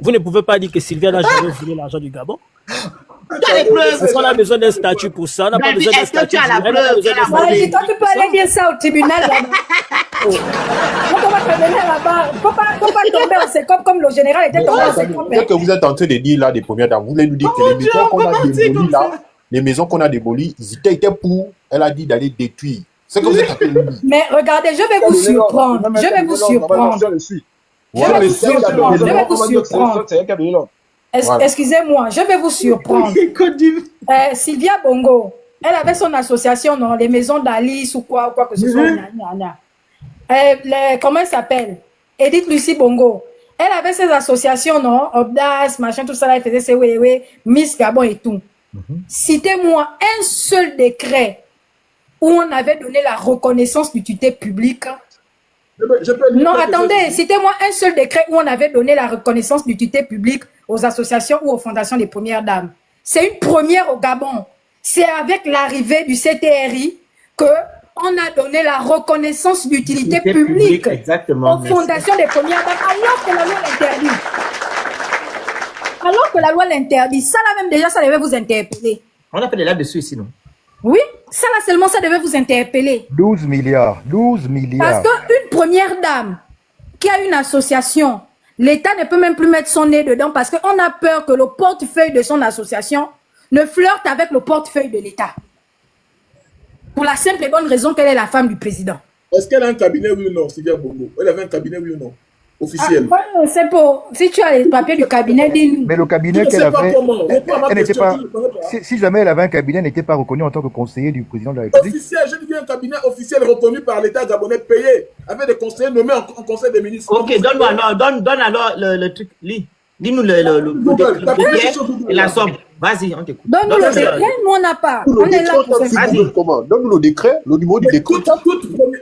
Vous ne pouvez pas dire que Sylvia n'a jamais volé l'argent du Gabon. Est-ce qu'on a besoin d'un statut pour ça? On n'a pas besoin d'un statut. Toi, tu peux aller dire ça au tribunal là-bas. Faut pas tomber en sécombe comme le général était tombé en sécombe. Ce que vous êtes en train de dire là, des premières dames, vous voulez nous dire que les maisons qu'on a démolies là, les maisons qu'on a démolies, ils étaient pour, elle a dit d'aller détruire. C'est que vous êtes en train de dire. Mais regardez, je vais vous surprendre. Je vais vous surprendre. Excusez-moi, je vais vous surprendre. Sylvia Bongo, elle avait son association dans les maisons d'Alice ou quoi que ce soit. Comment elle s'appelle? Edith Lucie Bongo. Elle avait ses associations, non? Obdas, machin, tout ça là, elle faisait ses Miss Gabon et tout. Citez-moi un seul décret où on avait donné la reconnaissance d'utilité publique. Non, attendez, citez-moi un seul décret où on avait donné la reconnaissance d'utilité publique aux associations ou aux fondations des premières dames. C'est une première au Gabon. C'est avec l'arrivée du CTRI que on a donné la reconnaissance d'utilité publique exactement, aux fondations des premières dames, alors que la loi l'interdit. Alors que la loi l'interdit, ça là même déjà, ça devait vous interpeller. On a fait des là-dessus ici, non? Oui, ça là seulement, ça devait vous interpeller. 12 milliards, 12 milliards. Parce qu'une première dame qui a une association, l'État ne peut même plus mettre son nez dedans parce qu'on a peur que le portefeuille de son association ne flirte avec le portefeuille de l'État. Pour la simple et bonne raison qu'elle est la femme du président. Est-ce qu'elle a un cabinet, oui ou non, Sylvia Bongo? Elle avait un cabinet, oui ou non? Officiel. C'est pour... Si tu as les papiers du cabinet, dis-nous. Mais le cabinet qu'elle avait, elle n'était pas... Si jamais elle avait un cabinet, elle n'était pas reconnue en tant que conseiller du président de la République. Officiel, je dis bien un cabinet officiel reconnu par l'État gabonais, payé, avec des conseillers nommés en conseil des ministres. Ok, donne-moi alors, donne alors le truc, dis-nous le décret et la somme. Vas-y, on t'écoute. Donne-nous le décret, nous on n'a pas. On est là pour ça. Donne-nous le décret, le numéro du décret.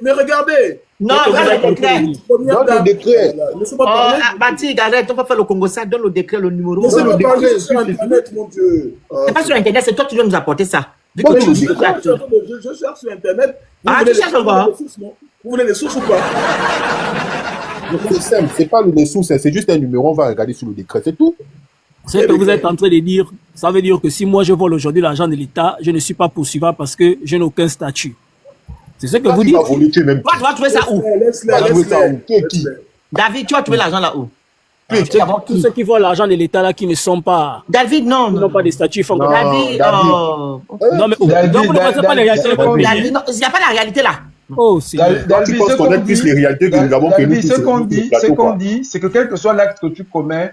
Mais regardez. Non, le décret. Donne le décret. Batik, arrête, on va faire le Congo ça, donne le décret, le numéro. Laissez-le parler sur Internet, mon Dieu. C'est pas sur Internet, c'est toi qui dois nous apporter ça. Je cherche sur Internet. Ah, tu cherches encore? Vous voulez les sources ou pas? C'est simple, c'est pas les sources, c'est juste un numéro, on va regarder sur le décret, c'est tout. Ce que vous êtes en train de dire, ça veut dire que si moi je vole aujourd'hui l'argent de l'État, je ne suis pas poursuivable parce que je n'ai aucun statut. C'est ce que vous dites. Toi, tu vas trouver ça où? David, tu vas trouver l'argent là où? Tous ceux qui volent l'argent de l'État là qui ne sont pas. David, non. Qui n'ont pas de statut, ils font comme David, non, mais où? Donc vous ne pensez pas les réalités. Il n'y a pas la réalité là. Oh, c'est tu penses connaître plus les réalités que nous avons que nous. Ce qu'on dit, c'est que quel que soit l'acte que tu commets,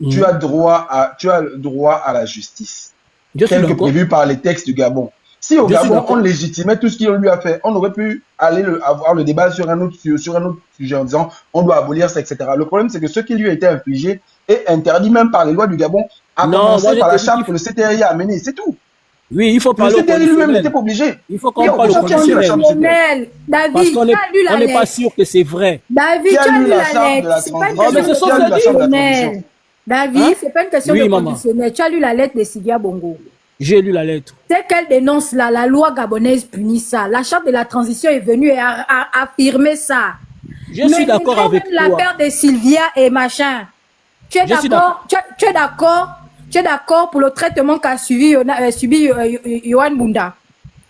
tu as droit à la justice, tel que prévu par les textes du Gabon. Si au Gabon, on légitimait tout ce qu'il lui a fait, on aurait pu aller avoir le débat sur un autre sujet en disant on doit abolir ça, etc. Le problème, c'est que ce qui lui a été infligé est interdit même par les lois du Gabon, à commencer par la charte que le CTRI a amenée, c'est tout. Oui, il faut parler au conditionnel. Lui-même n'était pas obligé. Il faut qu'on parle au conditionnel. David, parce qu'on n'est pas sûr que c'est vrai. David, tu as lu la lettre. C'est pas une question de conditionnel. David, c'est pas une question de conditionnel. Tu as lu la lettre de Sylvia Bongo. J'ai lu la lettre. C'est qu'elle dénonce là, la loi gabonaise punit ça. La charte de la transition est venue et a affirmé ça. Je suis d'accord avec toi. L'affaire de Sylvia et machin. Tu es d'accord? Tu es d'accord? Tu es d'accord pour le traitement qu'a subi Yohan Bunda?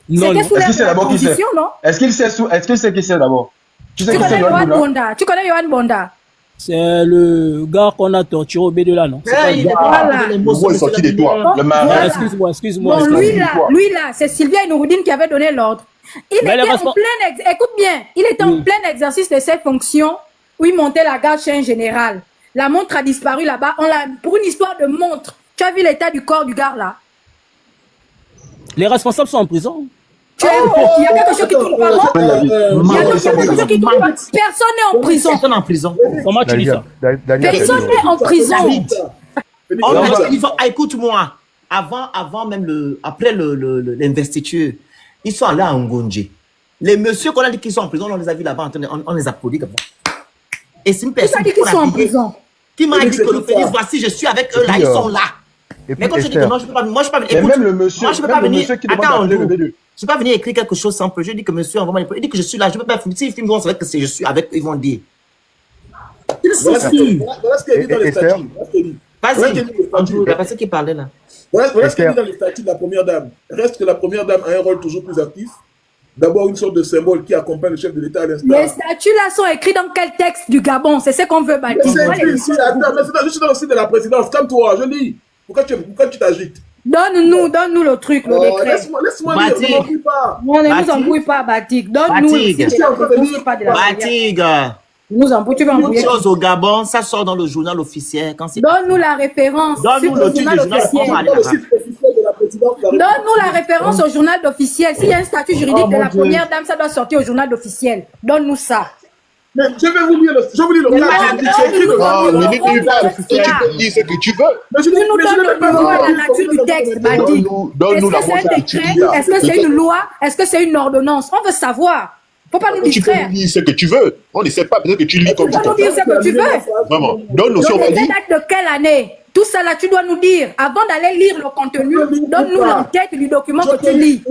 Non, est-ce qu'il sait d'abord qui c'est? Est-ce qu'il sait qui c'est d'abord? Tu sais qui c'est Yohan Bunda? Tu connais Yohan Bunda? C'est le gars qu'on a torturé au B2 là, non? Il est sorti de toi. Le mari. Excuse-moi. Bon, lui là, c'est Sylvia Nouroudine qui avait donné l'ordre. Il était en plein, écoute bien, il était en plein exercice de ses fonctions où il montait la garde chez un général. La montre a disparu là-bas. Pour une histoire de montre. Tu as vu l'état du corps du gars là? Les responsables sont en prison. Il y a quelque chose qui tourne pas rond. Personne n'est en prison. Personne en prison. Comment tu dis ça? Personne n'est en prison. Écoute-moi. Avant même après l'investiture, ils sont allés à Ngonje. Les messieurs qu'on a dit qu'ils sont en prison, on les a vus là-bas, on les applaudit comme ça. Et c'est une personne qui sont en prison. Qui m'a dit que le Félix, voici, je suis avec eux là, ils sont là. Mais quand je dis que non, je peux pas, moi je peux pas venir. Même le monsieur, moi je peux pas venir. Attends, je peux pas venir écrire quelque chose sans peu. Je dis que monsieur, il dit que je suis là, je peux pas finir. S'ils vont savoir que je suis avec eux, ils vont dire. Voilà ce qu'il dit dans les statuts. Vas-y, Andrew, la personne qui parlait là. Voilà ce qu'il dit dans les statuts de la première dame. Reste que la première dame a un rôle toujours plus actif. D'abord, une sorte de symbole qui accompagne le chef de l'État à l'instant. Les statuts là sont écrits dans quel texte du Gabon? C'est ce qu'on veut bâtir. C'est écrit ici, attends, je suis dans le site de la présidence. Calme-toi, je lis. Pourquoi tu t'agites? Donne-nous le truc, le décret. Laisse-moi lire, ne m'embrouille pas. On ne nous embrouille pas, Batik. Donne-nous le décret. Batik. Nous embrouille, tu vas embrouiller. Une chose au Gabon, ça sort dans le journal officiel. Donne-nous la référence. Donne-nous le titre du journal officiel. Donne-nous la référence au journal officiel. S'il y a un statut juridique de la première dame, ça doit sortir au journal officiel. Donne-nous ça. Mais je vais vous lire le cadre. C'est écrit devant Non, mais ne dis pas, tu peux dire ce que tu veux. Mais je Tu nous donnes la nature du texte, Badi. Donne-nous la Est-ce que c'est un décret? Est-ce que c'est une loi? Est-ce que c'est une ordonnance? On veut savoir. Faut pas nous Tu peux distraire. nous dire ce que tu veux. On ne sait pas, peut-être que tu lis comme Tu tu peux nous dire ce que tu veux. Vraiment. Donne-nous si on Le va décret dire. date de quelle année? Tout ça là, tu dois nous dire. Avant d'aller lire le contenu, donne-nous l'enquête du document que tu lis.